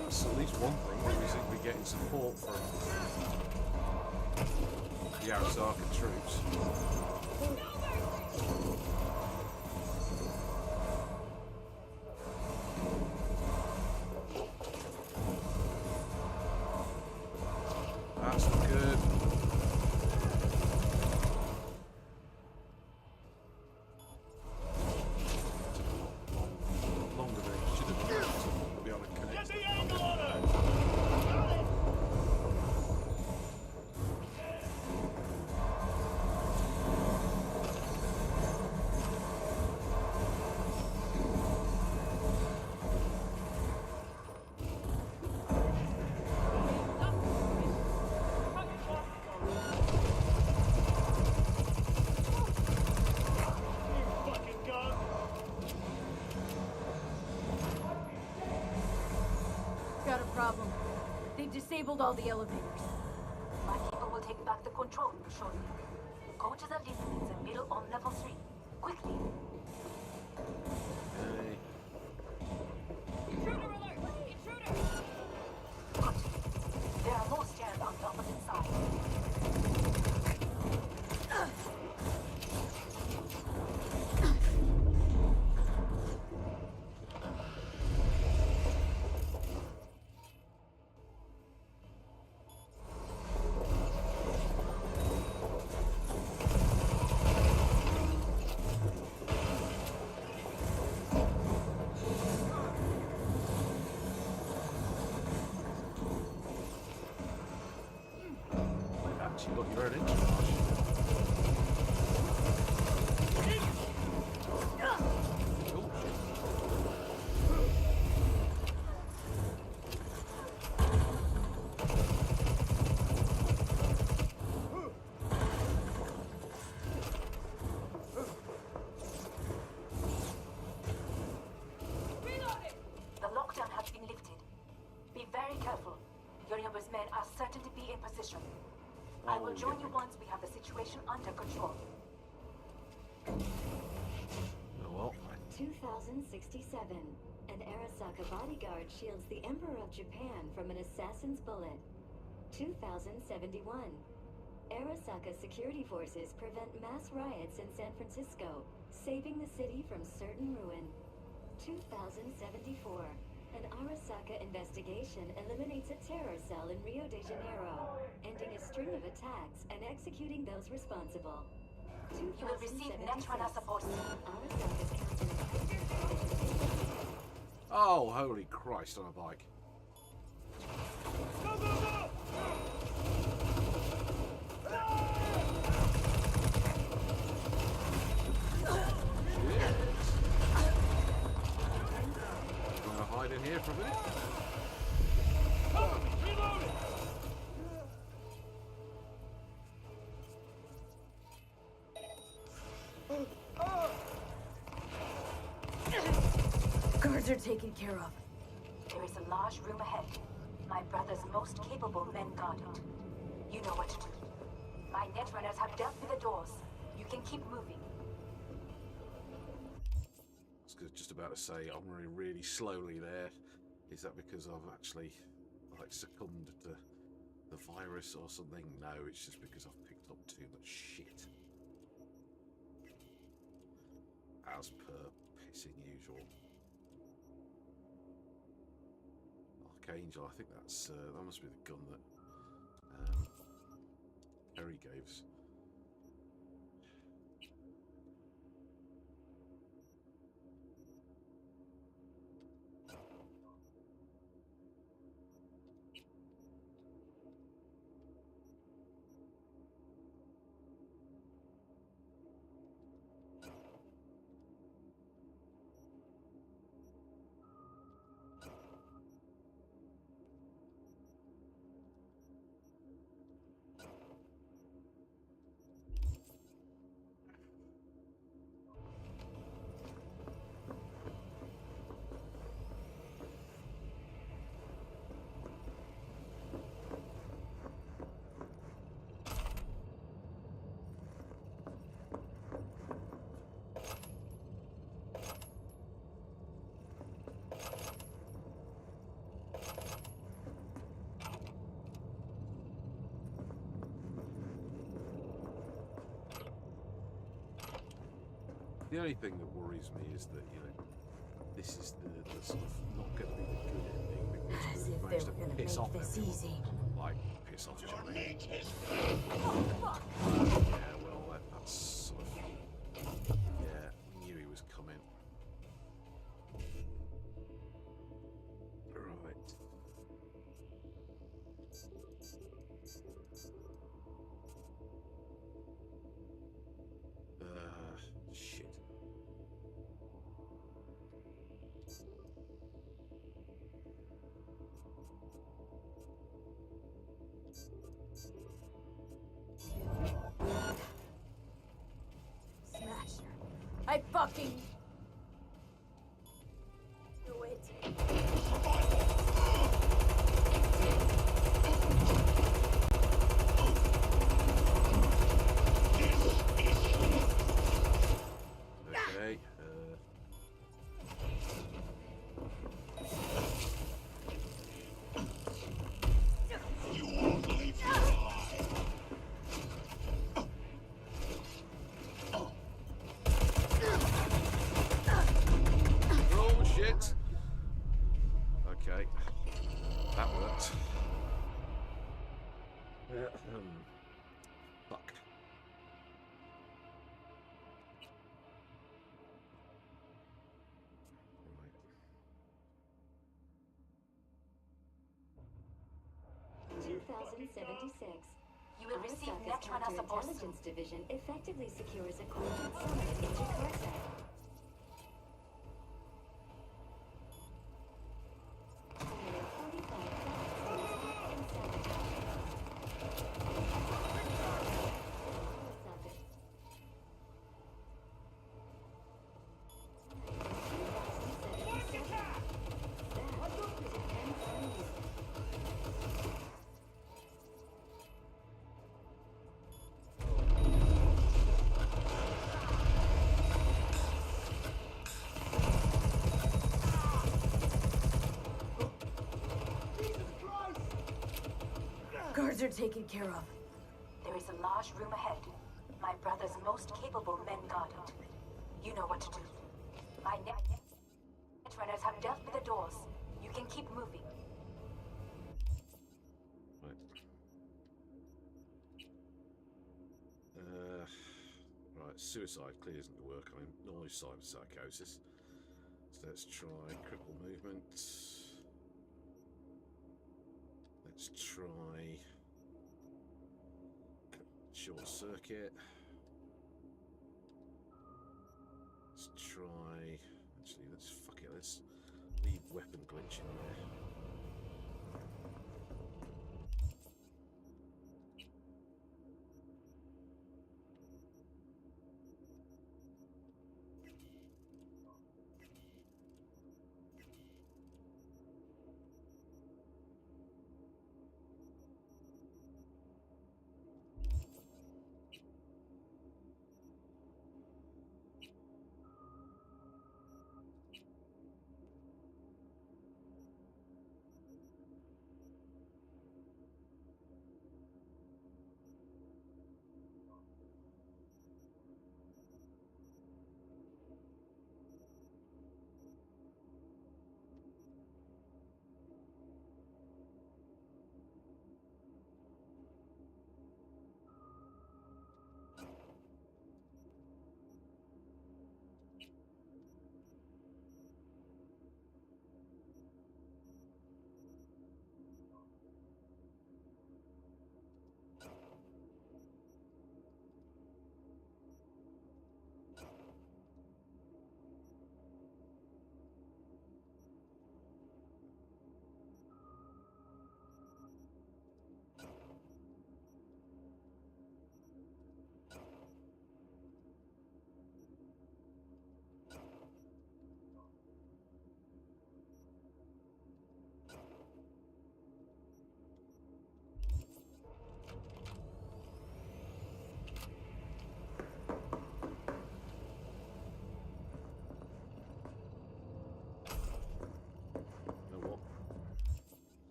That's at least one thing where we seem to be getting support from the Arasaka troops. That's not good. Longer than it should have done to be able to connect. Get the angle on her! Fucking gun! Got a problem. They've disabled all the elevators. My people will take back the control room shortly. Go to the lift in the middle on level 3. Quickly. Okay. Intruder alert! Intruder! Good. There are more stairs on the opposite side. We've actually got your own engine rush. Oh, shit. The lockdown has been lifted. Be very careful. Yorinobu's men are certain to be in position. I will join you once we have the situation under control. Oh well. 2067. An Arasaka bodyguard shields the Emperor of Japan from an assassin's bullet. 2071. Arasaka security forces prevent mass riots in San Francisco, saving the city from certain ruin. 2074. An Arasaka investigation eliminates a terror cell in Rio de Janeiro, ending a string of attacks and executing those responsible. You will receive Netrunner support. Arasaka's counter. Oh, holy Christ on a bike. Go, go, go! Gonna hide in here for a minute. Reload it! Guards are taken care of. There is a large room ahead. My brother's most capable men guard it. You know what to do. My netrunners have dealt with the doors. You can keep moving. I was just about to say, I'm running really slowly there. Is that because I've actually like succumbed to the virus or something? No, it's just because I've picked up too much shit. As per pissing usual. Archangel, I think that's that must be the gun that Harry gave us. The only thing that worries me is that, you know, this is the sort of not going to be the good ending because As we if they managed were to gonna piss make off this everyone. easy. Like, piss off Johnny. Oh, fuck! Yeah, well, that's sort of... Yeah, we knew he was coming. Right. Shit. Smasher. I fucking knew it. Okay, oh shit! Okay, that worked. Fuck. Right. 2076. You will receive Arasaka's netrunner support soon. counterintelligence division effectively secures a coordinate summit in Jakarta. Only 45 facts in sabotage. Arasaka. Guards are taken care of. There is a large room ahead. My brother's most capable men guard it. You know what to do. My netrunners have dealt with the doors. You can keep moving. Right. Right, suicide clearly isn't going to work. I mean, normally cyberpsychosis. So let's try cripple movement. Let's try short circuit. Let's try. Actually, let's fuck it. Let's leave weapon glitch in there.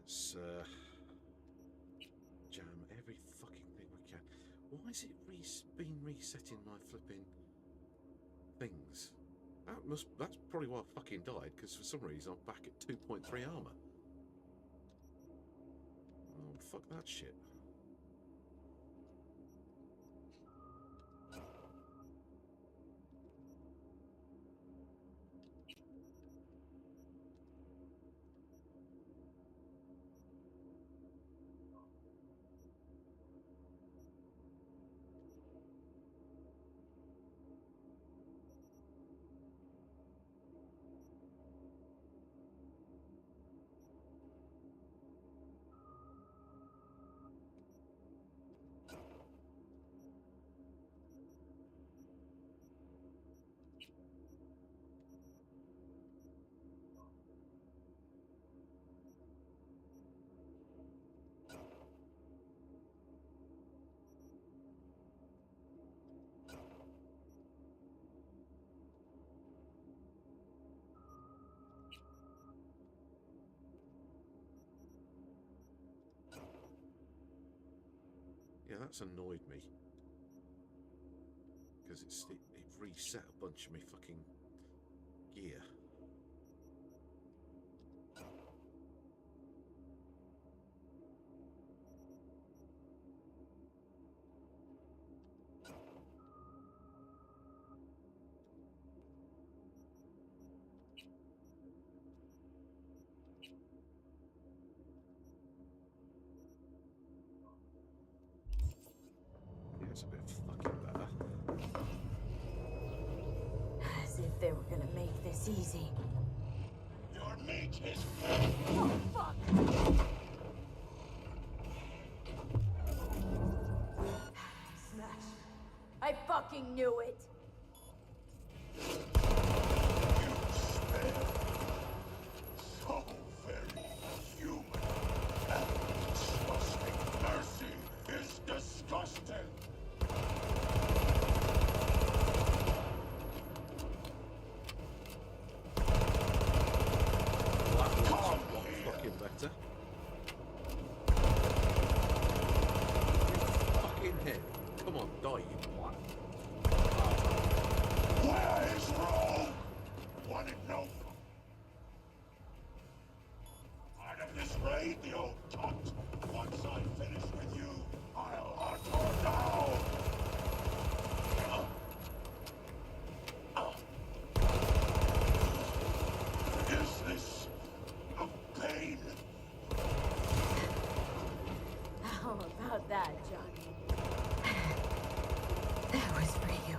Let's jam every fucking thing we can. Why is it been resetting my flipping things? That's probably why I fucking died, because for some reason I'm back at 2.3 armor. Oh, fuck that shit. Yeah, that's annoyed me. Because it reset a bunch of me fucking gear. Yeah, it's a bit fucking better. As if they were gonna make this easy. Your mate is... Oh, fuck! Smash. I fucking knew it! So very human and disgusting. Mercy is disgusting. Fucking better. Fucking head. Come on, die, you twat. Where is Rome? Want it no? Out of this raid, the old cunt. Once I finish with you, I'll hunt her down. Is this a pain? How about that, Johnny? That was for you.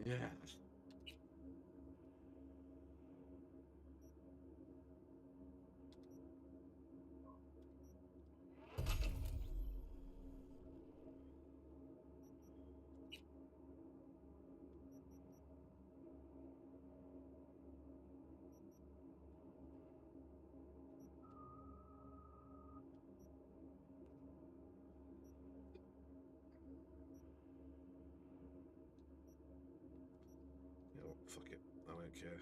Yeah. You know what, fuck it. I don't care.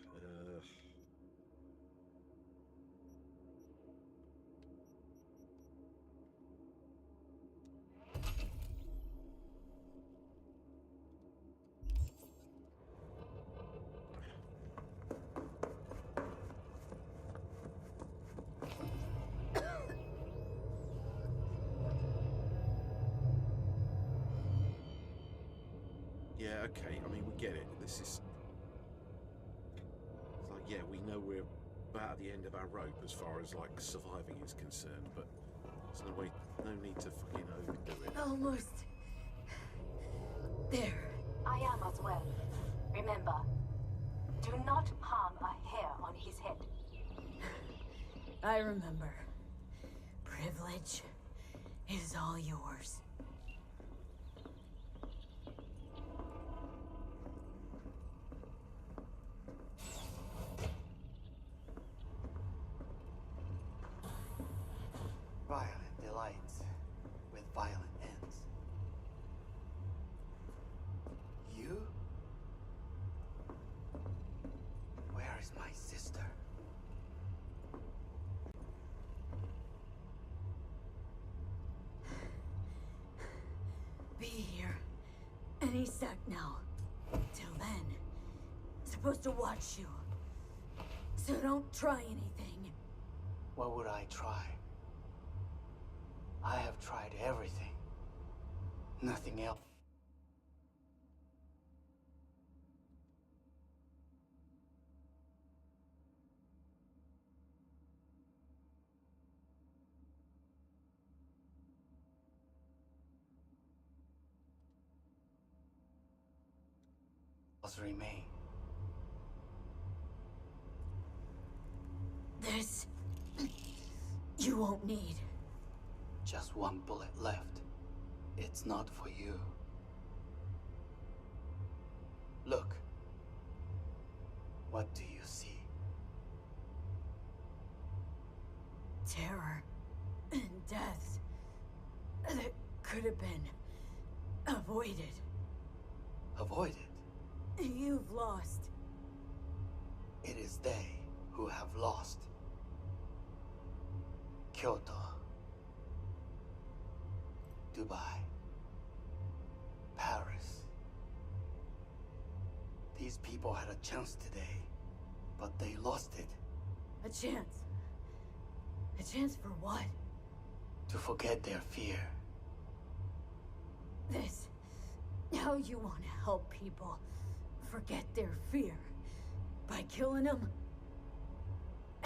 Yeah, okay, I mean, we get it. This is... It's like, yeah, we know we're about at the end of our rope as far as, like, surviving is concerned, but there's no need to fucking overdo it. Almost. There. I am as well. Remember, do not harm a hair on his head. I remember. Privilege is all yours. violent delights with violent ends. You? Where is my sister? Be here any sec now. Till then, supposed to watch you. So don't try anything. What would I try? I have tried everything. Nothing else. Remain. This... you won't need. Just one bullet left. It's not for you. Look. What do you see? Terror and death that could have been avoided. Avoided? You've lost. It is they who have lost. Kyoto. Dubai. Paris. These people had a chance today, but they lost it. A chance? A chance for what? To forget their fear. This... how you want to help people forget their fear? By killing them?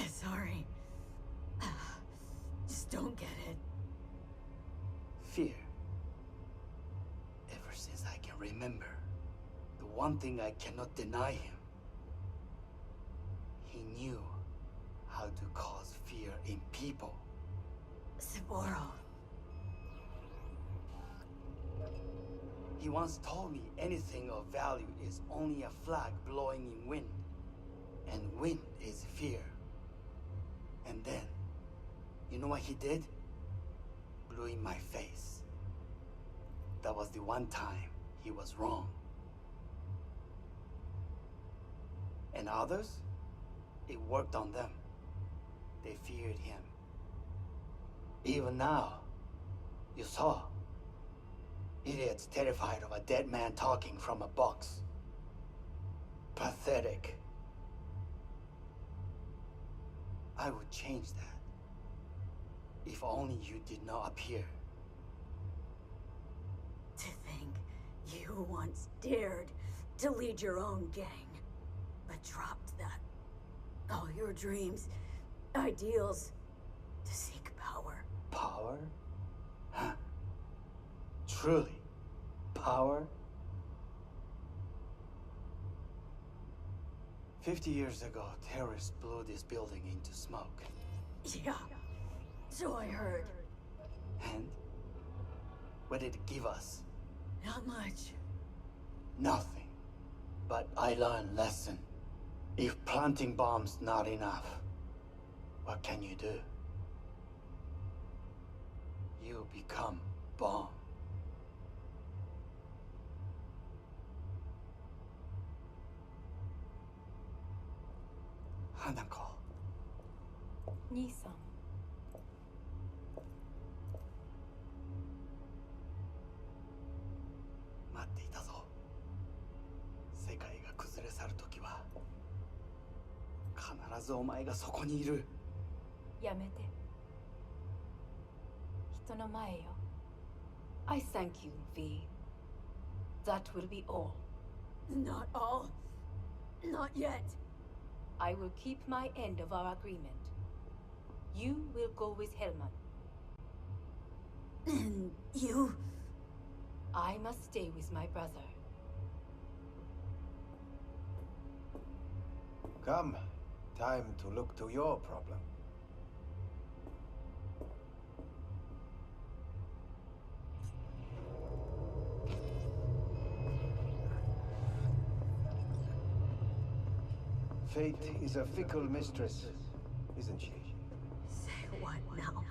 Sorry. Just don't get it. Fear. Ever since I can remember, the one thing I cannot deny him. He knew how to cause fear in people. Sapporo. He once told me anything of value is only a flag blowing in wind. And wind is fear. And then, you know what he did? Blew in my face. That was the one time he was wrong. And others? It worked on them. They feared him. Even now, you saw. Idiots terrified of a dead man talking from a box. Pathetic. I would change that. If only you did not appear. To think you once dared to lead your own gang, but dropped that. All your dreams, ideals, to seek power. Power? Huh. Truly, power? 50 years ago, terrorists blew this building into smoke. Yeah, so I heard. And? What did it give us? Not much. Nothing. But I learned lesson. If planting bombs not enough, what can you do? You become bomb. Hanako. 兄さん。待っていたぞ。世界が崩れ去るときは、必ずお前がそこにいる。やめて。人の前よ。I thank you, V. That will be all. Not all. Not yet. I will keep my end of our agreement. You will go with Hellman. And you? I must stay with my brother. Come. Time to look to your problem. Fate is a fickle mistress, isn't she? Say what now?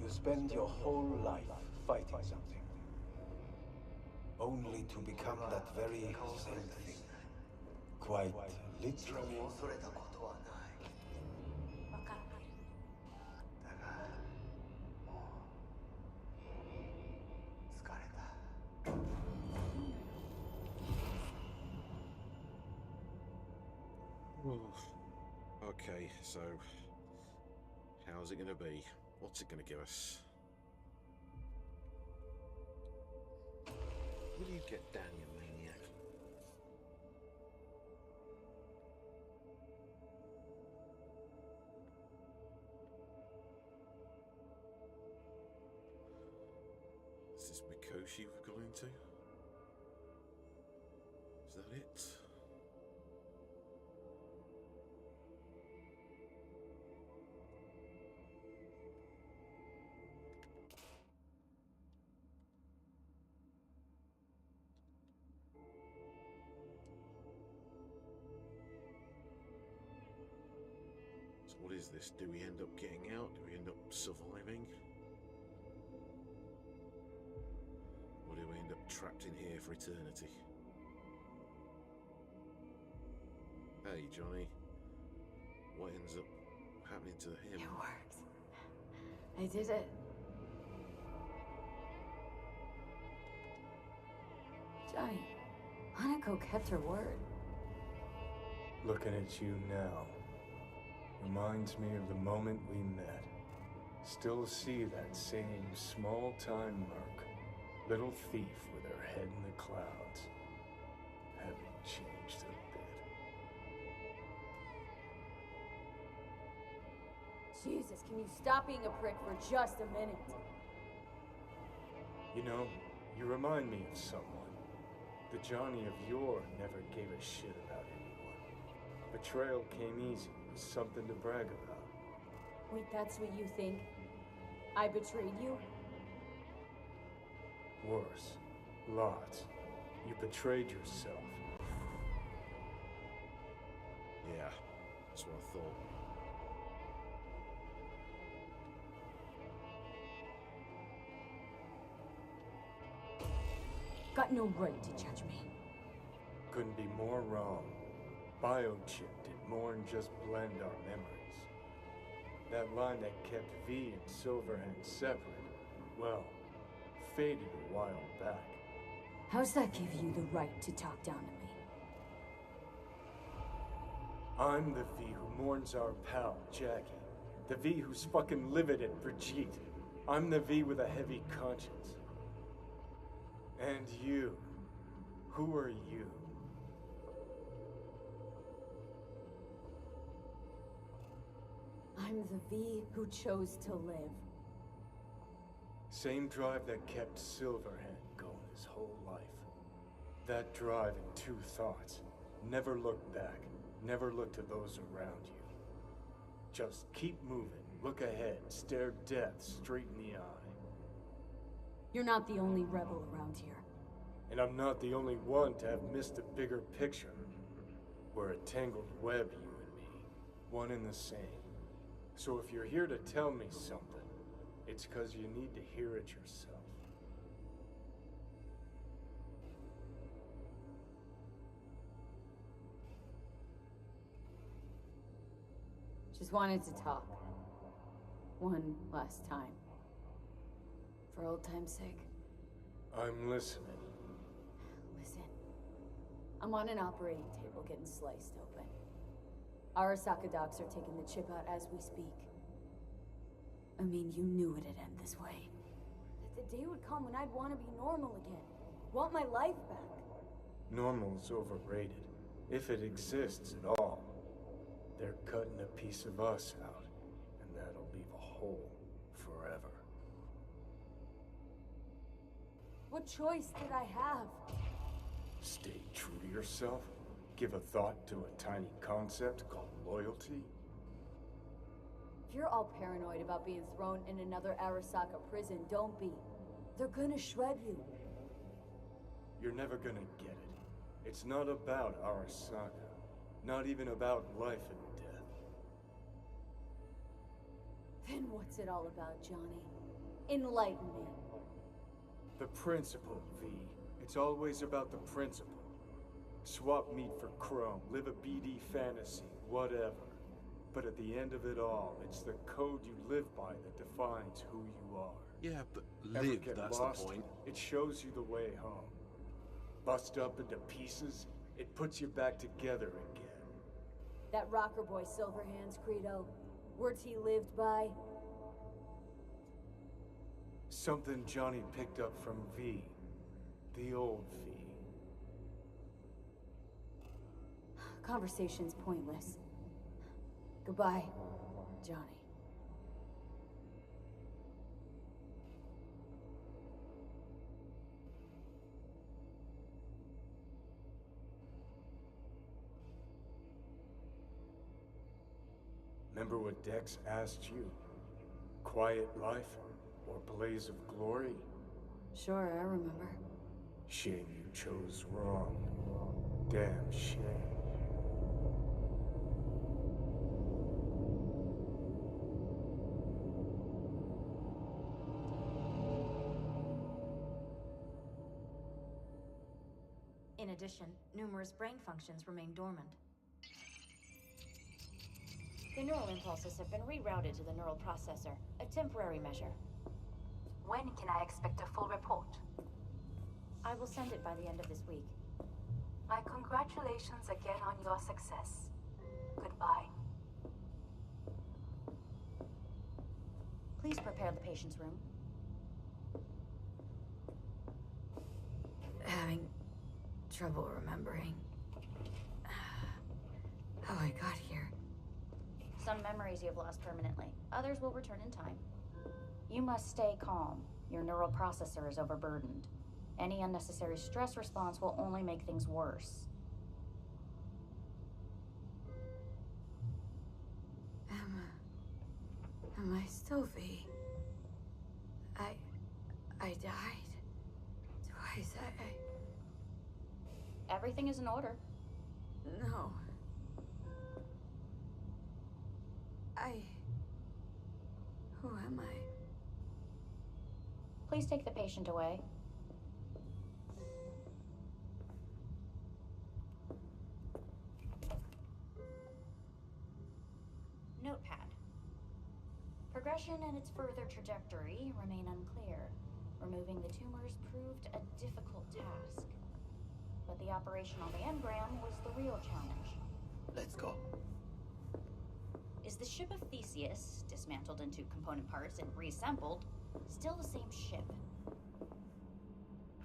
You spend your whole life fighting something, only to become that very same thing. Quite literally. 恐れたことはない。分かっている。だが、もう疲れた。Okay, so how's it gonna be? What's it gonna give us? Will you get down, you maniac? Is this Mikoshi we've gone into? Is that it? So what is this? Do we end up getting out? Do we end up surviving? Or do we end up trapped in here for eternity? Hey, Johnny. What ends up happening to him? It worked. I did it. Johnny, Hanako kept her word. Looking at you now reminds me of the moment we met. Still see that same small-time merc, little thief with her head in the clouds. Haven't changed a bit. Jesus, can you stop being a prick for just a minute? You know, you remind me of someone. The Johnny of yore never gave a shit about anyone. Betrayal came easy, was something to brag about. Wait, that's what you think? I betrayed you? Worse. Lots. You betrayed yourself. Yeah, that's what I thought. Got no right to judge me. Couldn't be more wrong. Biochip did more than just blend our memories. That line that kept V and Silverhand separate, well, faded a while back. How's that give you the right to talk down to me? I'm the V who mourns our pal, Jackie. The V who's fucking livid at Brigitte. I'm the V with a heavy conscience. And you. Who are you? I'm the V who chose to live. Same drive that kept Silverhand going his whole life. That drive and two thoughts. Never look back. Never look to those around you. Just keep moving. Look ahead. Stare death straight in the eye. You're not the only rebel around here. And I'm not the only one to have missed the bigger picture. We're a tangled web, you and me. One and the same. So if you're here to tell me something, it's because you need to hear it yourself. Just wanted to talk. One last time. For old time's sake. I'm listening. Listen. I'm on an operating table getting sliced open. Arasaka docs are taking the chip out as we speak. I mean, you knew it'd end this way. That the day would come when I'd want to be normal again. Want my life back. Normal's overrated. If it exists at all. They're cutting a piece of us out, and that'll leave a hole forever. What choice did I have? Stay true to yourself? Give a thought to a tiny concept called loyalty? If you're all paranoid about being thrown in another Arasaka prison, don't be. They're gonna shred you. You're never gonna get it. It's not about Arasaka. Not even about life and death. Then what's it all about, Johnny? Enlighten me. The principle, V. It's always about the principle. Swap meat for chrome, live a BD fantasy, whatever. But at the end of it all, it's the code you live by that defines who you are. Yeah, but Ever live, get that's lost? the point. It shows you the way home. Bust up into pieces, it puts you back together again. That rocker boy Silverhand's credo. Words he lived by. Something Johnny picked up from V. The old V. Conversation's pointless. Goodbye, Johnny. Remember what Dex asked you? Quiet life or blaze of glory? Sure, I remember. Shame you chose wrong. Damn shame. In addition, numerous brain functions remain dormant. The neural impulses have been rerouted to the neural processor, a temporary measure. When can I expect a full report? I will send it by the end of this week. My congratulations again on your success. Goodbye. Please prepare the patient's room. Having trouble remembering how I got here. Some memories you have lost permanently. Others will return in time. You must stay calm. Your neural processor is overburdened. Any unnecessary stress response will only make things worse. Am I still V? I died twice. Everything is in order. No. Who am I? Please take the patient away. Notepad. Progression and its further trajectory remain unclear. Removing the tumors proved a difficult task. But the operation on the engram was the real challenge. Let's go. Is the ship of Theseus, dismantled into component parts and reassembled, still the same ship?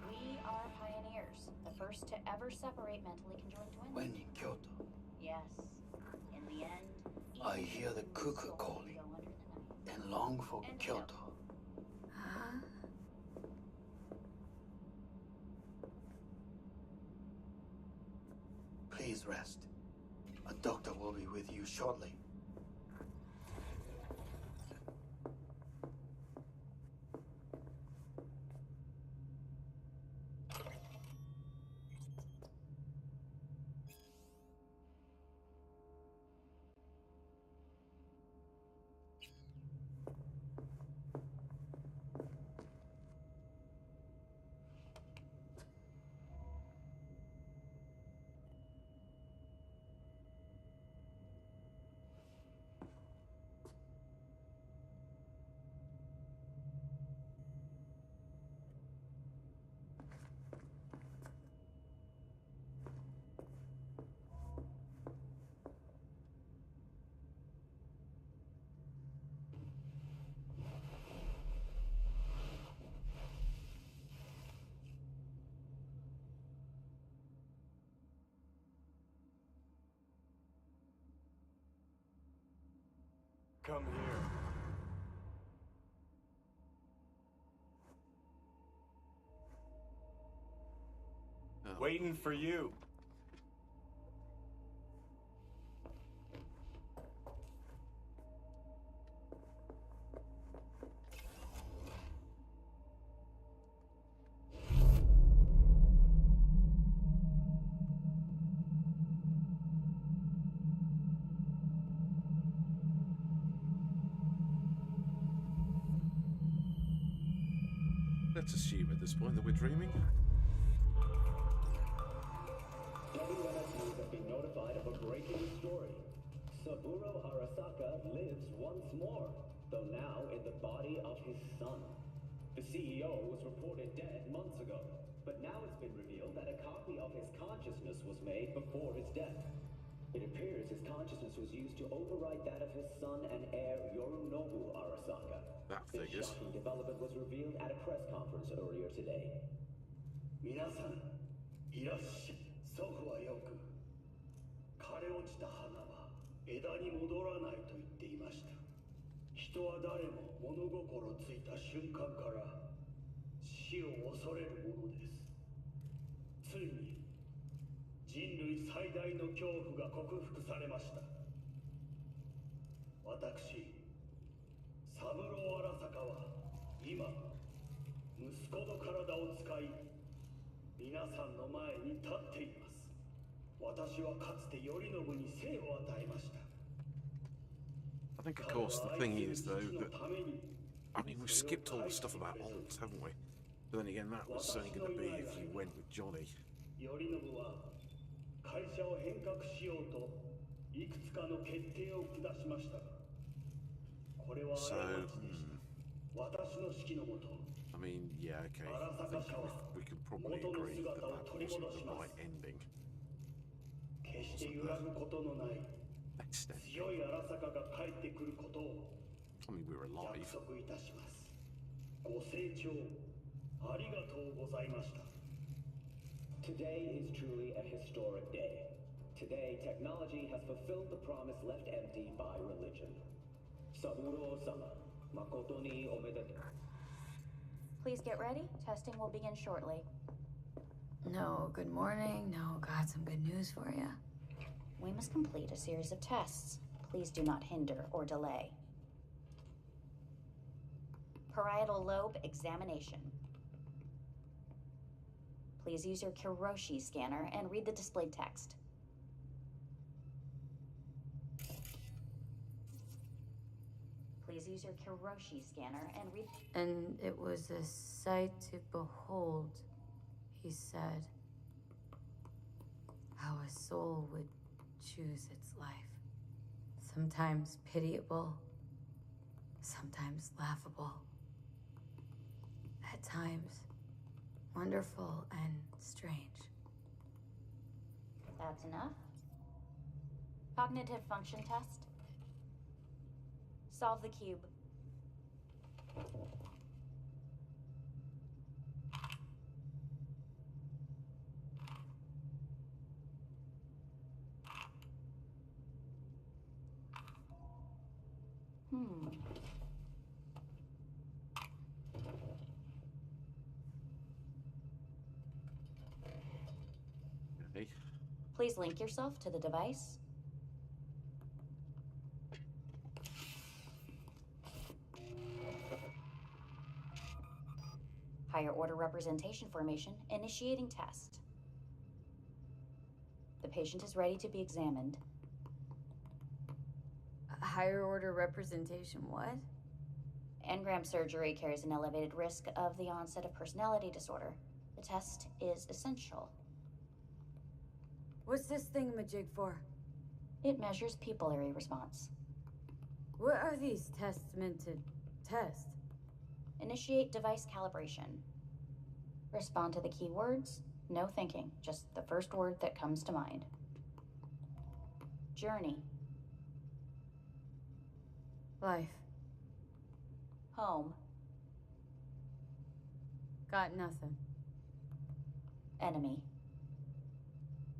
We are pioneers, the first to ever separate mentally conjoined twins. When in Kyoto, Yes. In the end, I hear the cuckoo calling and long for Kyoto. Huh? Please rest. A doctor will be with you shortly. Come here. Waiting for you. Let's assume at this point that we're dreaming. WNS has been notified of a breaking story. Saburo Arasaka lives once more, though now in the body of his son. The CEO was reported dead months ago, but now it's been revealed that a copy of his consciousness was made before his death. It appears his consciousness was used to override that of his son and heir Yorinobu Arasaka. That This figures. shocking development was revealed at a press conference earlier today. 皆さん、いらっしゃい。祖父はよく、枯れ落ちた花は枝に戻らないと言っていました。人は誰も物心ついた瞬間から死を恐れるものです。ついに人類最大の恐怖が克服されました。私、三郎荒坂は今、息子の体を使い、皆さんの前に立っています。私はかつて頼信に生を与えました。 I think, of course, the thing is, though, that... I mean, we've skipped all the stuff about old, haven't we? But then again, that was only going to be if you went with Johnny. 頼信は会社を変革しようといくつかの決定を下しました。これは過ちでした。私の指揮のもと。 I mean, yeah, okay. I think we can probably agree that that wasn't the right ending. 決して揺らぐことのない強い荒坂が帰ってくることを I mean, we were alive. 約束いたします。ご清聴ありがとうございました。 Today is truly a historic day. Today, technology has fulfilled the promise left empty by religion. Saburo-sama, makoto ni omedetou. Please get ready. Testing will begin shortly. No, good morning. No, got some good news for you. We must complete a series of tests. Please do not hinder or delay. Parietal lobe examination. Please use your Kiroshi scanner and read the displayed text. Please use your Kiroshi scanner and read... And it was a sight to behold, he said, how a soul would choose its life. Sometimes pitiable, sometimes laughable, at times wonderful and strange. That's enough. Cognitive function test. Solve the cube. Okay. Please link yourself to the device. Higher order representation formation, initiating test. The patient is ready to be examined. Higher order representation, what? Engram surgery carries an elevated risk of the onset of personality disorder. The test is essential. What's this thingamajig for? It measures pupillary response. What are these tests meant to test? Initiate device calibration. Respond to the keywords. No thinking, just the first word that comes to mind. Journey. Life. Home. Got nothing. Enemy.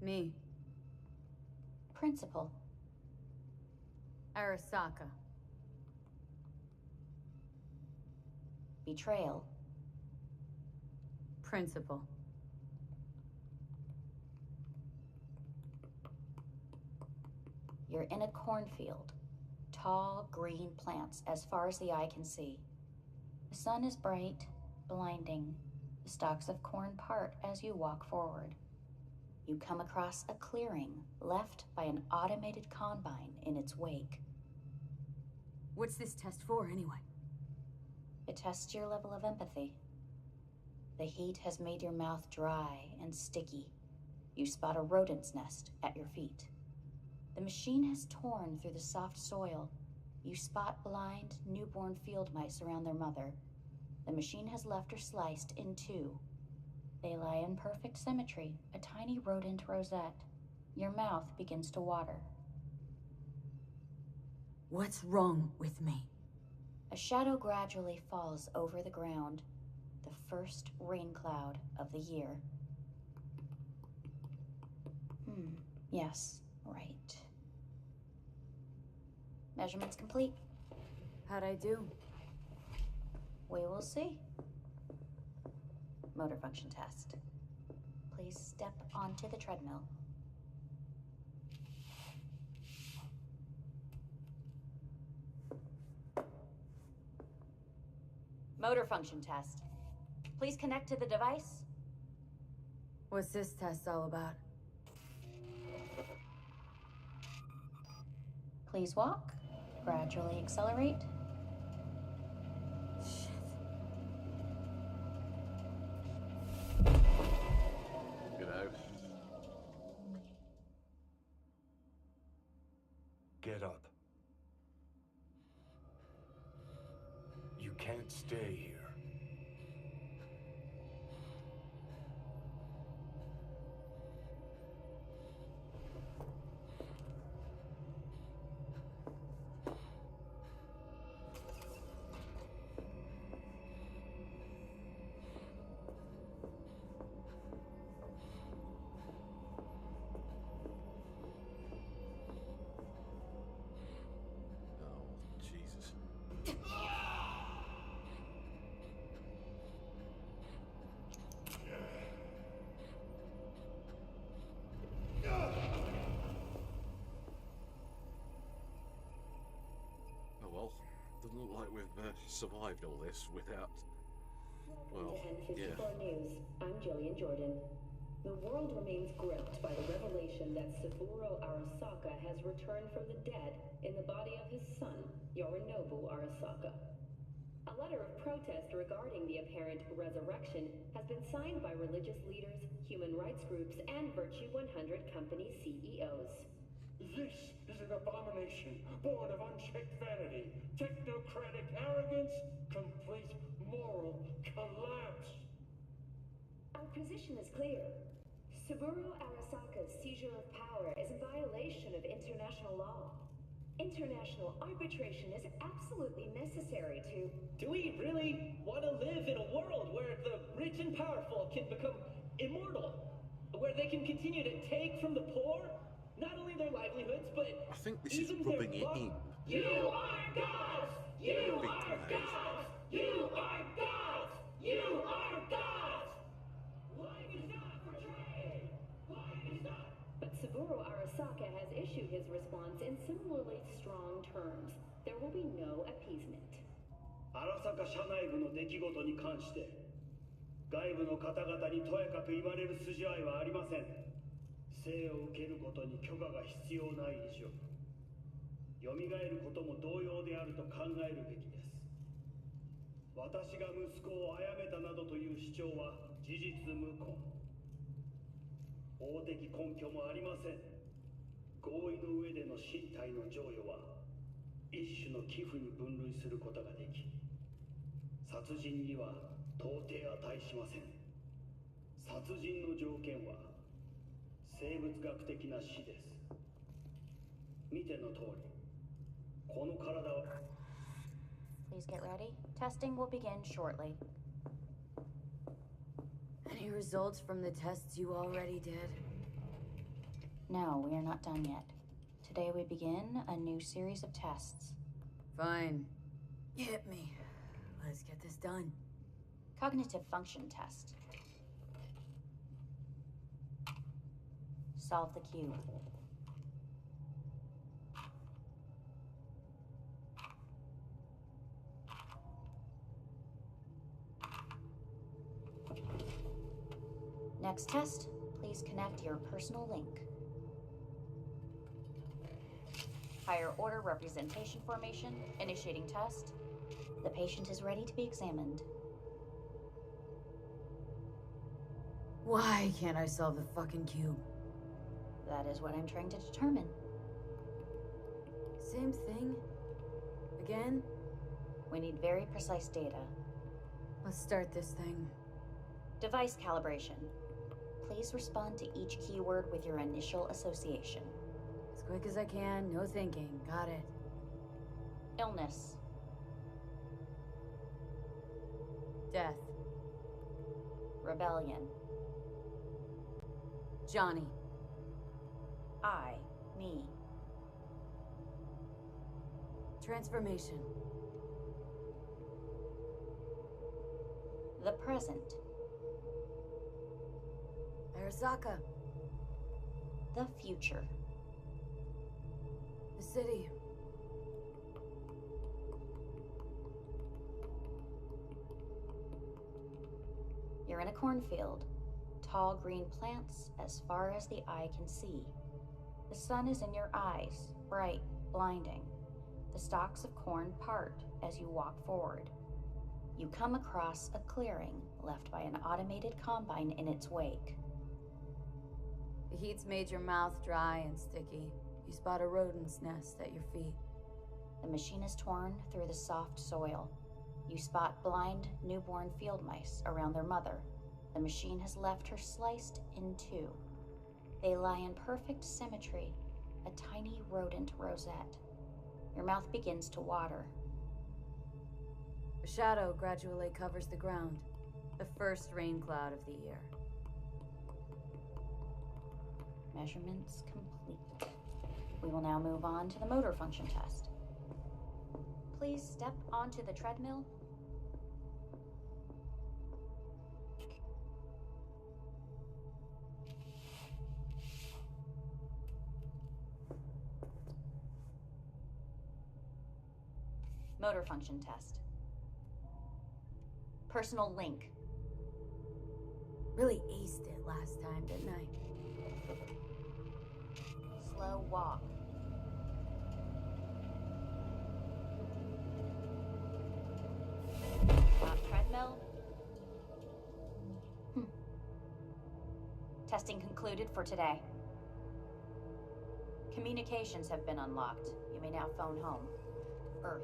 Me. Principal. Arasaka. Betrayal. Principal. You're in a cornfield. Tall, green plants as far as the eye can see. The sun is bright, blinding. The stalks of corn part as you walk forward. You come across a clearing left by an automated combine in its wake. What's this test for, anyway? It tests your level of empathy. The heat has made your mouth dry and sticky. You spot a rodent's nest at your feet. The machine has torn through the soft soil. You spot blind, newborn field mice around their mother. The machine has left her sliced in two. They lie in perfect symmetry, a tiny rodent rosette. Your mouth begins to water. What's wrong with me? A shadow gradually falls over the ground, the first rain cloud of the year. Yes, right. Measurements complete. How'd I do? We will see. Motor function test. Please step onto the treadmill. Motor function test. Please connect to the device. What's this test all about? Please walk. Gradually accelerate. You know. Get up. You can't stay here. Oh, Jesus. Oh well, doesn't look like we've survived all this without. Well, yeah. 1054 News. I'm Jillian Jordan. The world remains gripped by the revelation that Saburo Arasaka has returned from the dead in the body of his son, Yorinobu Arasaka. A letter of protest regarding the apparent resurrection has been signed by religious leaders, human rights groups, and Virtue 100 company CEOs. This is an abomination born of unchecked vanity, technocratic arrogance, complete moral collapse. Our position is clear. Saburo Arasaka's seizure of power is in violation of international law. International arbitration is absolutely necessary to... Do we really want to live in a world where the rich and powerful can become immortal? Where they can continue to take from the poor, not only their livelihoods, but I think this is even rubbing their it in. You are gods! You are gods! You are gods! You are gods! Life is not portrayed! Life is not... But Saburo Arasaka has issued his response in similarly strong terms. There will be no appeasement. 荒坂社内部の出来事に関して外部の方々にとやかく言われる筋合いはありません。生を受けることに許可が必要ない以上蘇ることも同様であると考えるべきです。私が息子を殺めたなどという主張は事実無根。法的根拠もありません。合意の上での身体の贈与は一種の寄付に分類することができ、殺人には到底値しません。殺人の条件は生物学的な死です。見ての通り、この体は Please get ready. Testing will begin shortly. Any results from the tests you already did? No, we are not done yet. Today we begin a new series of tests. Fine. Hit me. Let's get this done. Cognitive function test. Solve the cube. Next test, please connect your personal link. Higher order representation formation, initiating test. The patient is ready to be examined. Why can't I solve the fucking cube? That is what I'm trying to determine. Same thing? Again? We need very precise data. Let's start this thing. Device calibration. Please respond to each keyword with your initial association. As quick as I can, no thinking. Got it. Illness. Death. Rebellion. Johnny. I. Me. Transformation. The present. Arasaka. The future. The city. You're in a cornfield. Tall green plants as far as the eye can see. The sun is in your eyes, bright, blinding. The stalks of corn part as you walk forward. You come across a clearing left by an automated combine in its wake. The heat's made your mouth dry and sticky. You spot a rodent's nest at your feet. The machine is torn through the soft soil. You spot blind, newborn field mice around their mother. The machine has left her sliced in two. They lie in perfect symmetry, a tiny rodent rosette. Your mouth begins to water. A shadow gradually covers the ground. The first rain cloud of the year. Measurements complete. We will now move on to the motor function test. Please step onto the treadmill. Motor function test. Personal link. Really aced it last time, didn't I? Slow walk. Stop treadmill. Testing concluded for today. Communications have been unlocked. You may now phone home. Earth.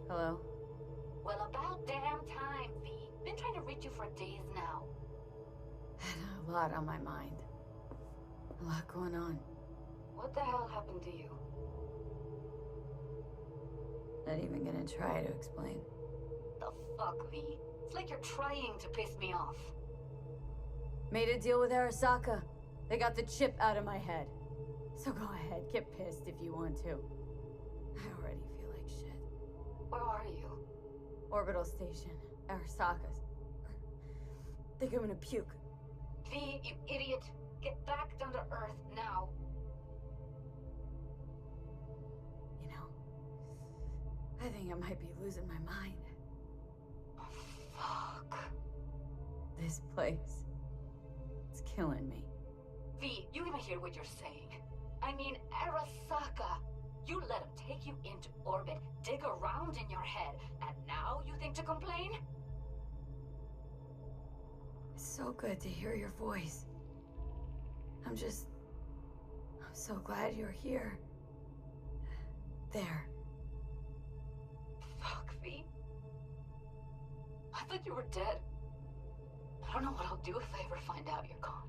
Hello? Well, about damn time, V. Been trying to reach you for days now. A lot on my mind. A lot going on. What the hell happened to you? Not even gonna try to explain. The fuck, V? It's like you're trying to piss me off. Made a deal with Arasaka. They got the chip out of my head. So go ahead, get pissed if you want to. I already feel like shit. Where are you? Orbital station. Arasaka's. Think I'm gonna puke. V, you idiot. Get back down to Earth now. You know, I think I might be losing my mind. Oh, fuck. This place. It's killing me. V, you even hear what you're saying? I mean, Arasaka. You let him take you into orbit, dig around in your head, and now you think to complain? It's so good to hear your voice. I'm so glad you're here. There. Fuck, V. I thought you were dead. I don't know what I'll do if I ever find out you're gone.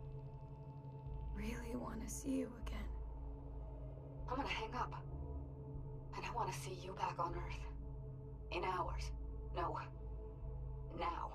Really want to see you again. I'm gonna hang up. And I want to see you back on Earth. In hours. No. Now.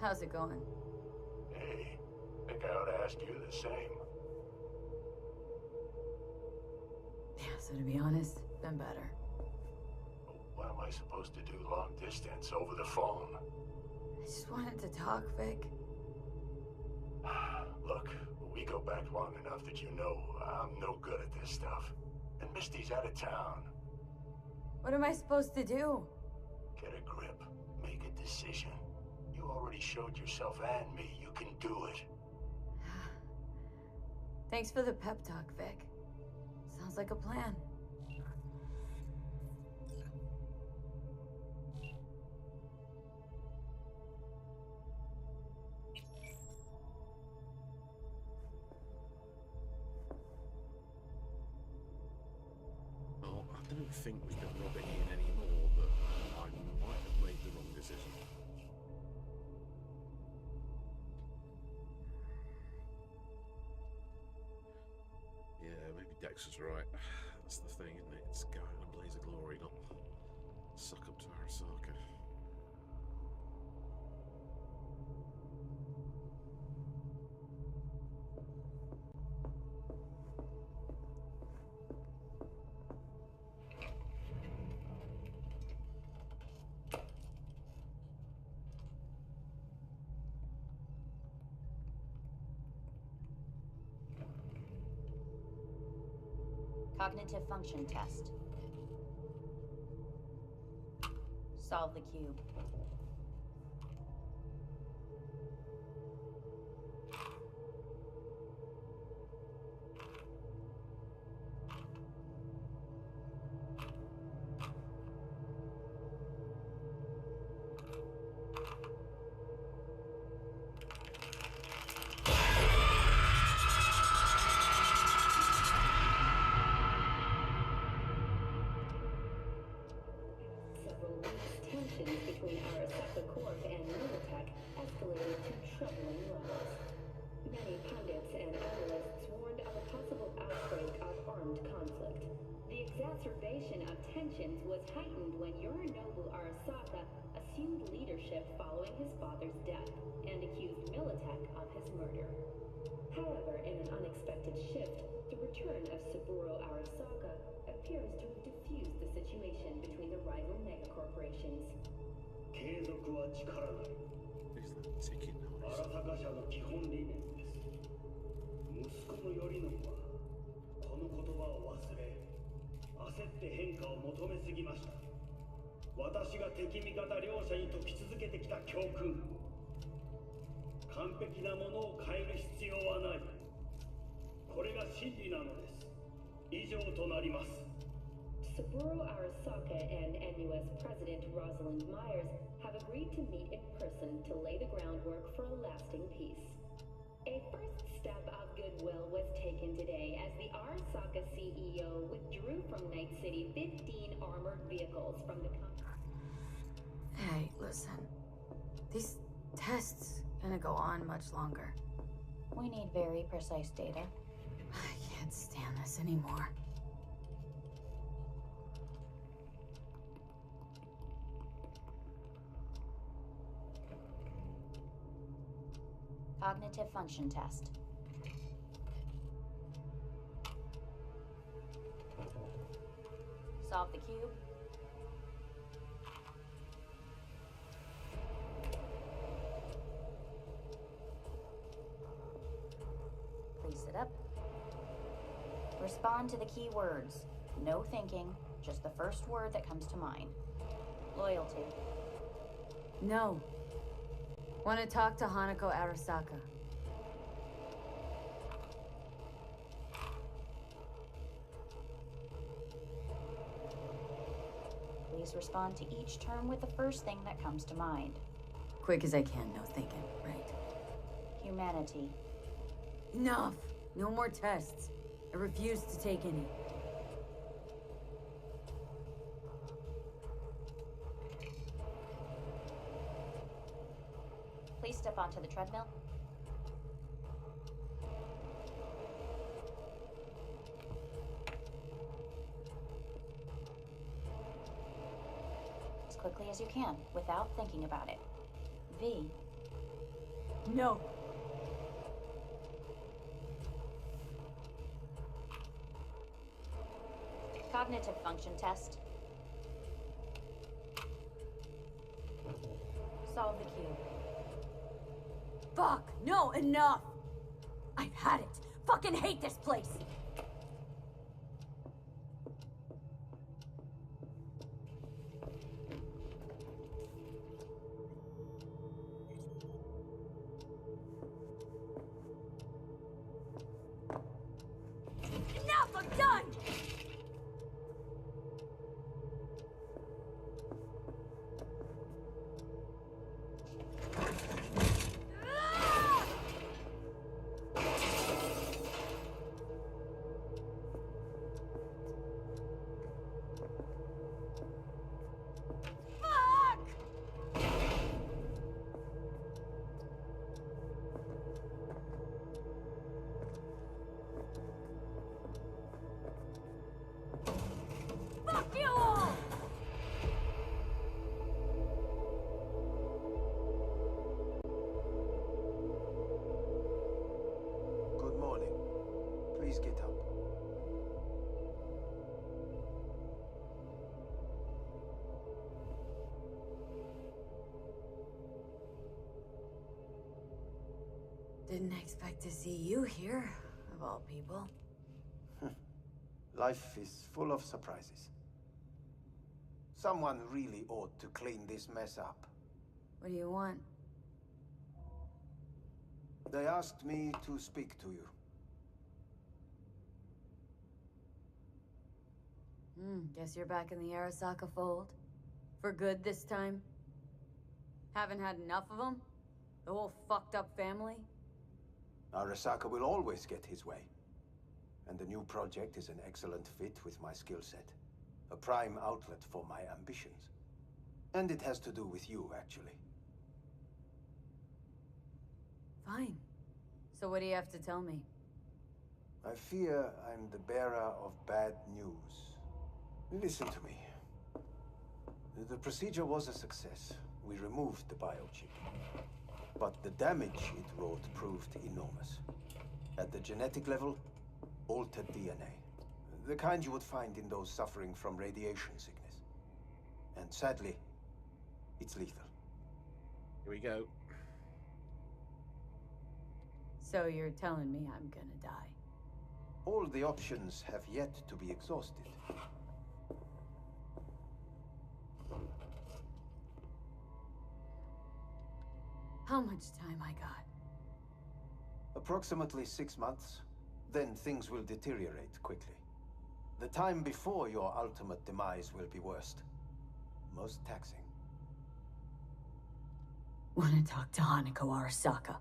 How's it going? Hey, think I ought to ask you the same. Yeah, so to be honest, been better. What am I supposed to do long distance over the phone? I just wanted to talk, Vic. Look, we go back long enough that you know I'm no good at this stuff. And Misty's out of town. What am I supposed to do? Get a grip. Make a decision. You already showed yourself and me you can do it. Thanks for the pep talk, Vic. Sounds like a plan. Well, I don't think we can rub it in anymore, but I might have made the wrong decision. Yeah, maybe Dex was right. That's the thing, isn't it? It's go out in a blaze of glory, not suck up to Arasaka. Cognitive function test. Solve the cube. Several weeks, tensions between Arasaka Corp and Militech escalated to troubling levels. Many pundits and analysts warned of a possible outbreak of armed conflict. The exacerbation of tensions was heightened when Yorinobu Arasaka assumed leadership following his father's death and accused Militech of his murder. However, in an unexpected shift, the return of Saburo Arasaka appears to have diffused the situation between the rival megacorporations. 継続は力なり。 Is that ticking 荒 noise? 坂社の基本理念です。息子の頼信はこの言葉を忘れ、焦って変化を求めすぎました。私が敵味方両者に説き続けてきた教訓。完璧なものを変える必要はない。これが真理なのです。以上となります。 Saburo Arasaka and NUS President Rosalind Myers have agreed to meet in person to lay the groundwork for a lasting peace. A first step of goodwill was taken today as the Arasaka CEO withdrew from Night City 15 armored vehicles from the country. Hey, listen. These tests gonna go on much longer. We need very precise data. I can't stand this anymore. Cognitive function test. Solve the cube. Please sit up. Respond to the key words. No thinking, just the first word that comes to mind. Loyalty. No. Want to talk to Hanako Arasaka. Please respond to each term with the first thing that comes to mind. Quick as I can, no thinking, right? Humanity. Enough! No more tests. I refuse to take any. Please step onto the treadmill. As quickly as you can, without thinking about it. V, No. Cognitive function test. Solve the cube. Fuck! No, enough! I've had it. Fucking hate this place! Enough! I'm done! Fuck you all! Good morning. Please get up. Didn't expect to see you here, of all people. Life is full of surprises. Someone really ought to clean this mess up. What do you want? They asked me to speak to you. Guess you're back in the Arasaka fold. For good this time? Haven't had enough of them? The whole fucked up family? Arasaka will always get his way. And the new project is an excellent fit with my skill set. A prime outlet for my ambitions. And it has to do with you, actually. Fine. So what do you have to tell me? I fear I'm the bearer of bad news. Listen to me. The procedure was a success. We removed the biochip. But the damage it wrought proved enormous. At the genetic level, altered DNA. The kind you would find in those suffering from radiation sickness. And sadly, it's lethal. Here we go. So you're telling me I'm gonna die? All the options have yet to be exhausted. How much time I got? Approximately 6 months. Then things will deteriorate quickly. The time before your ultimate demise will be worst. Most taxing. Wanna talk to Hanako Arasaka?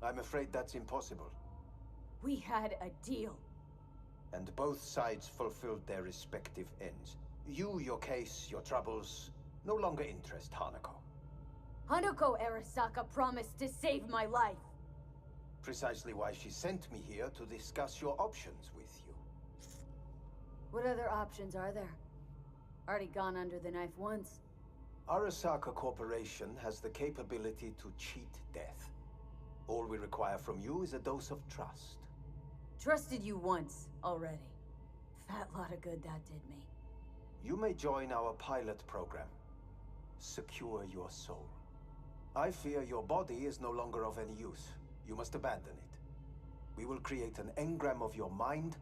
I'm afraid that's impossible. We had a deal. And both sides fulfilled their respective ends. You, your case, your troubles, no longer interest Hanako. Hanako Arasaka promised to save my life. Precisely why she sent me here to discuss your options with you. What other options are there? Already gone under the knife once. Arasaka Corporation has the capability to cheat death. All we require from you is a dose of trust. Trusted you once, already. Fat lot of good that did me. You may join our pilot program. Secure your soul. I fear your body is no longer of any use. You must abandon it. We will create an engram of your mind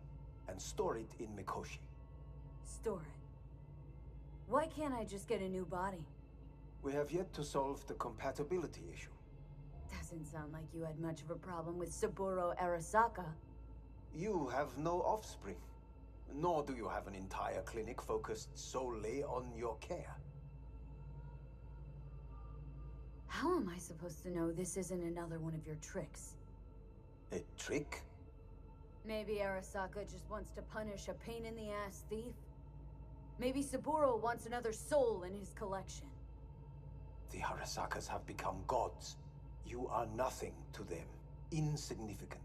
and store it in Mikoshi. Store it? Why can't I just get a new body? We have yet to solve the compatibility issue. Doesn't sound like you had much of a problem with Saburo Arasaka. You have no offspring. Nor do you have an entire clinic focused solely on your care. How am I supposed to know this isn't another one of your tricks? A trick? Maybe Arasaka just wants to punish a pain-in-the-ass thief? Maybe Saburo wants another soul in his collection. The Arasakas have become gods. You are nothing to them. Insignificant.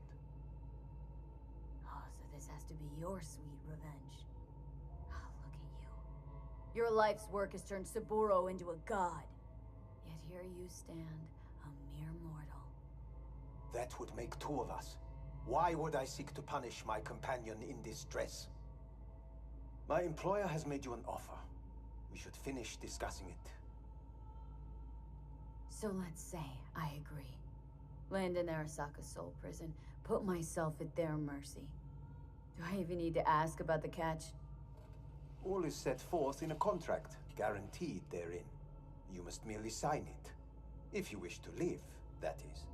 Oh, so this has to be your sweet revenge. Oh, look at you. Your life's work has turned Saburo into a god. Yet here you stand, a mere mortal. That would make two of us. Why would I seek to punish my companion in distress? My employer has made you an offer. We should finish discussing it. So let's say I agree. Land in Arasaka's soul prison. Put myself at their mercy. Do I even need to ask about the catch? All is set forth in a contract, guaranteed therein. You must merely sign it. If you wish to live, that is.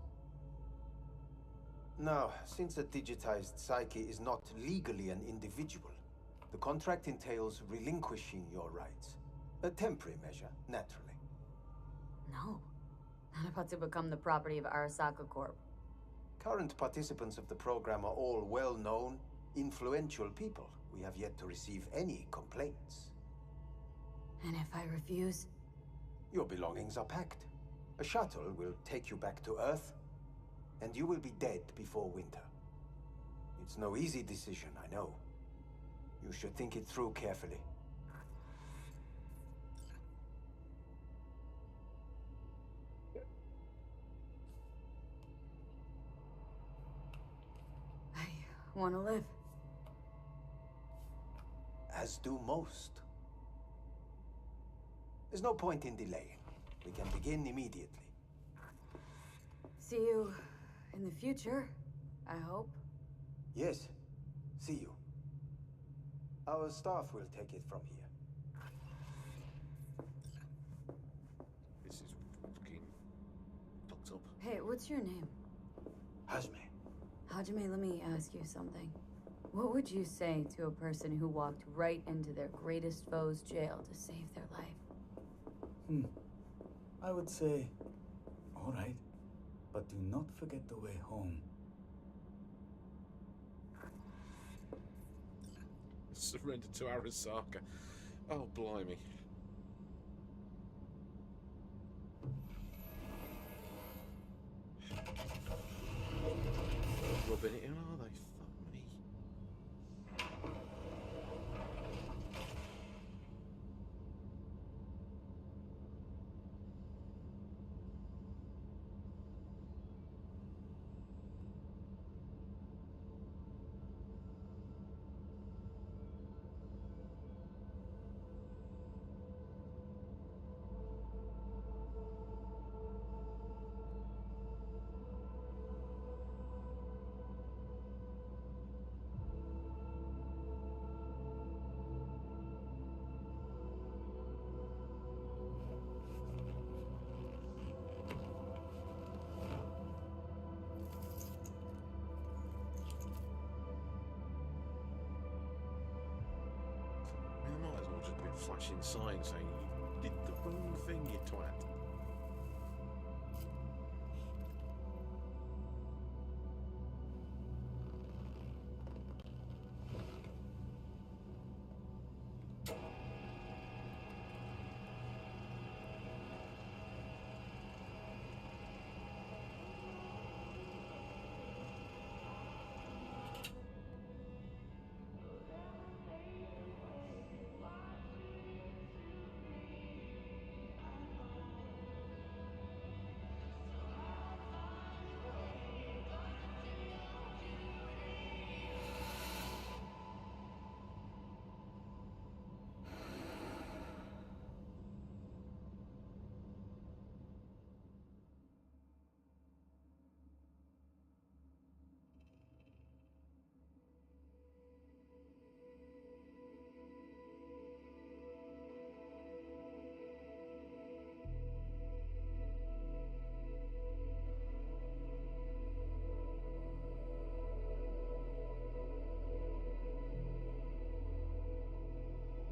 Now, since a digitized psyche is not legally an individual, the contract entails relinquishing your rights. A temporary measure, naturally. No. Not about to become the property of Arasaka Corp. Current participants of the program are all well-known, influential people. We have yet to receive any complaints. And if I refuse? Your belongings are packed. A shuttle will take you back to Earth, and you will be dead before winter. It's no easy decision, I know. You should think it through carefully. I want to live. As do most. There's no point in delaying. We can begin immediately. See you in the future, I hope. Yes. See you. Our staff will take it from here. This is fucking fucked up. Hey, what's your name? Hajime. Hajime, let me ask you something. What would you say to a person who walked right into their greatest foe's jail to save their life? I would say, all right, but do not forget the way home. Surrender to Arasaka. Oh, blimey. Rubbing it in, are they? Fuck me. Might as well just be flashing signs saying you did the wrong thing, you twat.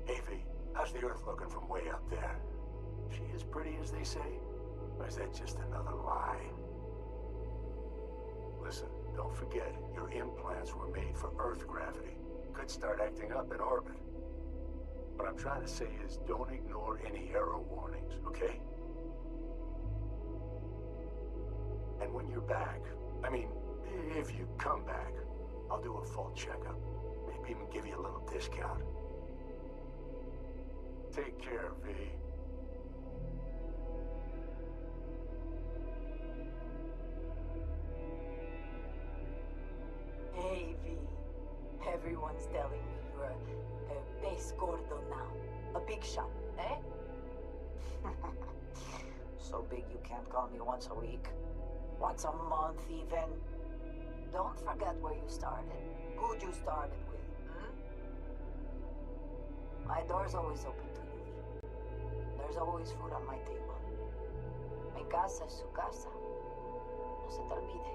Evie, how's the Earth looking from way up there? She as pretty as they say? Or is that just another lie? Listen, don't forget, your implants were made for Earth gravity. Could start acting up in orbit. What I'm trying to say is don't ignore any error warnings, okay? And when you're back, I mean, if you come back, I'll do a full checkup. Maybe even give you a little discount. Take care, V. Hey, V. Everyone's telling me you're a pez gordo now. A big shot, eh? So big you can't call me once a week. Once a month, even. Don't forget where you started. Who'd you started with, My door's always open to you, V. There's always food on my table. Mi casa es su casa. No se te olvide.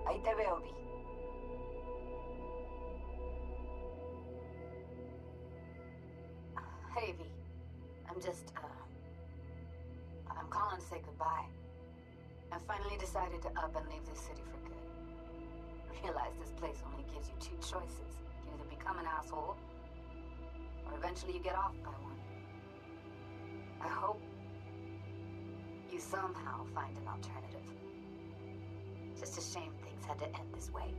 Ahí te veo, V. Hey, V. I'm calling to say goodbye. I finally decided to up and leave this city for good. Realize this place only gives you two choices. You either become an asshole, or eventually you get off by one. I hope you somehow find an alternative. Just a shame things had to end this way.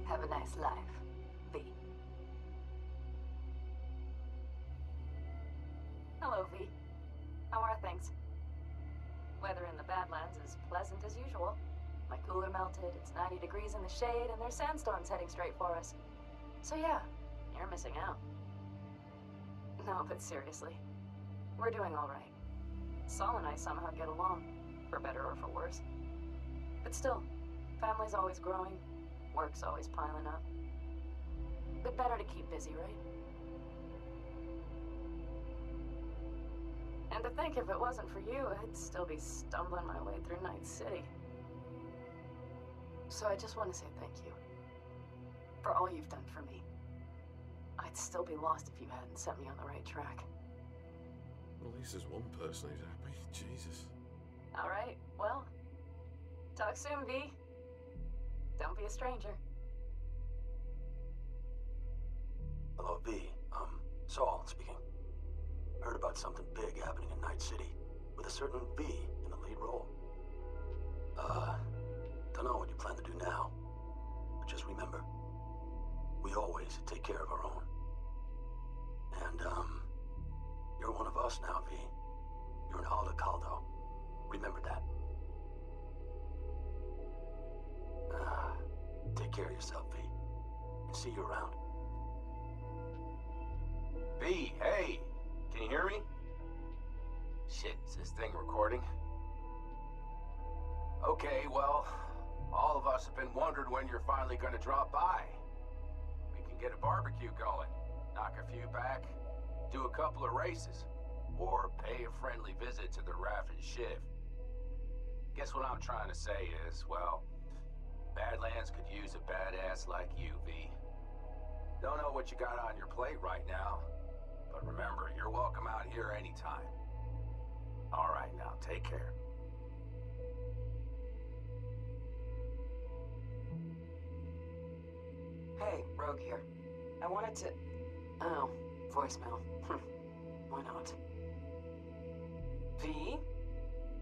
Have a nice life, V. Hello, V. How are things? Weather in the Badlands is pleasant as usual. My cooler melted, it's 90 degrees in the shade, and there's sandstorms heading straight for us. So yeah, you're missing out. No, but seriously, we're doing all right. Saul and I somehow get along, for better or for worse. But still, family's always growing, work's always piling up. But better to keep busy, right? And to think if it wasn't for you, I'd still be stumbling my way through Night City. So I just want to say thank you for all you've done for me. I'd still be lost if you hadn't set me on the right track. Well, at least there's one person who's happy. Jesus. All right, well, talk soon, V. Don't be a stranger. Hello, V. Saul speaking. Heard about something big happening in Night City, with a certain V in the lead role. Don't know what you plan to do now, but just remember, we always take care of our own. And, you're one of us now, V. You're an Alda Caldo. Remember that. Take care of yourself, V. And see you around. V, hey! Can you hear me? Shit, is this thing recording? Okay, well, all of us have been wondering when you're finally gonna drop by. We can get a barbecue going, knock a few back, do a couple of races, or pay a friendly visit to the Raff and Shiv. Guess what I'm trying to say is, well, Badlands could use a badass like you, V. Don't know what you got on your plate right now, but remember, you're welcome out here anytime. All right, now, take care. Hey, Rogue here. I wanted to... Oh, voicemail. Why not? V?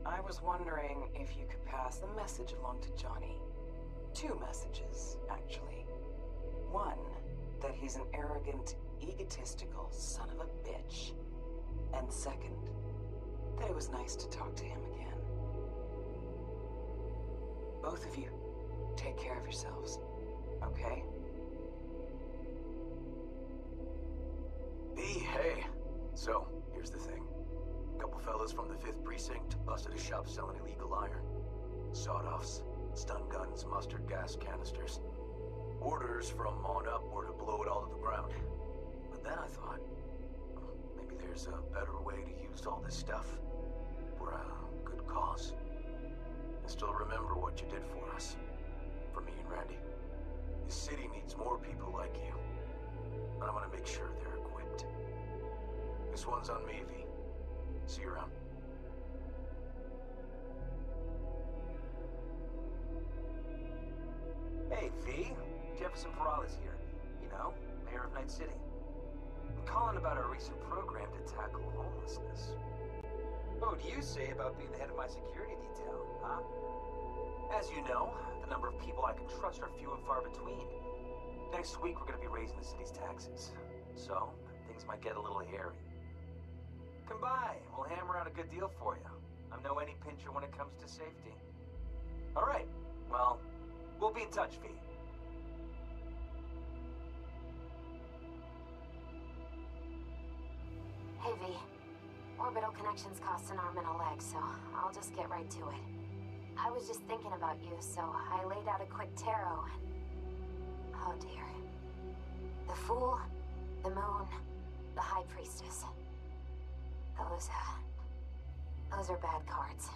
I was wondering if you could pass the message along to Johnny. 2 messages, actually. One, that he's an arrogant, egotistical son of a bitch. And second, that it was nice to talk to him again. Both of you, take care of yourselves, okay? V, hey. So, here's the thing. A couple fellas from the 5th Precinct busted a shop selling illegal iron. Sawed-offs, stun guns, mustard gas canisters. Orders from on up were to blow it all to the ground. But then I thought, maybe there's a better way to use all this stuff for a good cause. I still remember what you did for us. For me and Randy. This city needs more people like you. And I'm gonna make sure they're equipped. This one's on me, V. See you around. Hey, V. Jefferson Peralez here. You know, mayor of Night City. I'm calling about our recent program to tackle homelessness. What would you say about being the head of my security detail, huh? As you know, the number of people I can trust are few and far between. Next week, we're going to be raising the city's taxes. So, things might get a little hairy. Come by, we'll hammer out a good deal for you. I'm no any pincher when it comes to safety. All right. Well, we'll be in touch, V. Hey, V. Orbital connections cost an arm and a leg, so I'll just get right to it. I was just thinking about you, so I laid out a quick tarot and... Oh dear. The Fool, the Moon, the High Priestess. Those are bad cards.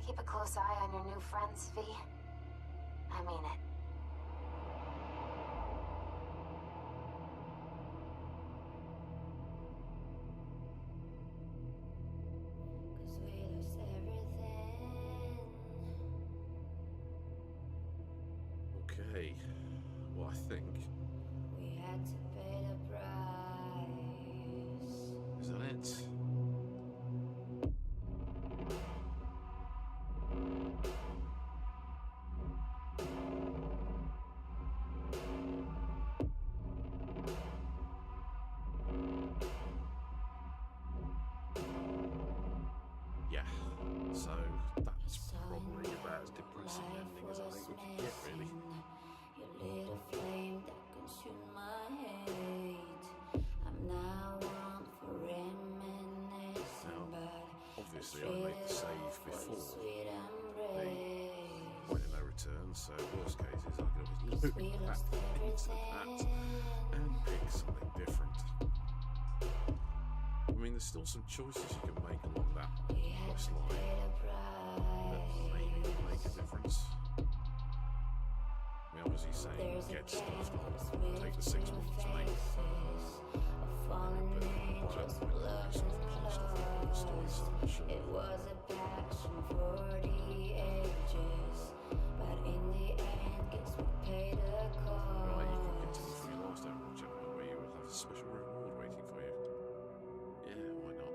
Keep a close eye on your new friends, V. I mean it. Okay, well, I think... We had to pay the price. Is that it? Yeah, so that's probably about as depressing an ending as I think we can get, really. You lit a flame that consumed my hate. I'm now on for reminiscing, but Obviously, I made the save before the point of no return, so worst case is I can always loop back into that and pick something different. I mean, there's still some choices you can make along that quest line that maybe make a difference. I mean, obviously saying get stuff that will take the 6 months to make. But I don't know, sort of pull stuff out of the story, so I'm not sure. it was a passion for the ages, but in the end, guess we paid a cost. Right, you can continue from your last Overwatch chapter where you will have a special reward waiting for you. Yeah, why not?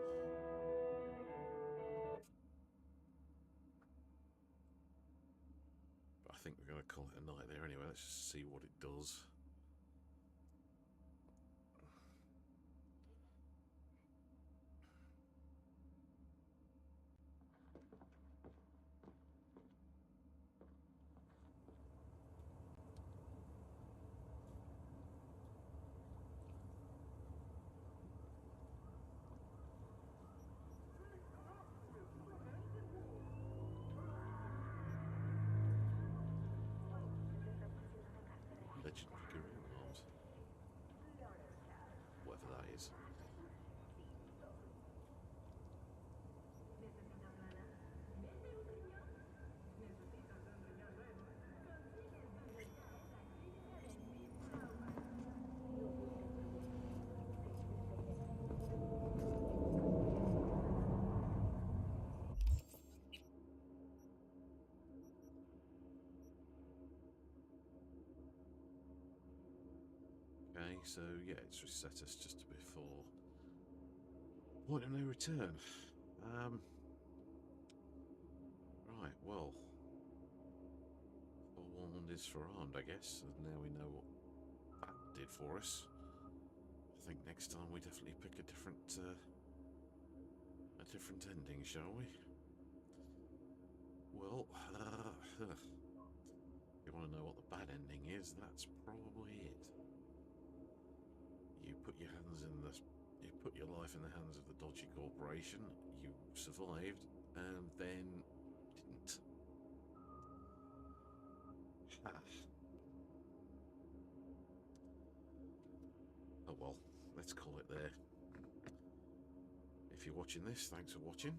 But I think we're going to call it a night there anyway. Let's just see what it does. Legend figurine arms. Whatever that is. Okay, so yeah, it's reset us just before point of no return. Right, well, forewarned is forearmed, I guess, and now we know what that did for us. I think next time we definitely pick a different ending, shall we? Well, if you want to know what the bad ending is, that's probably it. You put your life in the hands of the dodgy corporation, you survived, and then didn't. Oh well, let's call it there. If you're watching this, thanks for watching.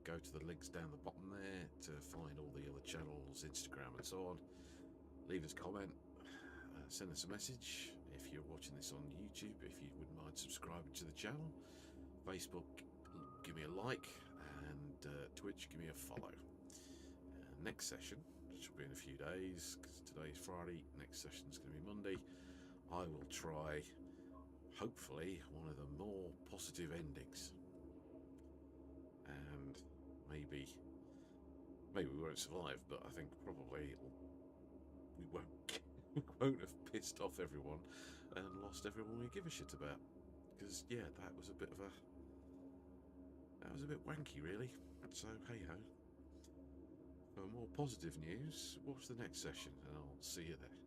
Go to the links down the bottom there to find all the other channels, Instagram and so on. Leave us a comment, send us a message. If you're watching this on YouTube, if you wouldn't mind subscribing to the channel. Facebook, give me a like, and Twitch, give me a follow. Next session, which will be in a few days, because today's Friday, next session's going to be Monday. I will try, hopefully, one of the more positive endings. And maybe we won't survive, but I think probably we won't have pissed off everyone and lost everyone we give a shit about. Because yeah, that was a bit wanky, really. So hey ho. For more positive news, watch the next session and I'll see you there.